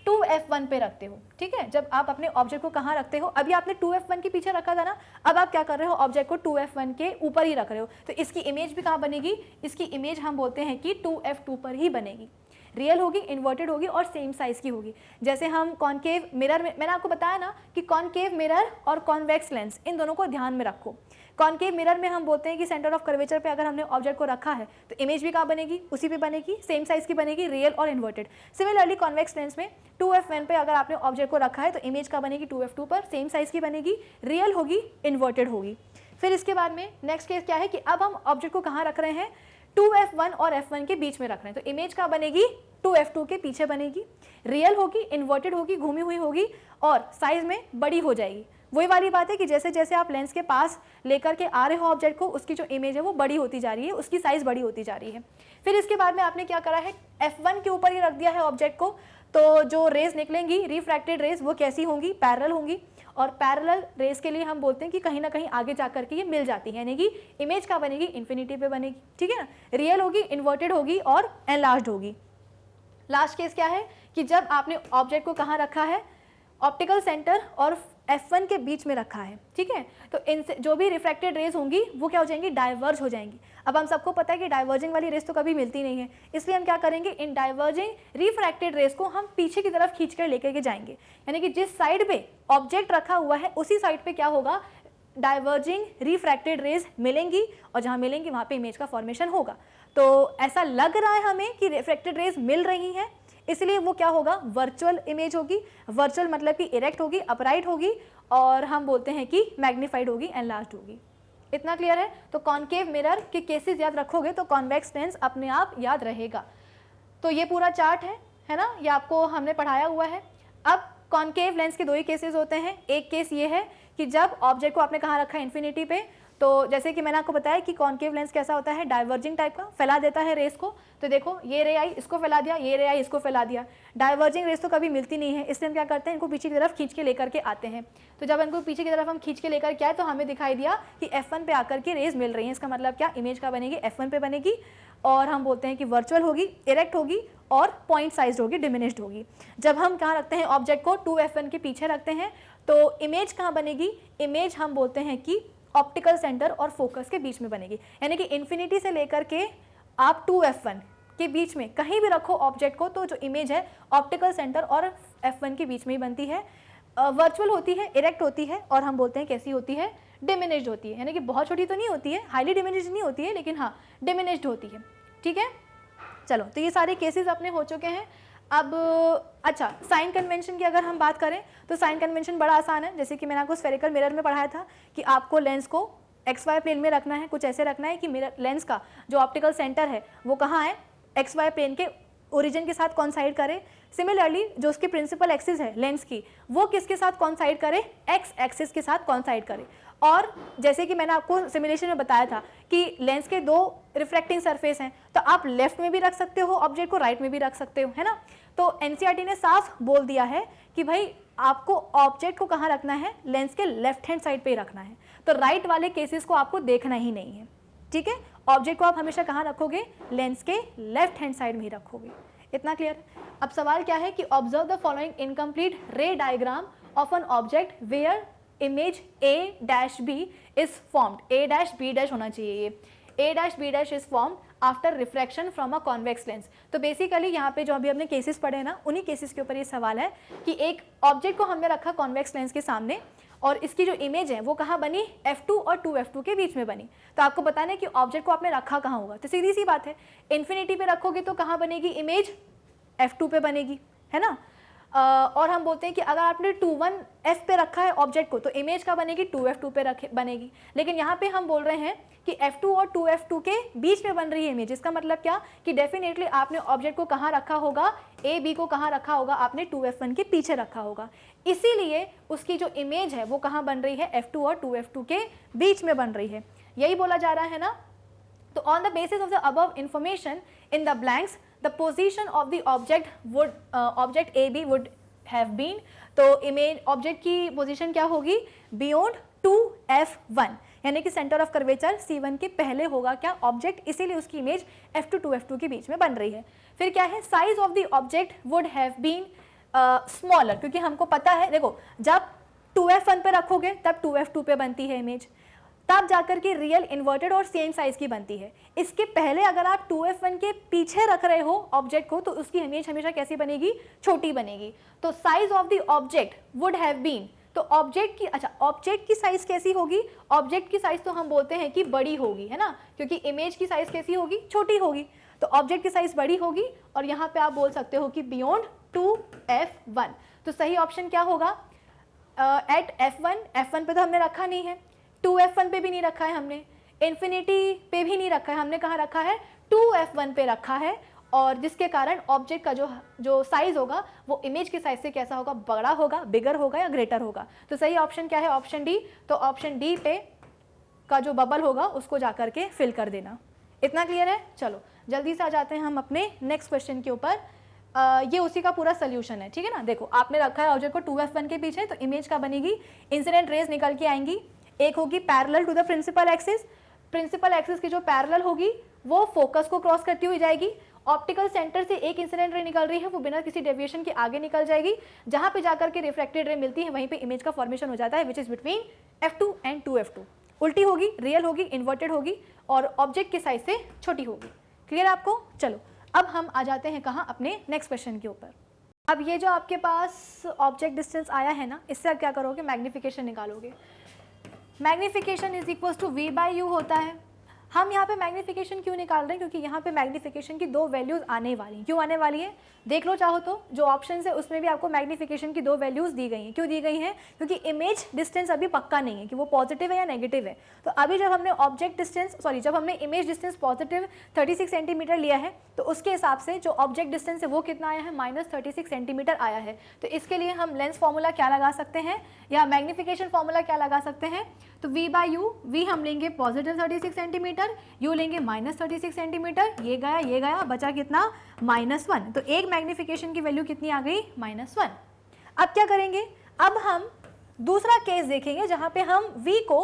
2F1 पे रखते हो, ठीक है। जब आप अपने ऑब्जेक्ट को कहाँ रखते हो, अभी आपने 2F1 के पीछे रखा था ना, अब आप क्या कर रहे हो, ऑब्जेक्ट को 2F1 के ऊपर ही रख रहे हो, तो इसकी इमेज भी कहाँ बनेगी, इसकी इमेज हम बोलते हैं कि 2F2 पर ही बनेगी। रियल होगी, इन्वर्टेड होगी और सेम साइज की होगी। जैसे हम कॉनकेव मिरर में, मैंने आपको बताया ना कि कॉनकेव मिरर और कॉन्वेक्स लेंस, इन दोनों को ध्यान में रखो। कॉनकेव मिरर में हम बोलते हैं कि सेंटर ऑफ कर्वेचर पे अगर हमने ऑब्जेक्ट को रखा है तो इमेज भी कहाँ बनेगी, उसी पे बनेगी, सेम साइज की बनेगी, रियल और इन्वर्टेड। सिमिलरली कॉन्वेक्स लेंस में 2F1 पे अगर आपने ऑब्जेक्ट को रखा है तो इमेज कहाँ बनेगी, 2F2 पर, सेम साइज की बनेगी, रियल होगी, इन्वर्टेड होगी। फिर इसके बाद में नेक्स्ट केस क्या है कि अब हम ऑब्जेक्ट को कहाँ रख रहे हैं, 2F1 और F1 के बीच में रख रहे हैं, तो इमेज कहाँ बनेगी, 2F2 के पीछे बनेगी, रियल होगी, इन्वर्टेड होगी, घूमी हुई होगी और साइज में बड़ी हो जाएगी। वही वाली बात है कि जैसे जैसे आप लेंस के पास लेकर के आ रहे हो ऑब्जेक्ट को, उसकी जो इमेज है वो बड़ी होती जा रही है, उसकी साइज बड़ी होती जा रही है। फिर इसके बाद में आपने क्या करा है, F1 के ऊपर ही रख दिया है ऑब्जेक्ट को, तो जो रेज निकलेंगी, रिफ्रैक्टेड रेज, वो कैसी होंगी, पैरेलल होंगी। और पैरेलल रेज के लिए हम बोलते हैं कि कहीं ना कहीं आगे जा करके ये मिल जाती है, यानी कि इमेज क्या बनेगी, इन्फिनिटी पे बनेगी, ठीक है ना। रियल होगी, इन्वर्टेड होगी और एनलार्ज्ड होगी। लास्ट केस क्या है कि जब आपने ऑब्जेक्ट को कहाँ रखा है, ऑप्टिकल सेंटर और F1 के बीच में रखा है, ठीक है, तो इनसे जो भी रिफ्रैक्टेड रेज होंगी वो क्या हो जाएंगी, डाइवर्ज हो जाएंगी। अब हम सबको पता है कि डाइवर्जिंग वाली रेज तो कभी मिलती नहीं है, इसलिए हम क्या करेंगे, इन डाइवर्जिंग रिफ्रैक्टेड रेज को हम पीछे की तरफ खींच कर लेकर के जाएंगे, यानी कि जिस साइड पे ऑब्जेक्ट रखा हुआ है उसी साइड पे क्या होगा, डाइवर्जिंग रिफ्रैक्टेड रेज मिलेंगी और जहाँ मिलेंगी वहाँ पे इमेज का फॉर्मेशन होगा। तो ऐसा लग रहा है हमें कि रिफ्रैक्टेड रेज मिल रही हैं, इसलिए वो क्या होगा, वर्चुअल इमेज होगी। वर्चुअल मतलब कि इरेक्ट होगी, अपराइट होगी और हम बोलते हैं कि मैग्नीफाइड होगी, एनलार्ज्ड होगी। इतना क्लियर है। तो कॉनकेव मिरर के केसेस याद रखोगे तो कॉन्वेक्स लेंस अपने आप याद रहेगा। तो ये पूरा चार्ट है ना, ये आपको हमने पढ़ाया हुआ है। अब कॉनकेव लेंस के दो ही केसेस होते हैं। एक केस ये है कि जब ऑब्जेक्ट को आपने कहाँ रखा है, इन्फिनिटी पे, तो जैसे कि मैंने आपको बताया कि कॉनकेव लेंस कैसा होता है, डाइवर्जिंग टाइप का, फैला देता है रेस को। तो देखो ये रे आई, इसको फैला दिया, ये रे आई, इसको फैला दिया। डाइवर्जिंग रेस तो कभी मिलती नहीं है, इसलिए हम क्या करते हैं, इनको पीछे की तरफ खींच के लेकर के आते हैं। तो जब इनको पीछे की तरफ हम खींच के लेकर के आए तो हमें दिखाई दिया कि F1 पे आकर के रेस मिल रही है। इसका मतलब क्या, इमेज का बनेगी, F1 पे बनेगी और हम बोलते हैं कि वर्चुअल होगी, इरेक्ट होगी और पॉइंट साइज होगी, डिमिनिश्ड होगी। जब हम कहाँ रखते हैं ऑब्जेक्ट को, 2F1 के पीछे रखते हैं, तो इमेज कहाँ बनेगी, इमेज हम बोलते हैं कि ऑप्टिकल सेंटर और फोकस के बीच में बनेगी। यानी कि इन्फिनिटी से लेकर के आप 2f1 के बीच में कहीं भी रखो ऑब्जेक्ट को, तो जो इमेज है ऑप्टिकल सेंटर और f1 के बीच में ही बनती है। वर्चुअल होती है, इरेक्ट होती है, और हम बोलते हैं कैसी होती है, डिमिनिश्ड होती है। यानी कि बहुत छोटी तो नहीं होती है, हाईली डिमिनिश्ड नहीं होती है, लेकिन हाँ डिमिनिश्ड होती है। ठीक है, चलो तो ये सारे केसेस अपने हो चुके हैं। अब अच्छा, साइन कन्वेंशन की अगर हम बात करें तो साइन कन्वेंशन बड़ा आसान है। जैसे कि मैंने आपको स्फेरिकल मिरर में पढ़ाया था कि आपको लेंस को XY प्लेन में रखना है, कुछ ऐसे रखना है कि मिरर लेंस का जो ऑप्टिकल सेंटर है वो कहाँ है, XY प्लेन के ओरिजिन के साथ कॉन्साइड करे। सिमिलरली जो उसकी प्रिंसिपल एक्सिस है लेंस की, वो किसके साथ कॉन्साइड करे, एक्स एक्सिस के साथ कॉन्साइड करे। और जैसे कि मैंने आपको सिमुलेशन में बताया था कि लेंस के दो रिफ्रैक्टिंग सरफेस हैं, तो आप लेफ्ट में भी रख सकते हो ऑब्जेक्ट को, राइट में भी रख सकते हो, है ना। तो एनसीईआरटी ने साफ बोल दिया है कि भाई आपको ऑब्जेक्ट को कहाँ रखना है, लेंस के लेफ्ट हैंड साइड पे ही रखना है। तो राइट वाले केसेस को आपको देखना ही नहीं है। ठीक है, ऑब्जेक्ट को आप हमेशा कहाँ रखोगे, लेंस के लेफ्ट हैंड साइड में ही रखोगे। इतना क्लियर। अब सवाल क्या है कि observe the following incomplete ray diagram of an object where image A-B is formed. A-B- होना चाहिए ये, A-B- is formed after refraction from a convex lens. तो बेसिकली यहाँ पे जो अभी हमने केसेस पढ़े हैं ना, उन्हीं केसेस के ऊपर ये सवाल है कि एक ऑब्जेक्ट को हमने रखा कॉन्वेक्स लेंस के सामने, और इसकी जो इमेज है वो कहाँ बनी, f2 और 2f2 के बीच में बनी। तो आपको बताना है कि ऑब्जेक्ट को आपने रखा कहाँ होगा। तो सीधी सी बात है, इन्फिनिटी पे रखोगे तो कहाँ बनेगी इमेज, f2 पे बनेगी, है ना। और हम बोलते हैं कि अगर आपने 2,1f पे रखा है ऑब्जेक्ट को, तो इमेज का बनेगी 2f2 पे बनेगी। लेकिन यहाँ पे हम बोल रहे हैं कि f2 और 2f2 के बीच में बन रही है इमेज। इसका मतलब क्या कि डेफिनेटली आपने ऑब्जेक्ट को कहाँ रखा होगा, A-B को कहाँ रखा होगा, आपने 2f1 के पीछे रखा होगा। इसीलिए उसकी जो इमेज है वो कहाँ बन रही है, f2 और 2f2 के बीच में बन रही है। यही बोला जा रहा है ना। तो on the basis of the above information in the blanks the position of the object would object AB would have been, तो इमेज ऑब्जेक्ट की पोजीशन क्या होगी, बियॉन्ड 2f1, यानी कि सेंटर ऑफ कर्वेचर C1 के पहले होगा क्या ऑब्जेक्ट, इसीलिए उसकी इमेज f2 2f2 के बीच में बन रही है। फिर क्या है, size of the object would have been smaller, क्योंकि हमको पता है, देखो जब 2f1 पे रखोगे तब 2f2 पे बनती है इमेज, तब जाकर के रियल इन्वर्टेड और सेम साइज की बनती है। इसके पहले अगर आप 2f1 के पीछे रख रहे हो ऑब्जेक्ट को, तो उसकी इमेज हमेशा कैसी बनेगी, छोटी बनेगी। तो size of the object would have been, तो ऑब्जेक्ट की, अच्छा ऑब्जेक्ट की साइज कैसी होगी, ऑब्जेक्ट की साइज तो हम बोलते हैं कि बड़ी होगी, है ना, क्योंकि इमेज की साइज कैसी होगी, छोटी होगी। तो ऑब्जेक्ट की साइज बड़ी होगी, और यहाँ पे आप बोल सकते हो कि बियॉन्ड 2f1। तो सही ऑप्शन क्या होगा, एट f1 पे तो हमने रखा नहीं है, 2f1 पे भी नहीं रखा है हमने, इन्फिनिटी पे भी नहीं रखा है, हमने कहाँ रखा है, 2f1 पे रखा है। और जिसके कारण ऑब्जेक्ट का जो साइज होगा वो इमेज के साइज से कैसा होगा, बड़ा होगा, बिगर होगा या ग्रेटर होगा। तो सही ऑप्शन क्या है, ऑप्शन डी। तो ऑप्शन डी पे का जो बबल होगा उसको जाकर के फिल कर देना। इतना क्लियर है। चलो जल्दी से आ जाते हैं हम अपने नेक्स्ट क्वेश्चन के ऊपर। ये उसी का पूरा सोल्यूशन है, ठीक है ना। देखो आपने रखा है ऑब्जेक्ट को 2f1 के पीछे, तो इमेज का बनेगी, इंसिडेंट रेज निकल के आएंगी, एक होगी parallel to the principal axis, principal axis की जो पैरेलल होगी वो फोकस को क्रॉस करती हुई जाएगी। ऑप्टिकल सेंटर से एक इंसिडेंट रे निकल रही है, वो बिना किसी डेविएशन के आगे निकल जाएगी, जहां पे जाकर के रिफ्रैक्टेड रे मिलती है वहीं पे इमेज का फॉर्मेशन हो जाता है, which is between f2 and 2f2। उल्टी होगी, रियल होगी, इन्वर्टेड होगी, और ऑब्जेक्ट के साइज से छोटी होगी। क्लियर आपको। चलो अब हम आ जाते हैं कहाँ, अपने नेक्स्ट क्वेश्चन के ऊपर। अब ये जो आपके पास ऑब्जेक्ट डिस्टेंस आया है ना, इससे आप क्या करोगे, मैग्निफिकेशन निकालोगे। Magnification is equal to v/u होता है। हम यहाँ पे मैग्निफिकेशन क्यों निकाल रहे हैं, क्योंकि यहाँ पे मैग्निफिकेशन की दो वैल्यूज आने वाली हैं। क्यों आने वाली है, देख लो चाहो तो, जो ऑप्शन है उसमें भी आपको मैग्निफिकेशन की दो वैल्यूज दी गई हैं। क्यों दी गई हैं, क्योंकि इमेज डिस्टेंस अभी पक्का नहीं है कि वो पॉजिटिव है या नेगेटिव है। तो अभी जब हमने ऑब्जेक्ट डिस्टेंस, जब हमने इमेज डिस्टेंस पॉजिटिव 36 सेंटीमीटर लिया है, तो उसके हिसाब से जो ऑब्जेक्ट डिस्टेंस है वो कितना आया है, -36 सेंटीमीटर आया है। तो इसके लिए हम लेंस फॉर्मूला क्या लगा सकते हैं, या मैग्निफिकेशन फॉर्मूला क्या लगा सकते हैं। तो v/u, v हम लेंगे पॉजिटिव 36 सेंटीमीटर, u लेंगे -36 सेंटीमीटर, ये गया, बचा कितना, -1। तो एक मैग्निफिकेशन की वैल्यू कितनी आ गई, -1। अब क्या करेंगे, अब हम दूसरा केस देखेंगे जहां पे हम v को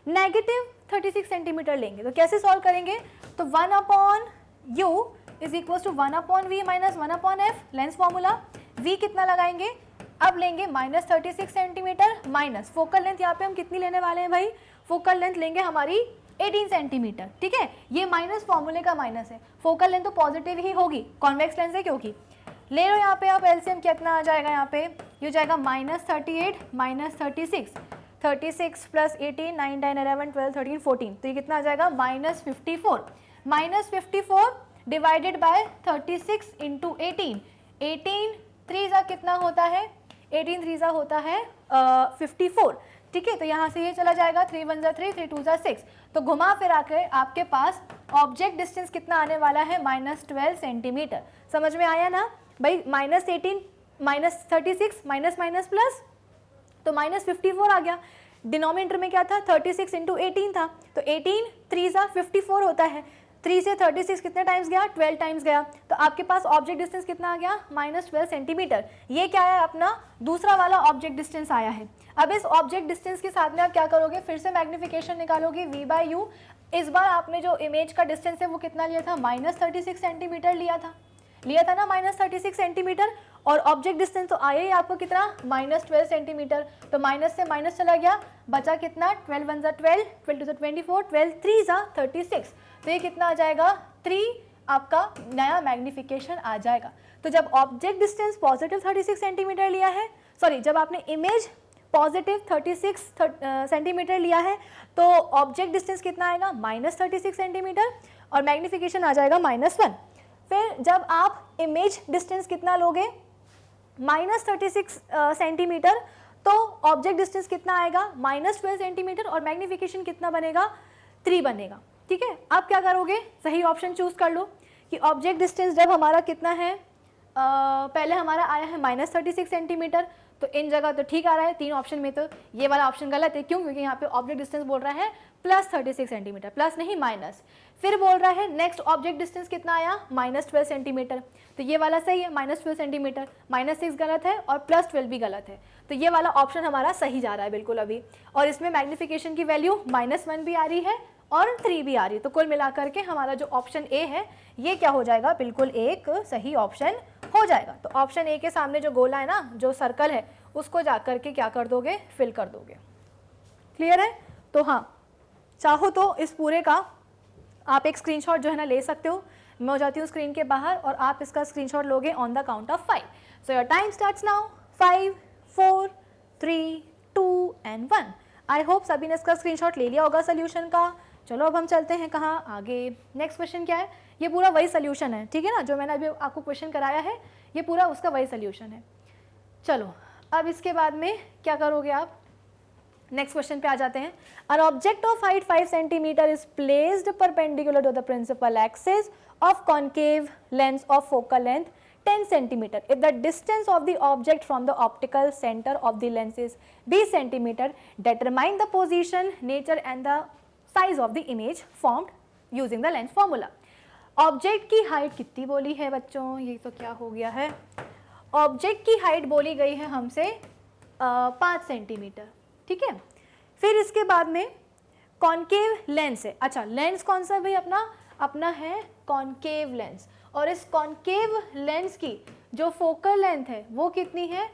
-36 सेंटीमीटर लेंगे। तो कैसे सॉल्व करेंगे, तो 1/u is equal to 1/v -1/f, lens formula. v कितना लगाएंगे, अब लेंगे -36 सेंटीमीटर माइनस फोकल लेंथ, यहाँ पे हम कितनी लेने वाले हैं भाई, फोकल लेंथ लेंगे हमारी 18 सेंटीमीटर, ठीक है। ये माइनस फॉर्मूले का माइनस है, फोकल लेंथ तो पॉजिटिव ही होगी, कॉन्वेक्स लेंस है क्योंकि। ले लो यहाँ पे आप एलसीएम, कितना आ जाएगा यहाँ पे, ये हो जाएगा -38 -36, 36 + 18 9 10 11 12 13 14, तो ये कितना आ जाएगा -54, -54 डिवाइडेड बाय 36 × 18, 18 3 कितना होता है, 18 3 होता है 54, ठीक है। तो यहाँ से ये चला जाएगा 3 1 3 3 2 6, तो घुमा फिरा के आपके पास ऑब्जेक्ट डिस्टेंस कितना आने वाला है -12 सेंटीमीटर। समझ में आया ना भाई, -18 -36 माइनस माइनस प्लस, तो -54 आ गया। डिनोमिनेटर में क्या था, 36 × 18 था, तो 18 3 54 होता है, 3 से 36 कितने टाइम्स गया, 12 टाइम्स गया, तो आपके पास ऑब्जेक्ट डिस्टेंस कितना आ गया -12 सेंटीमीटर। ये क्या है, अपना दूसरा वाला ऑब्जेक्ट डिस्टेंस आया है। अब इस ऑब्जेक्ट डिस्टेंस के साथ में आप क्या करोगे, फिर से मैग्निफिकेशन निकालोगे v/u। इस बार आपने जो इमेज का डिस्टेंस है वो कितना लिया था, -36 सेंटीमीटर लिया था ना, -36 सेंटीमीटर, और ऑब्जेक्ट डिस्टेंस तो आया ही आपको कितना, -12 सेंटीमीटर, तो माइनस से माइनस चला गया, बचा कितना, 12 1 12, 12 2 24, 12 3 36, तो ये कितना आ जाएगा 3, आपका नया मैग्निफिकेशन आ जाएगा। तो जब ऑब्जेक्ट डिस्टेंस पॉजिटिव 36 सेंटीमीटर लिया है, सॉरी जब आपने इमेज पॉजिटिव 36 सेंटीमीटर लिया है, तो ऑब्जेक्ट डिस्टेंस कितना आएगा, -36 सेंटीमीटर, और मैग्निफिकेशन आ जाएगा -1। फिर जब आप इमेज डिस्टेंस कितना लोगे, -36 सेंटीमीटर, तो ऑब्जेक्ट डिस्टेंस कितना आएगा, -12 सेंटीमीटर, और मैग्निफिकेशन कितना बनेगा, 3 बनेगा, ठीक है। आप क्या करोगे, सही ऑप्शन चूज कर लो कि ऑब्जेक्ट डिस्टेंस जब हमारा कितना है, पहले हमारा आया है -36 सेंटीमीटर, तो इन जगह तो ठीक आ रहा है, 3 ऑप्शन में तो ये वाला ऑप्शन गलत है, क्यों, क्योंकि यहाँ पे ऑब्जेक्ट डिस्टेंस बोल रहा है +36 सेंटीमीटर, प्लस नहीं माइनस। फिर बोल रहा है नेक्स्ट ऑब्जेक्ट डिस्टेंस कितना आया, -12 सेंटीमीटर, तो ये वाला सही है, -12 सेंटीमीटर, -6 गलत है और +12 भी गलत है, तो ये वाला ऑप्शन हमारा सही जा रहा है बिल्कुल अभी। और इसमें मैग्निफिकेशन की वैल्यू -1 भी आ रही है और 3 भी आ रही है, तो कुल मिलाकर के हमारा जो ऑप्शन ए है ये क्या हो जाएगा, बिल्कुल एक सही ऑप्शन हो जाएगा। तो ऑप्शन ए के सामने जो गोला है ना, जो सर्कल है, उसको जाकर के क्या कर दोगे, फिल कर दोगे। क्लियर है। तो हाँ, चाहो तो इस पूरे का आप एक स्क्रीनशॉट जो है ना ले सकते हो। मैं हो जाती हूँ स्क्रीन के बाहर और आप इसका स्क्रीनशॉट लोगे on the count of 5। So your time starts now. 5 4 3 2 and 1। I hope सभी ने इसका स्क्रीनशॉट ले लिया होगा सोल्यूशन का। चलो अब हम चलते हैं कहाँ आगे। नेक्स्ट क्वेश्चन क्या है, ये पूरा वही सोल्यूशन है, ठीक है ना, जो मैंने अभी आपको क्वेश्चन कराया है, ये पूरा उसका वही सोल्यूशन है। चलो अब इसके बाद में क्या करोगे आप, नेक्स्ट क्वेश्चन पे आ जाते हैं। An object of height 5 cm is placed perpendicular to the principal axis of concave lens of focal length 10 cm. If the distance of the object from the optical center of the lens is b cm, determine the position, nature and the size of the image formed using the lens formula. Object की height कितनी बोली है बच्चों, ये तो क्या हो गया है, ऑब्जेक्ट की हाइट बोली गई है हमसे 5 सेंटीमीटर, ठीक है। फिर इसके बाद में कॉन्केव लेंस है। अच्छा, लेंस कौन सा भाई अपना है कॉन्केव लेंस, और इस कॉन्केव लेंस की जो फोकल लेंथ है वो कितनी है,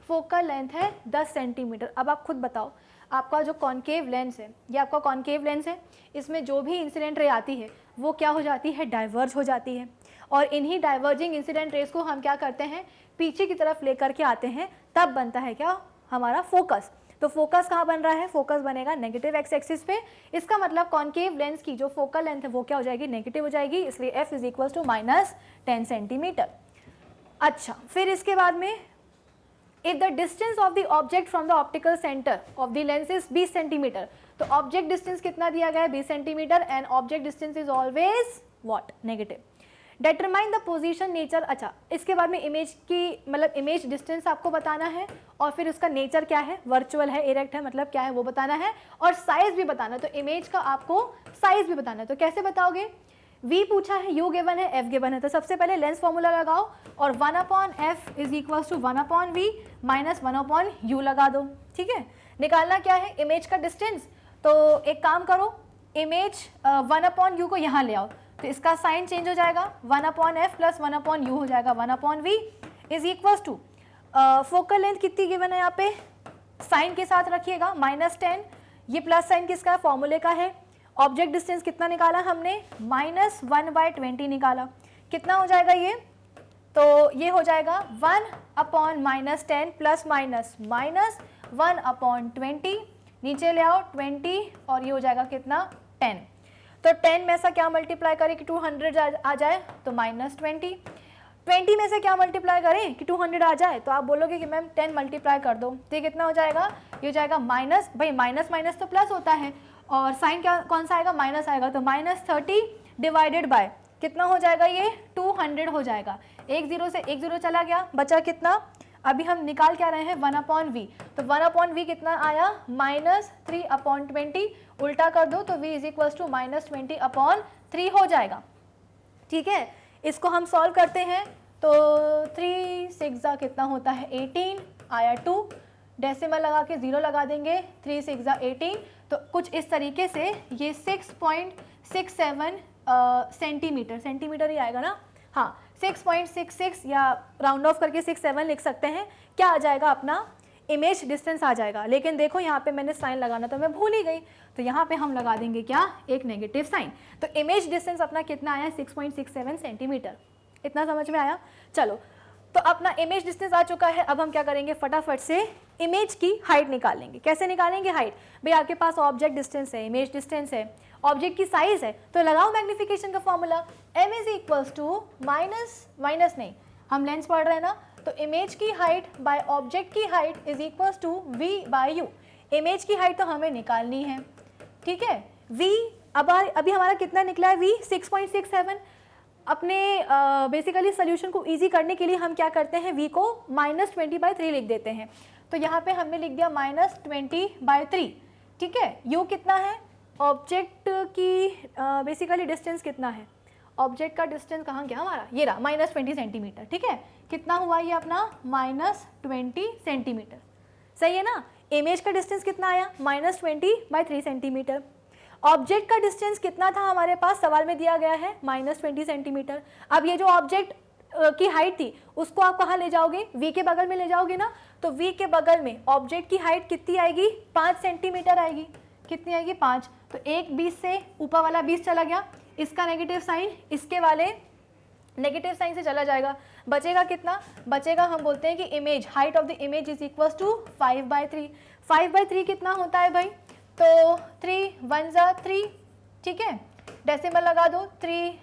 फोकल लेंथ है 10 सेंटीमीटर। अब आप खुद बताओ, आपका जो कॉन्केव लेंस है, ये आपका कॉन्केव लेंस है, इसमें जो भी इंसिडेंट रे आती है वो क्या हो जाती है, डाइवर्ज हो जाती है, और इन्हीं डाइवर्जिंग इंसिडेंट रेस को हम क्या करते हैं, पीछे की तरफ लेकर के आते हैं, तब बनता है क्या हमारा फोकस। तो फोकस कहाँ बन रहा है, फोकस बनेगा नेगेटिव एक्स एक्सिस पे। इसका मतलब कॉन्केव लेंस की जो फोकल लेंथ है वो क्या हो जाएगी, नेगेटिव हो जाएगी, इसलिए f is equal to -10 centimetre. अच्छा, फिर इसके बाद में if the distance of the object from the optical center of the lens is 20 centimetre, तो ऑब्जेक्ट डिस्टेंस कितना दिया गया है 20 centimetre, and object distance is always what, negative. Determine the position, nature. अच्छा, इसके बाद में इमेज की मतलब इमेज डिस्टेंस आपको बताना है, और फिर उसका नेचर क्या है, वर्चुअल है, इरेक्ट है, मतलब क्या है वो बताना है, और साइज भी बताना है। तो इमेज का आपको साइज भी बताना है, तो कैसे बताओगे, v पूछा है, u गिवन है, f गिवन है, तो सबसे पहले लेंस फॉर्मूला लगाओ और 1/f is equal to 1/v minus 1/u लगा दो, ठीक है। निकालना क्या है, इमेज का डिस्टेंस, तो एक काम करो, इमेज 1/u को यहाँ ले आओ, तो इसका साइन चेंज हो जाएगा, 1/f प्लस 1/u हो जाएगा 1/v is equal to focal length कितनी गिवन है यहाँ पे, साइन के साथ रखिएगा -10, ये प्लस साइन किसका है, फॉर्मूले का है। ऑब्जेक्ट डिस्टेंस कितना निकाला हमने, -1/20 निकाला, कितना हो जाएगा ये, तो ये हो जाएगा 1/10 प्लस माइनस -1/20, नीचे ले आओ 20 और ये हो जाएगा कितना 10। तो 10 में से क्या मल्टीप्लाई करें कि 200 आ जाए, तो -20। 20 में से क्या मल्टीप्लाई करें कि 200 आ जाए, तो आप बोलोगे कि मैम 10 मल्टीप्लाई कर दो, तो ये कितना हो जाएगा, ये हो जाएगा माइनस, भाई माइनस माइनस तो प्लस होता है, और साइन क्या कौन सा आएगा, माइनस आएगा, तो -30 डिवाइडेड बाय कितना हो जाएगा, ये 200 हो जाएगा। एक जीरो से एक जीरो चला गया, बचा कितना, अभी हम निकाल क्या रहे हैं 1/v, तो 1/v कितना आया, -3/20, उल्टा कर दो तो v इज इक्वल टू -20/3 हो जाएगा। ठीक है, इसको हम सॉल्व करते हैं, तो 3 6 कितना होता है 18, आया 2, डेसिमल लगा के 0 लगा देंगे, 3 6 18, तो कुछ इस तरीके से ये 6.67 सेंटीमीटर ही आएगा ना, हाँ 6.66 या राउंड ऑफ करके 67 लिख सकते हैं, क्या आ जाएगा अपना इमेज डिस्टेंस आ जाएगा। लेकिन देखो यहाँ पे मैंने साइन लगाना तो मैं भूल ही गई, तो यहाँ पे हम लगा देंगे क्या, एक नेगेटिव साइन, तो इमेज डिस्टेंस अपना कितना आया 6.67 सेंटीमीटर, इतना समझ में आया। चलो, तो अपना इमेज डिस्टेंस आ चुका है, अब हम क्या करेंगे, फटाफट से इमेज की हाइट निकालेंगे। कैसे निकालेंगे हाइट, भाई आपके पास ऑब्जेक्ट डिस्टेंस है, इमेज डिस्टेंस है, ऑब्जेक्ट की साइज है, तो लगाओ मैग्निफिकेशन का formula, m is equals to minus नहीं, हम लेंस पढ़ रहे हैं ना, तो इमेज की हाइट बाय ऑब्जेक्ट की height is equals to v by u। Image की हाइट तो हमें निकालनी है, ठीक है, v अभी हमारा कितना निकला है, v 6.67। अपने बेसिकली सोल्यूशन को इजी करने के लिए हम क्या करते हैं, v को -20/3 लिख देते हैं, तो यहाँ पे हमने लिख दिया -20/3, ठीक है। u कितना है, ऑब्जेक्ट की बेसिकली डिस्टेंस कितना है, ऑब्जेक्ट का डिस्टेंस कहाँ गया हमारा, ये रहा -20 सेंटीमीटर, ठीक है, कितना हुआ ये अपना -20 सेंटीमीटर, सही है ना। इमेज का डिस्टेंस कितना आया, -20/3 सेंटीमीटर। ऑब्जेक्ट का डिस्टेंस कितना था हमारे पास, सवाल में दिया गया है -20 सेंटीमीटर। अब ये जो ऑब्जेक्ट की हाइट थी उसको आप कहाँ ले जाओगे, v के बगल में ले जाओगे ना, तो v के बगल में ऑब्जेक्ट की हाइट कितनी आएगी, 5 सेंटीमीटर आएगी, कितनी आएगी 5, तो एक 20 से ऊपर वाला 20 चला गया, इसका नेगेटिव साइन इसके वाले नेगेटिव साइन से चला जाएगा, बचेगा कितना, बचेगा हम बोलते हैं कि image height of the image is equals to 5/3। 5/3 कितना होता है भाई, तो 3 1 जा 3, ठीक है, डेसिमल लगा दो, 3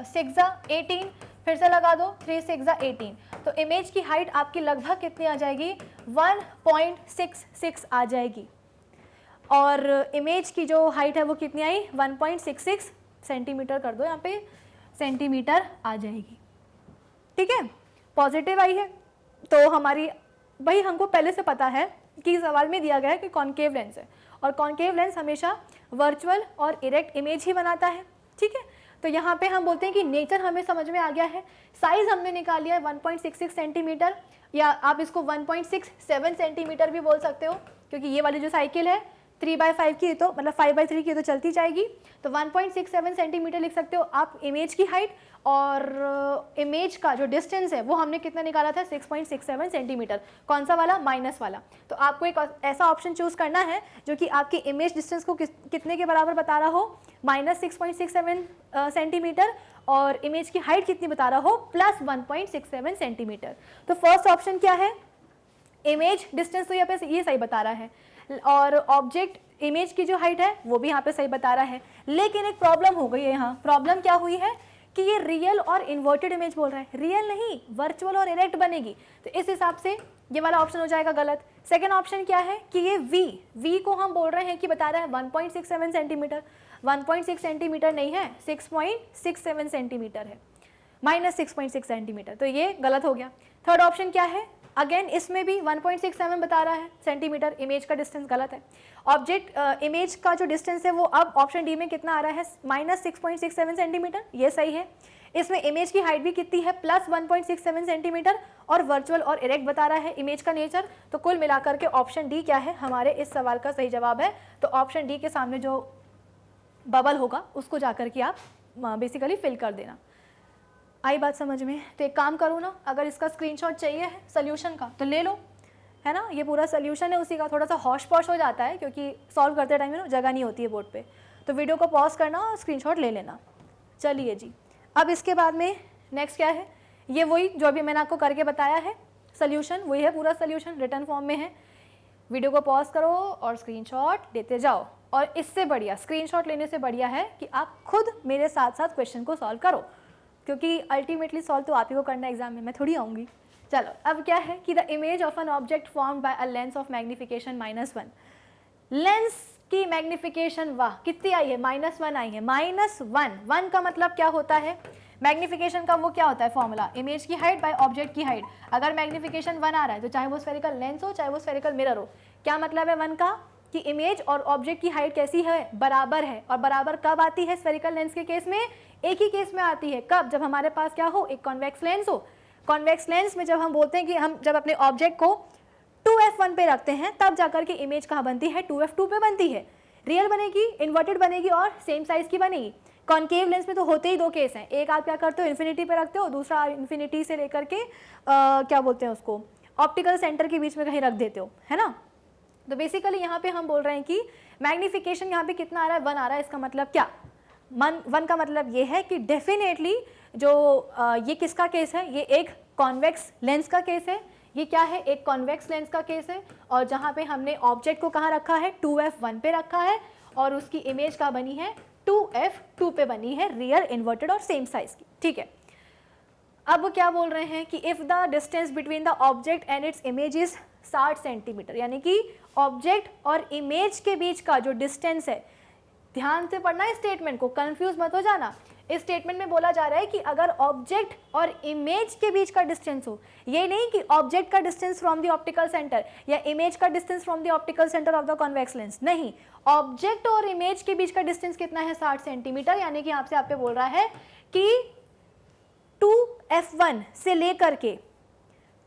6 जा 18, फिर से लगा दो 3 6 जा 18, तो इमेज की हाइट आपकी लगभग कितनी आ जाएगी, 1.66 आ जाएगी, और इमेज की जो हाइट है वो कितनी आई, 1.66 सेंटीमीटर कर दो, यहाँ पे सेंटीमीटर आ जाएगी, ठीक है, पॉजिटिव आई है। तो हमारी भाई हमको पहले से पता है कि सवाल में दिया गया है कि कॉन्केव लेंस है, और कॉन्केव लेंस हमेशा वर्चुअल और इरेक्ट इमेज ही बनाता है, ठीक है। तो यहाँ पे हम बोलते हैं कि नेचर हमें समझ में आ गया है, साइज हमने निकाल लिया है 1.66 सेंटीमीटर, या आप इसको 1.67 सेंटीमीटर भी बोल सकते हो, क्योंकि ये वाली जो साइकिल है 3/5 की, तो मतलब 5/3 की तो चलती जाएगी, तो 1.67 सेंटीमीटर लिख सकते हो आप इमेज की हाइट, और इमेज का जो डिस्टेंस है वो हमने कितना निकाला था, 6.67 सेंटीमीटर, कौन सा वाला, माइनस वाला। तो आपको एक ऐसा ऑप्शन चूज करना है जो कि आपकी इमेज डिस्टेंस को कितने के बराबर बता रहा हो, -6.67 सेंटीमीटर, और इमेज की हाइट कितनी बता रहा हो, +1.67 सेंटीमीटर। तो फर्स्ट ऑप्शन क्या है, इमेज डिस्टेंस तो यहाँ पे ये सही बता रहा है, और ऑब्जेक्ट इमेज की जो हाइट है वो भी यहाँ पे सही बता रहा है, लेकिन एक प्रॉब्लम हो गई है यहाँ। प्रॉब्लम क्या हुई है कि ये रियल और इन्वर्टेड इमेज बोल रहा है, रियल नहीं, वर्चुअल और इरेक्ट बनेगी, तो इस हिसाब से ये वाला ऑप्शन हो जाएगा गलत। सेकेंड ऑप्शन क्या है कि ये v को हम बोल रहे हैं कि बता रहा है 1.67 सेंटीमीटर, 1.6 सेंटीमीटर नहीं है, 6.67 सेंटीमीटर है, -6.6 सेंटीमीटर, तो ये गलत हो गया। थर्ड ऑप्शन क्या है, अगेन इसमें भी 1.67 बता रहा है सेंटीमीटर, इमेज का डिस्टेंस गलत है। ऑब्जेक्ट इमेज का जो डिस्टेंस है वो अब ऑप्शन डी में कितना आ रहा है, -6.67 सेंटीमीटर, ये सही है। इसमें इमेज की हाइट भी कितनी है, +1.67 सेंटीमीटर, और वर्चुअल और इरेक्ट बता रहा है इमेज का नेचर। तो कुल मिलाकर के ऑप्शन डी क्या है, हमारे इस सवाल का सही जवाब है। तो ऑप्शन डी के सामने जो बबल होगा उसको जाकर के आप बेसिकली फिल कर देना। आई बात समझ में? तो एक काम करो ना, अगर इसका स्क्रीनशॉट चाहिए है सोल्यूशन का तो ले लो, है ना, ये पूरा सोल्यूशन है उसी का। थोड़ा सा हौश पौश हो जाता है क्योंकि सॉल्व करते टाइम में ना जगह नहीं होती है बोर्ड पे, तो वीडियो को पॉज करना और स्क्रीनशॉट ले लेना। चलिए जी, अब इसके बाद में नेक्स्ट क्या है, ये वही जो अभी मैंने आपको करके बताया है सोल्यूशन, वही है पूरा सोल्यूशन, रिटर्न फॉर्म में है। वीडियो को पॉज करो और स्क्रीनशॉट लेते जाओ। और इससे बढ़िया, स्क्रीनशॉट लेने से बढ़िया है कि आप खुद मेरे साथ साथ क्वेश्चन को सॉल्व करो, क्योंकि अल्टीमेटली सॉल्व तो आप ही को करना है एग्जाम में, मैं थोड़ी आऊँगी। चलो, अब क्या है कि the image of an object formed by a lens of magnification -1। Lens की मैग्निफिकेशन वाह कितनी आई है, -1 आई है। -1 का मतलब क्या होता है, मैग्निफिकेशन का वो क्या होता है फॉर्मूला, इमेज की हाइट बाय ऑब्जेक्ट की हाइट। अगर मैग्निफिकेशन 1 आ रहा है तो चाहे वो स्फेरिकल लेंस हो चाहे वो स्फेरिकल मिरर हो, क्या मतलब है 1 का, कि इमेज और ऑब्जेक्ट की हाइट कैसी है, बराबर है। और बराबर कब आती है स्फेरिकल लेंस के केस में, एक ही केस में आती है, कब, जब हमारे पास क्या हो, एक कॉन्वेक्स लेंस हो। कॉन्वेक्स लेंस में जब हम बोलते हैं कि हम जब अपने ऑब्जेक्ट को 2f1 पे रखते हैं तब जाकर के इमेज कहाँ बनती है, 2f2 पे बनती है। रियल बनेगी, इन्वर्टेड बनेगी और सेम साइज की बनेगी। कॉन्केव लेंस में तो होते ही दो केस हैं, एक आप क्या करते हो इन्फिनिटी पे रखते हो, दूसरा इन्फिनिटी से लेकर के क्या बोलते हैं उसको, ऑप्टिकल सेंटर के बीच में कहीं रख देते हो, है ना। तो बेसिकली यहाँ पे हम बोल रहे हैं कि मैग्निफिकेशन यहाँ पे कितना आ रहा है, 1 आ रहा है। इसका मतलब क्या, 1 का मतलब ये है कि डेफिनेटली जो ये किसका केस है, ये एक कॉन्वेक्स लेंस का केस है। ये क्या है, एक कॉन्वेक्स लेंस का केस है, और जहाँ पे हमने ऑब्जेक्ट को कहाँ रखा है, 2f1 पे रखा है, और उसकी इमेज कहाँ बनी है, 2f2 पे बनी है, रियल, इन्वर्टेड और सेम साइज की। ठीक है, अब क्या बोल रहे हैं कि if the distance between the object and it's image is 60 centimetre, यानी कि ऑब्जेक्ट और इमेज के बीच का जो डिस्टेंस है, ध्यान से पढ़ना है स्टेटमेंट को, कंफ्यूज मत हो जाना। इस स्टेटमेंट में बोला जा रहा है कि अगर ऑब्जेक्ट और इमेज के बीच का डिस्टेंस हो, ये नहीं कि ऑब्जेक्ट का distance from the optical centre या इमेज का distance from the optical centre of the convex lens, नहीं, ऑब्जेक्ट और इमेज के बीच का डिस्टेंस कितना है, 60 सेंटीमीटर। यानी कि आपसे आप पे बोल रहा है कि 2f1 से लेकर के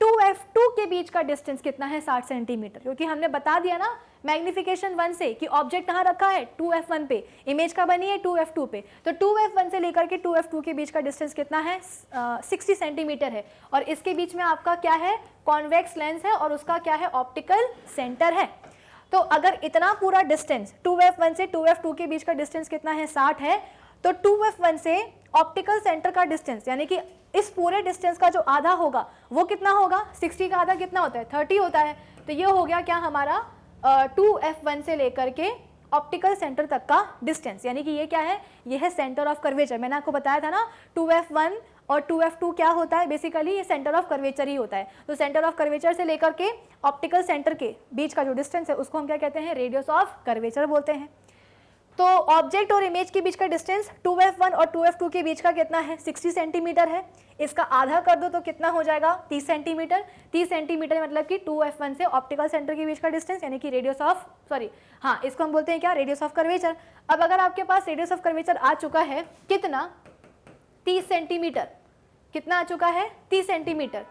2f2 के बीच का डिस्टेंस कितना है, 60 सेंटीमीटर। क्योंकि हमने बता दिया ना मैग्निफिकेशन 1 से कि ऑब्जेक्ट कहाँ रखा है, 2f1 पे, इमेज का बनी है 2f2 पे, तो 2f1 से लेकर के 2f2 के बीच का डिस्टेंस कितना है, 60 सेंटीमीटर है। और इसके बीच में आपका क्या है, कॉन्वेक्स लेंस है, और उसका क्या है, ऑप्टिकल सेंटर है। तो अगर इतना पूरा डिस्टेंस 2f1 से 2f2 के बीच का डिस्टेंस कितना है, 60 है, तो 2f1 से ऑप्टिकल सेंटर का डिस्टेंस, यानी कि इस पूरे डिस्टेंस का जो आधा होगा वो कितना होगा, 60 का आधा कितना होता है, 30 होता है। तो ये हो गया क्या हमारा 2f1 से लेकर के ऑप्टिकल सेंटर तक का डिस्टेंस, यानी कि ये क्या है, ये है सेंटर ऑफ कर्वेचर। मैंने आपको बताया था ना 2f1 और 2f2 क्या होता है, बेसिकली ये सेंटर ऑफ कर्वेचर ही होता है। तो सेंटर ऑफ कर्वेचर से लेकर के ऑप्टिकल सेंटर के बीच का जो डिस्टेंस है उसको हम क्या कहते हैं, रेडियस ऑफ कर्वेचर बोलते हैं। तो ऑब्जेक्ट और इमेज के बीच का डिस्टेंस 2f1 और 2f2 के बीच का कितना है, 60 सेंटीमीटर है। इसका आधा कर दो तो कितना हो जाएगा, 30 सेंटीमीटर। 30 सेंटीमीटर मतलब कि 2f1 से ऑप्टिकल सेंटर के बीच का डिस्टेंस, यानी कि रेडियस ऑफ, सॉरी हाँ, इसको हम बोलते हैं क्या, रेडियस ऑफ कर्वेचर। अब अगर आपके पास रेडियस ऑफ कर्वेचर आ चुका है कितना, 30 सेंटीमीटर, कितना आ चुका है, 30 सेंटीमीटर,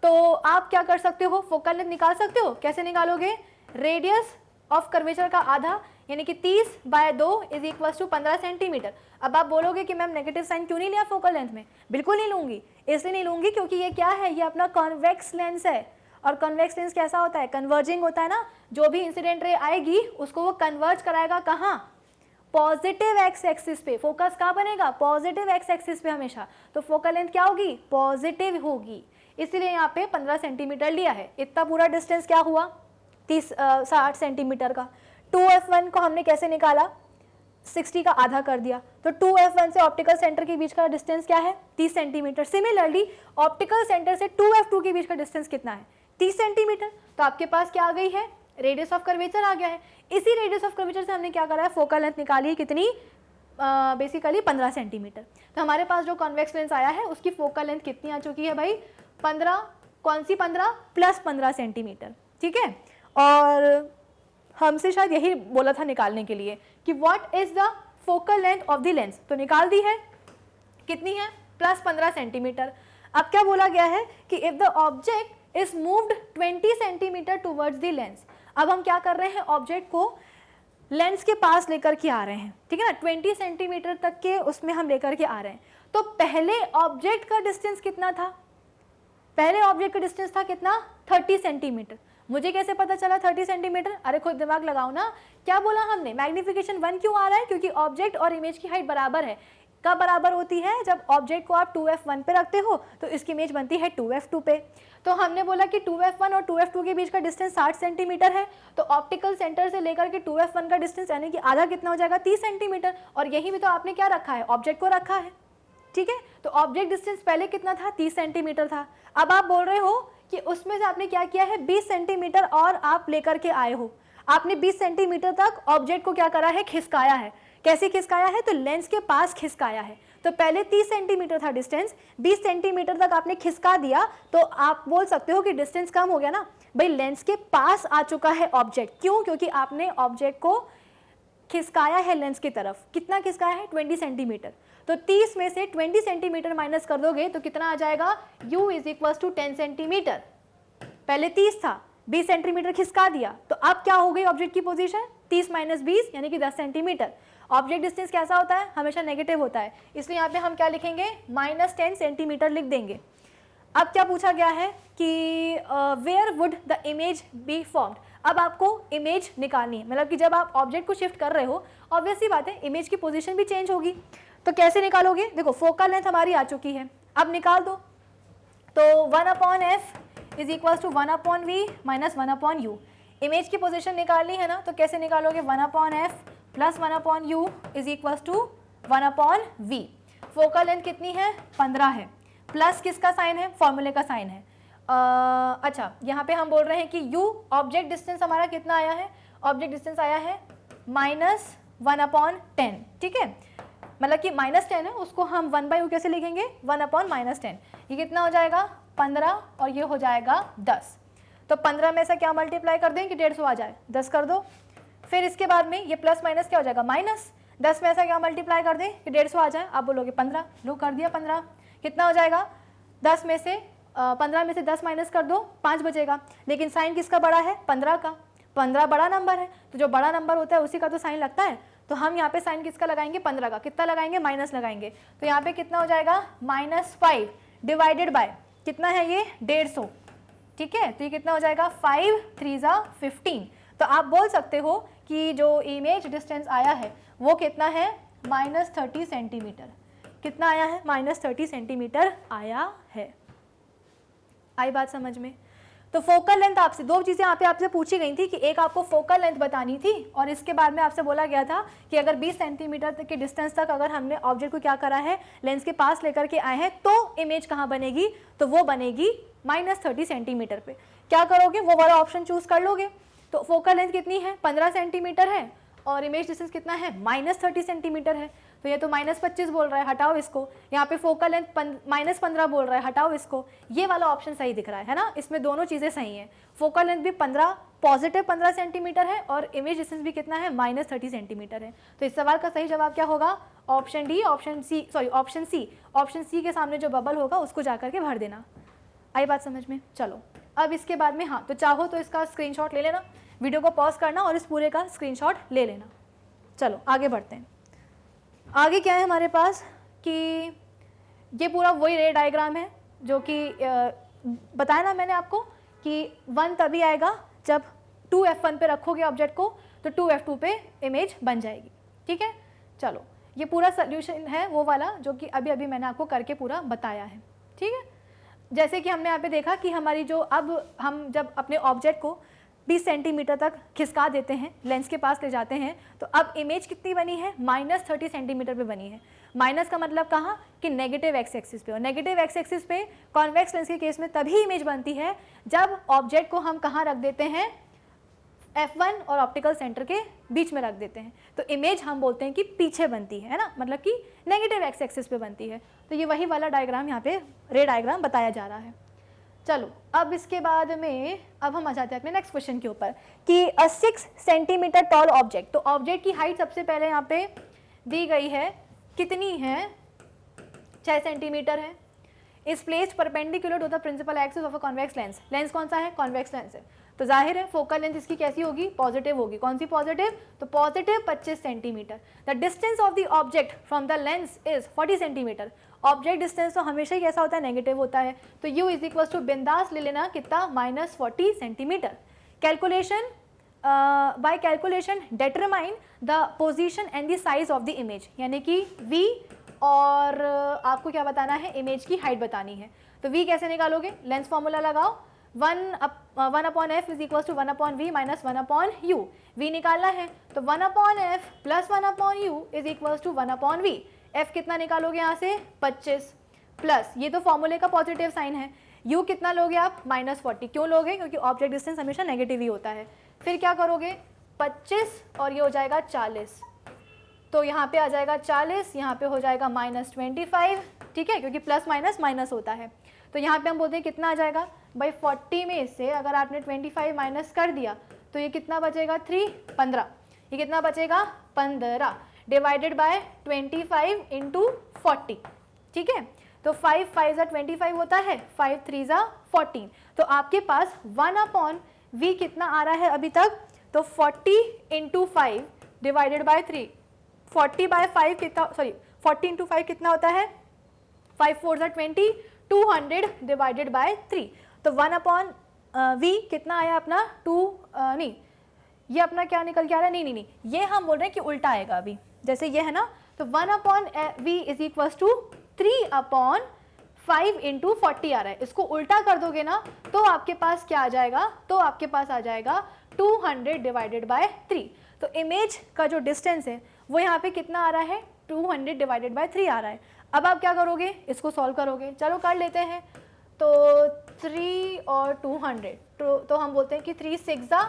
तो आप क्या कर सकते हो, फोकल लेंथ निकाल सकते हो। कैसे निकालोगे, रेडियस ऑफ कर्वेचर का आधा यानी कि 30/2 = 15 सेंटीमीटर। अब आप बोलोगे कि मैम नेगेटिव साइन क्यों नहीं लिया फोकल लेंथ में, बिल्कुल नहीं लूंगी, इसलिए नहीं लूंगी क्योंकि ये क्या है, ये अपना कॉन्वेक्स लेंस है। और कॉन्वेक्स लेंस कैसा होता है, कन्वर्जिंग होता है ना, जो भी इंसिडेंट रे आएगी उसको वो कन्वर्ज कराएगा कहाँ, पॉजिटिव एक्स एक्सिस पे। फोकस कहाँ बनेगा, पॉजिटिव एक्स एक्सिस पे हमेशा, तो फोकल लेंथ क्या होगी, पॉजिटिव होगी। इसलिए यहाँ पे 15 सेंटीमीटर लिया है। इतना पूरा डिस्टेंस क्या हुआ, 60 सेंटीमीटर का। 2f1 को हमने कैसे निकाला, 60 का आधा कर दिया, तो 2f1 से ऑप्टिकल सेंटर के बीच का डिस्टेंस क्या है, 30 सेंटीमीटर। सिमिलरली ऑप्टिकल सेंटर से 2f2 के बीच का डिस्टेंस कितना है, 30 सेंटीमीटर। तो आपके पास क्या आ गई है, रेडियस ऑफ कर्वेचर आ गया है। इसी रेडियस ऑफ कर्वेचर से हमने क्या करा है, फोकल लेंथ निकाली है कितनी, बेसिकली 15 सेंटीमीटर। तो हमारे पास जो कॉन्वेक्स लेंस आया है उसकी फोकल लेंथ कितनी आ चुकी है भाई, 15, कौन सी 15 + 15 सेंटीमीटर, ठीक है। और हमसे शायद यही बोला था निकालने के लिए कि what is the focal length of the lens, तो निकाल दी है, कितनी है, +15 सेंटीमीटर। अब क्या बोला गया है कि if the object is moved 20 centimetre towards the lens. अब हम क्या कर रहे हैं, ऑब्जेक्ट को लेंस के पास लेकर के आ रहे हैं, ठीक है ना, 20 सेंटीमीटर तक के उसमें हम लेकर के आ रहे हैं। तो पहले ऑब्जेक्ट का डिस्टेंस कितना था? पहले ऑब्जेक्ट का डिस्टेंस था कितना? 30 सेंटीमीटर। मुझे कैसे पता चला 30 सेंटीमीटर? अरे खुद दिमाग लगाओ ना, क्या बोला हमने? मैग्निफिकेशन 1 क्यों आ रहा है? क्योंकि ऑब्जेक्ट और इमेज की हाइट बराबर है। कब बराबर होती है? जब ऑब्जेक्ट को आप 2f1 पे रखते हो तो इसकी इमेज बनती है 2f2 पे। तो हमने बोला कि 2f1 और 2f2 के बीच का डिस्टेंस 60 सेंटीमीटर है, तो ऑप्टिकल सेंटर से लेकर के 2f1 का डिस्टेंस यानी कि आधा कितना हो जाएगा? 30 सेंटीमीटर। और यही भी तो आपने क्या रखा है? ऑब्जेक्ट को रखा है, ठीक है। तो ऑब्जेक्ट डिस्टेंस पहले कितना था? 30 सेंटीमीटर था। अब आप बोल रहे हो कि उसमें से आपने क्या किया है? 20 सेंटीमीटर और आप लेकर के आए हो। आपने 20 सेंटीमीटर तक ऑब्जेक्ट को क्या करा है? खिसकाया है। कैसे खिसकाया है? तो लेंस के पास खिसकाया है। तो पहले 30 सेंटीमीटर था डिस्टेंस, 20 सेंटीमीटर तक आपने खिसका दिया, तो आप बोल सकते हो कि डिस्टेंस कम हो गया ना भाई, लेंस के पास आ चुका है ऑब्जेक्ट। क्यों? क्योंकि आपने ऑब्जेक्ट को खिसकाया है लेंस की तरफ। कितना खिसकाया है? 20 सेंटीमीटर। तो 30 में से 20 सेंटीमीटर माइनस कर दोगे तो कितना आ जाएगा? u is equal to 10 centimetre. पहले 30 था, 20 सेंटीमीटर खिसका दिया, तो अब क्या हो गई ऑब्जेक्ट की पोजीशन? 30 माइनस 20 यानी कि 10 सेंटीमीटर। ऑब्जेक्ट डिस्टेंस कैसा होता है? हमेशा नेगेटिव होता है, इसलिए यहाँ पे हम क्या लिखेंगे? -10 सेंटीमीटर लिख देंगे। अब क्या पूछा गया है कि where would the image be formed. अब आपको इमेज निकालनी है, मतलब कि जब आप ऑब्जेक्ट को शिफ्ट कर रहे हो, ऑब्वियस सी बात है इमेज की पोजीशन भी चेंज होगी। तो कैसे निकालोगे? देखो फोकल लेंथ हमारी आ चुकी है, अब निकाल दो। तो 1/f is equal to 1/v minus 1/u। Image की पोजीशन निकालनी है ना, तो कैसे निकालोगे? 1/f plus 1/u is equal to 1/v। Focal length कितनी है? 15 है, प्लस किसका साइन है? फॉर्मूले का साइन है। अच्छा, यहाँ पे हम बोल रहे हैं कि u ऑब्जेक्ट डिस्टेंस हमारा कितना आया है? ऑब्जेक्ट डिस्टेंस आया है -1/10, ठीक है। मतलब कि -10 है, उसको हम 1/u कैसे लिखेंगे? 1/-10। ये कितना हो जाएगा? 15, और ये हो जाएगा 10। तो 15 में से क्या मल्टीप्लाई कर दें कि 150 आ जाए? 10 कर दो। फिर इसके बाद में ये प्लस माइनस क्या हो जाएगा? माइनस। 10 में ऐसा क्या मल्टीप्लाई कर दें कि 150 आ जाए? आप बोलोगे 15, लो कर दिया 15। कितना हो जाएगा? 10 में से 15 में से 10 माइनस कर दो, 5 बचेगा। लेकिन साइन किसका बड़ा है? 15 का। 15 बड़ा नंबर है, तो जो बड़ा नंबर होता है उसी का तो साइन लगता है। तो हम यहाँ पे साइन किसका लगाएंगे? 15 का। कितना लगाएंगे? माइनस लगाएंगे। तो यहाँ पे कितना हो जाएगा? -5 डिवाइडेड बाय कितना है ये? 150, ठीक है। तो ये कितना हो जाएगा? 5 3 15। तो आप बोल सकते हो कि जो इमेज डिस्टेंस आया है वो कितना है? -30 सेंटीमीटर। कितना आया है? -30 सेंटीमीटर आया है। आई बात समझ में? तो फोकल लेंथ आपसे दो चीज़ें यहाँ पे आपसे पूछी गई थी कि एक आपको फोकल लेंथ बतानी थी, और इसके बाद में आपसे बोला गया था कि अगर 20 सेंटीमीटर तक के डिस्टेंस तक अगर हमने ऑब्जेक्ट को क्या करा है? लेंस के पास लेकर के आए हैं, तो इमेज कहाँ बनेगी? तो वो बनेगी -30 सेंटीमीटर पे। क्या करोगे? वो वाला ऑप्शन चूज कर लोगे। तो फोकल लेंथ कितनी है? 15 सेंटीमीटर है, और इमेज डिस्टेंस कितना है? -30 सेंटीमीटर है। तो ये तो -25 बोल रहा है, हटाओ इसको। यहाँ पे फोकल लेंथ -15 बोल रहा है, हटाओ इसको। ये वाला ऑप्शन सही दिख रहा है ना? इसमें दोनों चीज़ें सही हैं। फोकल लेंथ भी 15 पॉजिटिव 15 सेंटीमीटर है, और इमेज डिस्टेंस भी कितना है? -30 सेंटीमीटर है। तो इस सवाल का सही जवाब क्या होगा? Option D, option C, sorry option C. Option C के सामने जो बबल होगा उसको जाकर के भर देना। आई बात समझ में? चलो अब इसके बाद में, हाँ, तो चाहो तो इसका स्क्रीनशॉट ले लेना, वीडियो को पॉज करना और इस पूरे का स्क्रीनशॉट ले लेना। चलो आगे बढ़ते हैं। आगे क्या है हमारे पास कि ये पूरा वही रे डायग्राम है जो कि बताया ना मैंने आपको कि 1 तभी आएगा जब 2f1 पे रखोगे ऑब्जेक्ट को, तो 2f2 पे इमेज बन जाएगी, ठीक है। चलो ये पूरा सोल्यूशन है वो वाला जो कि अभी अभी मैंने आपको करके पूरा बताया है, ठीक है। जैसे कि हमने यहाँ पे देखा कि हमारी जो, अब हम जब अपने ऑब्जेक्ट को 20 सेंटीमीटर तक खिसका देते हैं, लेंस के पास ले जाते हैं, तो अब इमेज कितनी बनी है? -30 सेंटीमीटर पे बनी है। माइनस का मतलब कहाँ? कि नेगेटिव एक्स एक्सिस पे। और नेगेटिव एक्स एक्सिस पे कॉन्वेक्स लेंस के केस में तभी इमेज बनती है जब ऑब्जेक्ट को हम कहाँ रख देते हैं? f1 और ऑप्टिकल सेंटर के बीच में रख देते हैं। तो इमेज हम बोलते हैं कि पीछे बनती है ना, मतलब कि नेगेटिव एक्स एक्सिस पे बनती है। तो ये वही वाला डायग्राम यहाँ पे रे डायग्राम बताया जा रहा है। चलो अब इसके बाद में अब हम आ जाते हैं अपने नेक्स्ट क्वेश्चन के ऊपर कि 6 सेंटीमीटर टॉल ऑब्जेक्ट। तो ऑब्जेक्ट की हाइट सबसे पहले यहाँ पे दी गई है, कितनी है? 6 सेंटीमीटर है। Is placed perpendicular to the principal axis of a convex lens. Lens कौन सा है? कॉन्वेक्स लेंस है। तो जाहिर है फोकल लेंथ इसकी कैसी होगी? पॉजिटिव होगी। कौन सी पॉजिटिव? तो positive 25 centimetre. The distance of the object from the lens is 40 centimetre. Object distance तो हमेशा ही कैसा होता है, नेगेटिव होता है। तो u इज इक्वल टू बिंदास ले लेना कितना, -40 centimetre. Calculation, by calculation determine the position and the size of the image, यानी कि v और आपको क्या बताना है, इमेज की हाइट बतानी है। तो v कैसे निकालोगे, लेंस फॉर्मूला लगाओ, 1/f is equal to 1/v minus 1/u। v निकालना है तो 1/f plus 1/u is equal to 1/v। f कितना निकालोगे यहाँ से, 25 प्लस, ये तो फॉर्मूले का पॉजिटिव साइन है, u कितना लोगे आप, -40। क्यों लोगे, क्योंकि ऑब्जेक्ट डिस्टेंस हमेशा नेगेटिव ही होता है। फिर क्या करोगे, 25 और ये हो जाएगा 40, तो यहाँ पे आ जाएगा 40, यहाँ पे हो जाएगा -25, ठीक है, क्योंकि प्लस माइनस माइनस होता है। तो यहाँ पे हम बोलते हैं कितना आ जाएगा भाई, 40 में से अगर आपने 25 माइनस कर दिया तो ये कितना बचेगा, 3, 15, ये कितना बचेगा, 15 डिवाइडेड बाय 25 इंटू 40, ठीक है। तो 5 5 25 होता है, 5 3 14, तो आपके पास 1/v कितना आ रहा है अभी तक, तो 40 इंटू 5 डिवाइडेड बाय 3, 40 बाय 5 कितना, सॉरी 40 इंटू 5 कितना होता है, 5 4 20, 200 डिवाइडेड बाय 3। तो 1/v कितना आया अपना, 2 नहीं, ये अपना क्या निकल के आ रहा है, नहीं, ये हम बोल रहे हैं कि उल्टा आएगा अभी, जैसे ये है ना, तो 1/v is equal to 3/5 into 40 आ रहा है। इसको उल्टा कर दोगे ना तो आपके पास क्या आ जाएगा, तो आपके पास आ जाएगा 200 डिवाइडेड बाय 3। तो इमेज का जो डिस्टेंस है वो यहाँ पे कितना आ रहा है, 200 डिवाइडेड बाय 3 आ रहा है। अब आप क्या करोगे, इसको सॉल्व करोगे, चलो कर लेते हैं। तो 3 और 200, तो हम बोलते हैं कि 3 6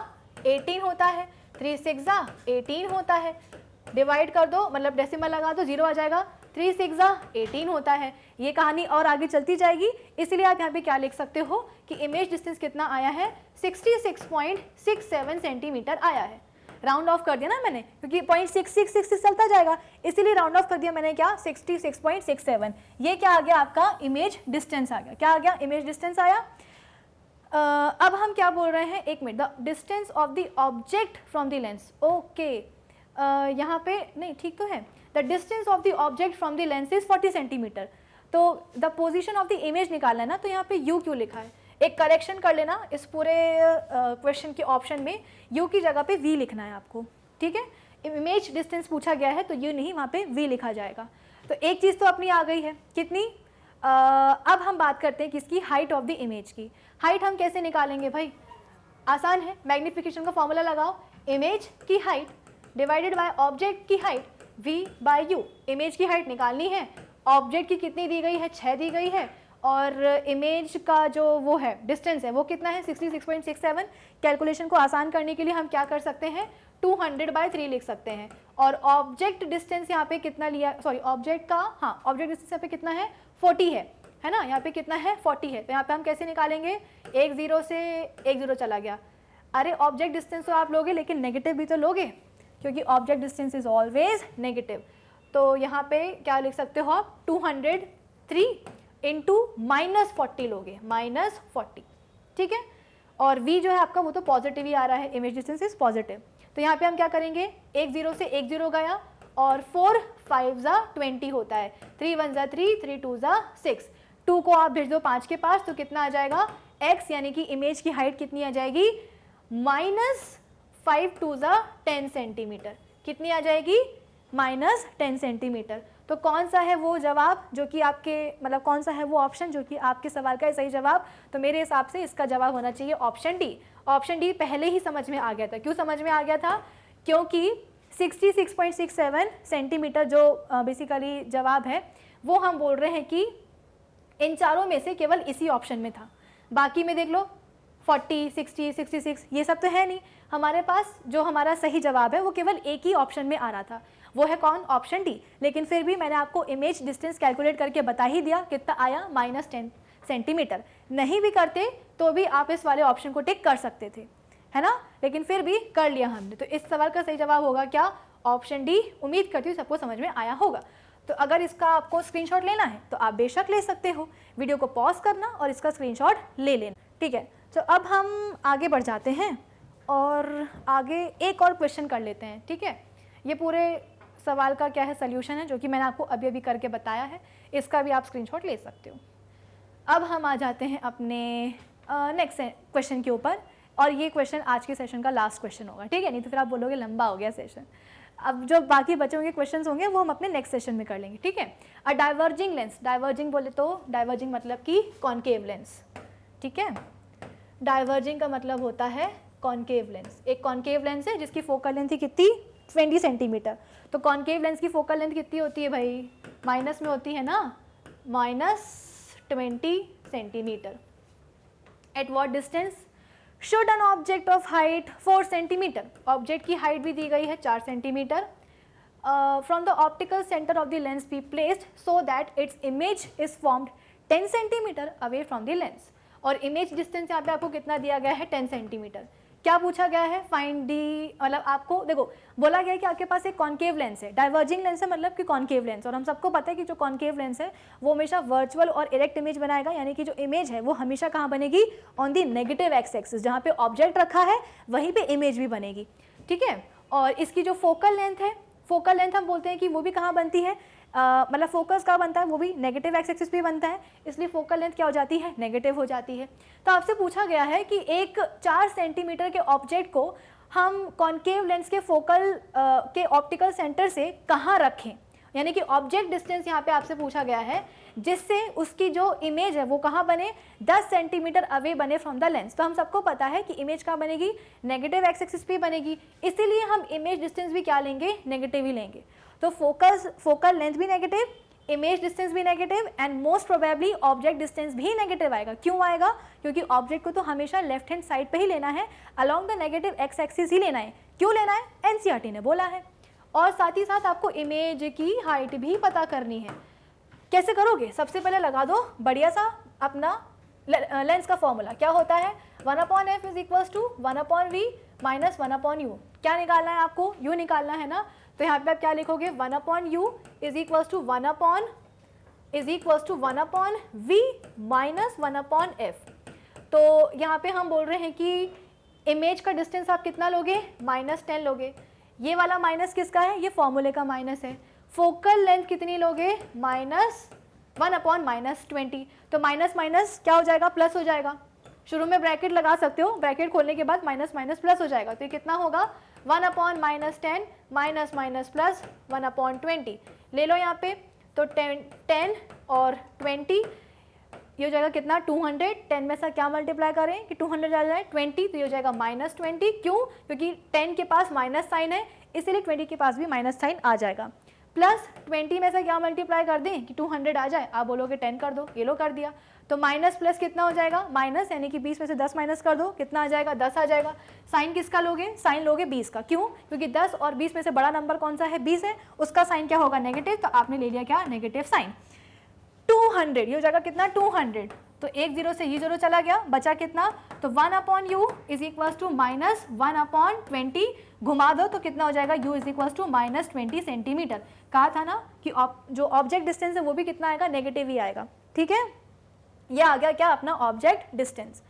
18 होता है, 3 6 18 होता है, डिवाइड कर दो, मतलब डेसिमल लगा दो, 0 आ जाएगा, 3 6 18 होता है। ये कहानी और आगे चलती जाएगी, इसलिए आप यहाँ पे क्या लिख सकते हो कि इमेज डिस्टेंस कितना आया है, 66.67 सेंटीमीटर आया है। राउंड ऑफ कर दिया ना मैंने, क्योंकि 0.666 चलता जाएगा, इसीलिए राउंड ऑफ कर दिया मैंने, क्या 66.67। ये क्या आ गया, आपका इमेज डिस्टेंस आ गया। क्या आ गया, इमेज डिस्टेंस आया। अब हम क्या बोल रहे हैं, एक minute, the distance of the object from the lens, okay, यहाँ पे नहीं, ठीक तो है, the distance of the object from the lens is 40 centimetre. तो the position of the image निकालना है ना, तो यहाँ पे u क्यों लिखा है, एक करेक्शन कर लेना, इस पूरे क्वेश्चन के ऑप्शन में u की जगह पे v लिखना है आपको, ठीक है। इमेज डिस्टेंस पूछा गया है तो u नहीं, वहाँ पे v लिखा जाएगा। तो एक चीज़ तो अपनी आ गई है, कितनी, अब हम बात करते हैं किसकी, हाइट ऑफ द इमेज की। हाइट हम कैसे निकालेंगे भाई, आसान है, मैग्नीफिकेशन का फॉर्मूला लगाओ, इमेज की हाइट डिवाइडेड बाय ऑब्जेक्ट की height, v by u। Image की हाइट निकालनी है, ऑब्जेक्ट की कितनी दी गई है, 6 दी गई है, और इमेज का जो वो है डिस्टेंस है वो कितना है, 66.67। कैलकुलेशन को आसान करने के लिए हम क्या कर सकते हैं, 200/3 लिख सकते हैं। और ऑब्जेक्ट डिस्टेंस यहाँ पे कितना लिया, सॉरी ऑब्जेक्ट का, हाँ ऑब्जेक्ट डिस्टेंस यहाँ पे कितना है, 40 है ना, यहाँ पे कितना है, 40 है। तो यहाँ पे हम कैसे निकालेंगे, 1 0 से 1 0 चला गया। अरे ऑब्जेक्ट डिस्टेंस तो आप लोगे, लेकिन नेगेटिव भी तो लोगे, क्योंकि object distance is always negative. तो यहाँ पे क्या लिख सकते हो आप, 203 इंटू -40 लोगे, -40, ठीक है। और v जो है आपका वो तो पॉजिटिव ही आ रहा है, इमेज डिस्टेंस इज पॉजिटिव। तो यहाँ पे हम क्या करेंगे, 1 0 से 1 0 गया, और 4 5 20 होता है, 3 1 3, 3 2 6, 2 को आप भेज दो 5 के पास, तो कितना आ जाएगा, x, यानी कि इमेज की हाइट कितनी आ जाएगी, -5 2 10 सेंटीमीटर। कितनी आ जाएगी, -10 सेंटीमीटर। तो कौन सा है वो जवाब जो कि आपके, मतलब कौन सा है वो ऑप्शन जो कि आपके सवाल का है सही जवाब, तो मेरे हिसाब से इसका जवाब होना चाहिए ऑप्शन डी। ऑप्शन डी पहले ही समझ में आ गया था। क्यों समझ में आ गया था, क्योंकि 66.67 सेंटीमीटर जो बेसिकली जवाब है वो हम बोल रहे हैं कि इन चारों में से केवल इसी ऑप्शन में था। बाकी में देख लो 40, 60, 66 ये सब तो है नहीं, हमारे पास जो हमारा सही जवाब है वो केवल एक ही ऑप्शन में आ रहा था, वो है कौन, ऑप्शन डी। लेकिन फिर भी मैंने आपको इमेज डिस्टेंस कैलकुलेट करके बता ही दिया, कितना आया, -10 सेंटीमीटर। नहीं भी करते तो भी आप इस वाले ऑप्शन को टिक कर सकते थे, है ना, लेकिन फिर भी कर लिया हमने। तो इस सवाल का सही जवाब होगा क्या, ऑप्शन डी। उम्मीद करती हूँ सबको समझ में आया होगा। तो अगर इसका आपको स्क्रीनशॉट लेना है तो आप बेशक ले सकते हो, वीडियो को पॉज करना और इसका स्क्रीनशॉट ले लेना, ठीक है। तो अब हम आगे बढ़ जाते हैं और आगे एक और क्वेश्चन कर लेते हैं, ठीक है। ये पूरे सवाल का क्या है, सोल्यूशन है, जो कि मैंने आपको अभी अभी करके बताया है। इसका भी आप स्क्रीनशॉट ले सकते हो। अब हम आ जाते हैं अपने नेक्स्ट क्वेश्चन के ऊपर, और ये क्वेश्चन आज के सेशन का लास्ट क्वेश्चन होगा, ठीक है, नहीं तो फिर आप बोलोगे लंबा हो गया सेशन। अब जो बाकी बचे हुए क्वेश्चंस होंगे वो हम अपने नेक्स्ट सेशन में कर लेंगे, ठीक है। अ डाइवर्जिंग लेंस, डाइवर्जिंग बोले तो डाइवर्जिंग मतलब कि कॉनकेव लेंस, ठीक है। डाइवर्जिंग का मतलब होता है कॉनकेव लेंस। एक कॉनकेव लेंस है जिसकी फोकल लेंथ कितनी 20 सेंटीमीटर, तो कॉनकेव लेंस की फोकल लेंथ कितनी होती है भाई, माइनस में होती है ना, -20 centimetre. At what distance should an object of height 4 centimetre, object की हाइट भी दी गई है 4 centimetre, from the optical centre of the lens be placed so that its image is formed 10 centimetre away from the lens. और image distance यहाँ पे आपको कितना दिया गया है 10 सेंटीमीटर। क्या पूछा गया है, फाइंड दी, मतलब आपको देखो बोला गया है कि आपके पास एक कॉनकेव लेंस है, डाइवर्जिंग लेंस है मतलब कि कॉनकेव लेंस, और हम सबको पता है कि जो कॉनकेव लेंस है वो हमेशा वर्चुअल और इरेक्ट इमेज बनाएगा, यानी कि जो इमेज है वो हमेशा कहाँ बनेगी, on the negative X axis, जहाँ पे ऑब्जेक्ट रखा है वहीं पे इमेज भी बनेगी, ठीक है। और इसकी जो फोकल लेंथ है, फोकल लेंथ हम बोलते हैं कि वो भी कहाँ बनती है, मतलब फोकस का बनता है वो भी नेगेटिव एक्स एक्सिस भी बनता है, इसलिए फोकल लेंथ क्या हो जाती है, नेगेटिव हो जाती है। तो आपसे पूछा गया है कि एक 4 सेंटीमीटर के ऑब्जेक्ट को हम कॉनकेव लेंस के फोकल के ऑप्टिकल सेंटर से कहाँ रखें, यानी कि ऑब्जेक्ट डिस्टेंस यहाँ पे आपसे पूछा गया है जिससे उसकी जो इमेज है वो कहाँ बने, 10 सेंटीमीटर अवे बने फ्रॉम द लेंस। तो हम सबको पता है कि इमेज कहाँ बनेगी, नेगेटिव एक्स एक्सिस पे बनेगी, इसीलिए हम इमेज डिस्टेंस भी क्या लेंगे, नेगेटिव ही लेंगे। तो फोकल लेंथ भी नेगेटिव, इमेज डिस्टेंस भी negative, and most probably object distance भी नेगेटिव आएगा। क्यों आएगा, क्योंकि ऑब्जेक्ट को तो हमेशा लेफ्ट हैंड साइड पे ही लेना है, along the negative X axis ही लेना है। क्यों लेना है, एनसीईआरटी ने बोला है। और साथ ही साथ आपको इमेज की हाइट भी पता करनी है। कैसे करोगे, सबसे पहले लगा दो बढ़िया सा अपना लेंस का फॉर्मूला। क्या होता है, 1/f is equals to 1/v minus 1/u। क्या निकालना है आपको, u निकालना है ना, तो यहाँ पे आप क्या लिखोगे, 1/u is equals to 1/v minus 1/f। तो यहाँ पे हम बोल रहे हैं कि इमेज का डिस्टेंस आप कितना लोगे, -10 लोगे। ये वाला माइनस किसका है, ये फॉर्मूले का माइनस है। फोकल लेंथ कितनी लोगे, -1/-20। तो माइनस माइनस क्या हो जाएगा, प्लस हो जाएगा। शुरू में ब्रैकेट लगा सकते हो, ब्रैकेट खोलने के बाद माइनस माइनस प्लस हो जाएगा। तो ये कितना होगा, 1/-10 माइनस माइनस प्लस 1/20 ले लो यहाँ पे। तो 10 और 20 ये हो जाएगा कितना, 200। 10 में से क्या मल्टीप्लाई करें कि 200 आ जाए 20, तो ये हो जाएगा -20। क्यों, क्योंकि 10 के पास माइनस साइन है, इसीलिए 20 के पास भी माइनस साइन आ जाएगा। प्लस 20 में से क्या मल्टीप्लाई कर दें कि 200 आ जाए, आप बोलोगे 10 कर दो, ये लो कर दिया। तो माइनस प्लस कितना हो जाएगा, माइनस, यानी कि 20 में से 10 माइनस कर दो, कितना आ जाएगा, 10 आ जाएगा। साइन किसका लोगे, साइन लोगे 20 का। क्यों, क्योंकि 10 और 20 में से बड़ा नंबर कौन सा है, 20 है, उसका साइन क्या होगा, नेगेटिव। तो आपने ले लिया क्या, नेगेटिव साइन। 200 ये हो जाएगा कितना, 200। तो एक जीरो से ये जीरो चला गया, बचा कितना, तो 1/u इज इक्वल्स टू -1/20। घुमा दो तो कितना हो जाएगा, u is equals to -20 centimetre. कहा था ना कि जो ऑब्जेक्ट डिस्टेंस है वो भी कितना आएगा, नेगेटिव ही आएगा, ठीक है। ये आ गया क्या, अपना ऑब्जेक्ट डिस्टेंस।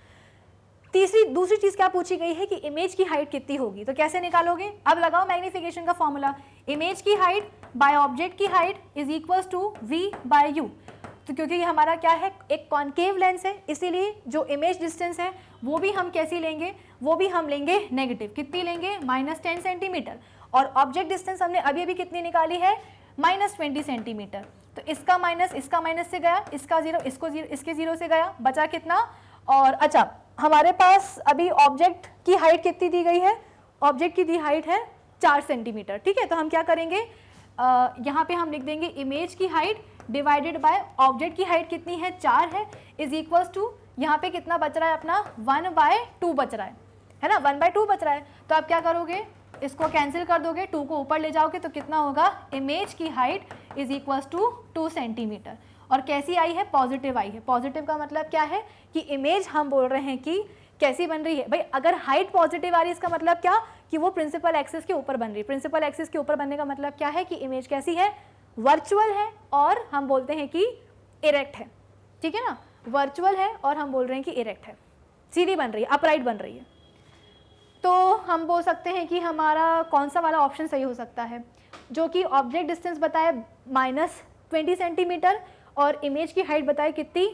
दूसरी चीज क्या पूछी गई है कि इमेज की हाइट कितनी होगी, तो कैसे निकालोगे। अब लगाओ मैग्निफिकेशन का फॉर्मूला, इमेज की हाइट बाय ऑब्जेक्ट की height is equals to v/u। तो क्योंकि ये हमारा क्या है, एक कॉनकेव लेंस है, इसीलिए जो इमेज डिस्टेंस है वो भी हम कैसी लेंगे, वो भी हम लेंगे नेगेटिव। कितनी लेंगे, -10 सेंटीमीटर। और ऑब्जेक्ट डिस्टेंस हमने अभी अभी कितनी निकाली है, -20 सेंटीमीटर। तो इसका माइनस से गया, इसका जीरो, इसके जीरो से गया, बचा कितना। और अच्छा, हमारे पास अभी ऑब्जेक्ट की हाइट कितनी दी गई है, ऑब्जेक्ट की दी हाइट है 4 सेंटीमीटर, ठीक है। तो हम क्या करेंगे, यहाँ पे हम लिख देंगे इमेज की हाइट डिवाइडेड बाय ऑब्जेक्ट की हाइट कितनी है, 4 है, इज इक्वल्स टू यहाँ पे कितना बच रहा है अपना, 1/2 बच रहा है ना, 1/2 बच रहा है। तो आप क्या करोगे, इसको कैंसिल कर दोगे, 2 को ऊपर ले जाओगे तो कितना होगा, इमेज की height is equals to 2 centimetre. और कैसी आई है, पॉजिटिव आई है। पॉजिटिव का मतलब क्या है कि इमेज हम बोल रहे हैं कि कैसी बन रही है भाई, अगर हाइट पॉजिटिव आ रही है इसका मतलब क्या, कि वो प्रिंसिपल एक्सिस के ऊपर बन रही है। प्रिंसिपल एक्सिस के ऊपर बनने का मतलब क्या है कि इमेज कैसी है, वर्चुअल है, और हम बोलते हैं कि इरेक्ट है, ठीक है ना। वर्चुअल है और हम बोल रहे हैं कि इरेक्ट है, सीधी बन रही है, अपराइट बन रही है। तो हम बोल सकते हैं कि हमारा कौन सा वाला ऑप्शन सही हो सकता है, जो कि ऑब्जेक्ट डिस्टेंस बताए -20 सेंटीमीटर और इमेज की हाइट बताए कितनी,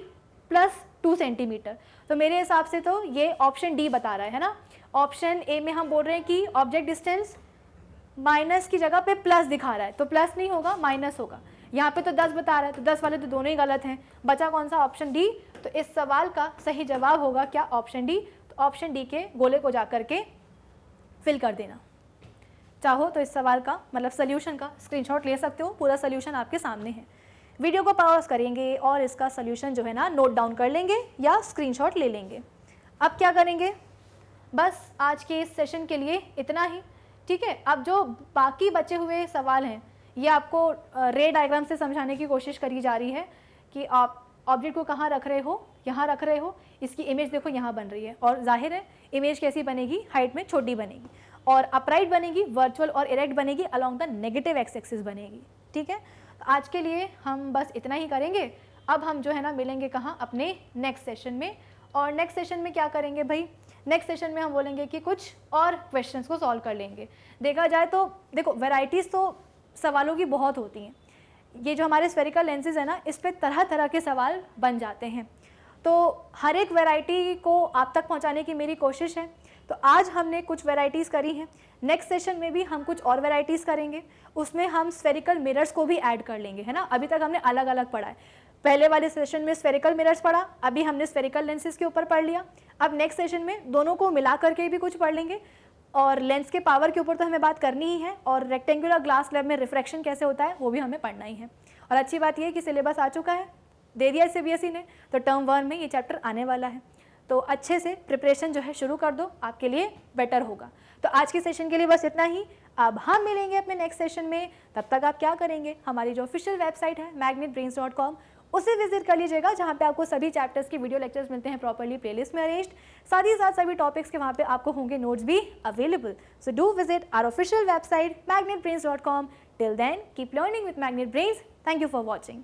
+2 सेंटीमीटर। तो मेरे हिसाब से तो ये ऑप्शन डी बता रहा है ना। ऑप्शन ए में हम बोल रहे हैं कि ऑब्जेक्ट डिस्टेंस माइनस की जगह पे प्लस दिखा रहा है, तो प्लस नहीं होगा, माइनस होगा। यहाँ पे तो 10 बता रहा है, तो 10 वाले तो दोनों ही गलत हैं। बचा कौन सा, ऑप्शन डी। तो इस सवाल का सही जवाब होगा क्या, ऑप्शन डी। तो ऑप्शन डी के गोले को जा करके फिल कर देना। चाहो तो इस सवाल का मतलब सोल्यूशन का स्क्रीनशॉट ले सकते हो, पूरा सोल्यूशन आपके सामने है। वीडियो को पॉज करेंगे और इसका सोल्यूशन जो है ना नोट डाउन कर लेंगे या स्क्रीनशॉट ले लेंगे। अब क्या करेंगे, बस आज के इस सेशन के लिए इतना ही, ठीक है। अब जो बाकी बचे हुए सवाल हैं ये आपको रे डायग्राम से समझाने की कोशिश करी जा रही है कि आप ऑब्जेक्ट को कहाँ रख रहे हो, यहाँ रख रहे हो, इसकी इमेज देखो यहाँ बन रही है, और जाहिर है इमेज कैसी बनेगी, हाइट में छोटी बनेगी, और अपराइट बनेगी, वर्चुअल और इरेक्ट बनेगी, along the negative X axis बनेगी, ठीक है। तो आज के लिए हम बस इतना ही करेंगे। अब हम जो है ना मिलेंगे कहाँ, अपने नेक्स्ट सेशन में। और नेक्स्ट सेशन में क्या करेंगे भाई, नेक्स्ट सेशन में हम बोलेंगे कि कुछ और क्वेश्चंस को सॉल्व कर लेंगे। देखा जाए तो देखो वैरायटीज़ तो सवालों की बहुत होती हैं। ये जो हमारे स्फेरिकल लेंसेज है ना, इस पर तरह तरह के सवाल बन जाते हैं, तो हर एक वैरायटी को आप तक पहुंचाने की मेरी कोशिश है। तो आज हमने कुछ वैरायटीज़ करी हैं, नेक्स्ट सेशन में भी हम कुछ और वैरायटीज़ करेंगे, उसमें हम स्फेरिकल मिरर्स को भी ऐड कर लेंगे, है ना। अभी तक हमने अलग अलग पढ़ा है, पहले वाले सेशन में स्फेरिकल मिरर्स पढ़ा, अभी हमने स्फेरिकल लेंसेज के ऊपर पढ़ लिया। अब नेक्स्ट सेशन में दोनों को मिला करके भी कुछ पढ़ लेंगे, और लेंस के पावर के ऊपर तो हमें बात करनी ही है, और रेक्टेंगुलर ग्लास स्लैब में रिफ्रैक्शन कैसे होता है वो भी हमें पढ़ना ही है। और अच्छी बात ये है कि सिलेबस आ चुका है, दे दिया CBSE ने, तो टर्म 1 में ये चैप्टर आने वाला है, तो अच्छे से प्रिपरेशन जो है शुरू कर दो, आपके लिए बेटर होगा। तो आज के सेशन के लिए बस इतना ही। अब हम मिलेंगे अपने नेक्स्ट सेशन में, तब तक आप क्या करेंगे, हमारी जो ऑफिशियल वेबसाइट है magnetbrains.com उसे विजिट कर लीजिएगा, जहाँ पे आपको सभी चैप्टर्स की वीडियो लेक्चर्स मिलते हैं प्रॉपर्ली प्लेलिस्ट में अरेंज्ड, साथ ही साथ सभी टॉपिक्स के वहाँ पे आपको होंगे नोट्स भी available. So do visit our official website magnetbrains.com। Till then keep learning with Magnet Brains. Thank you for watching.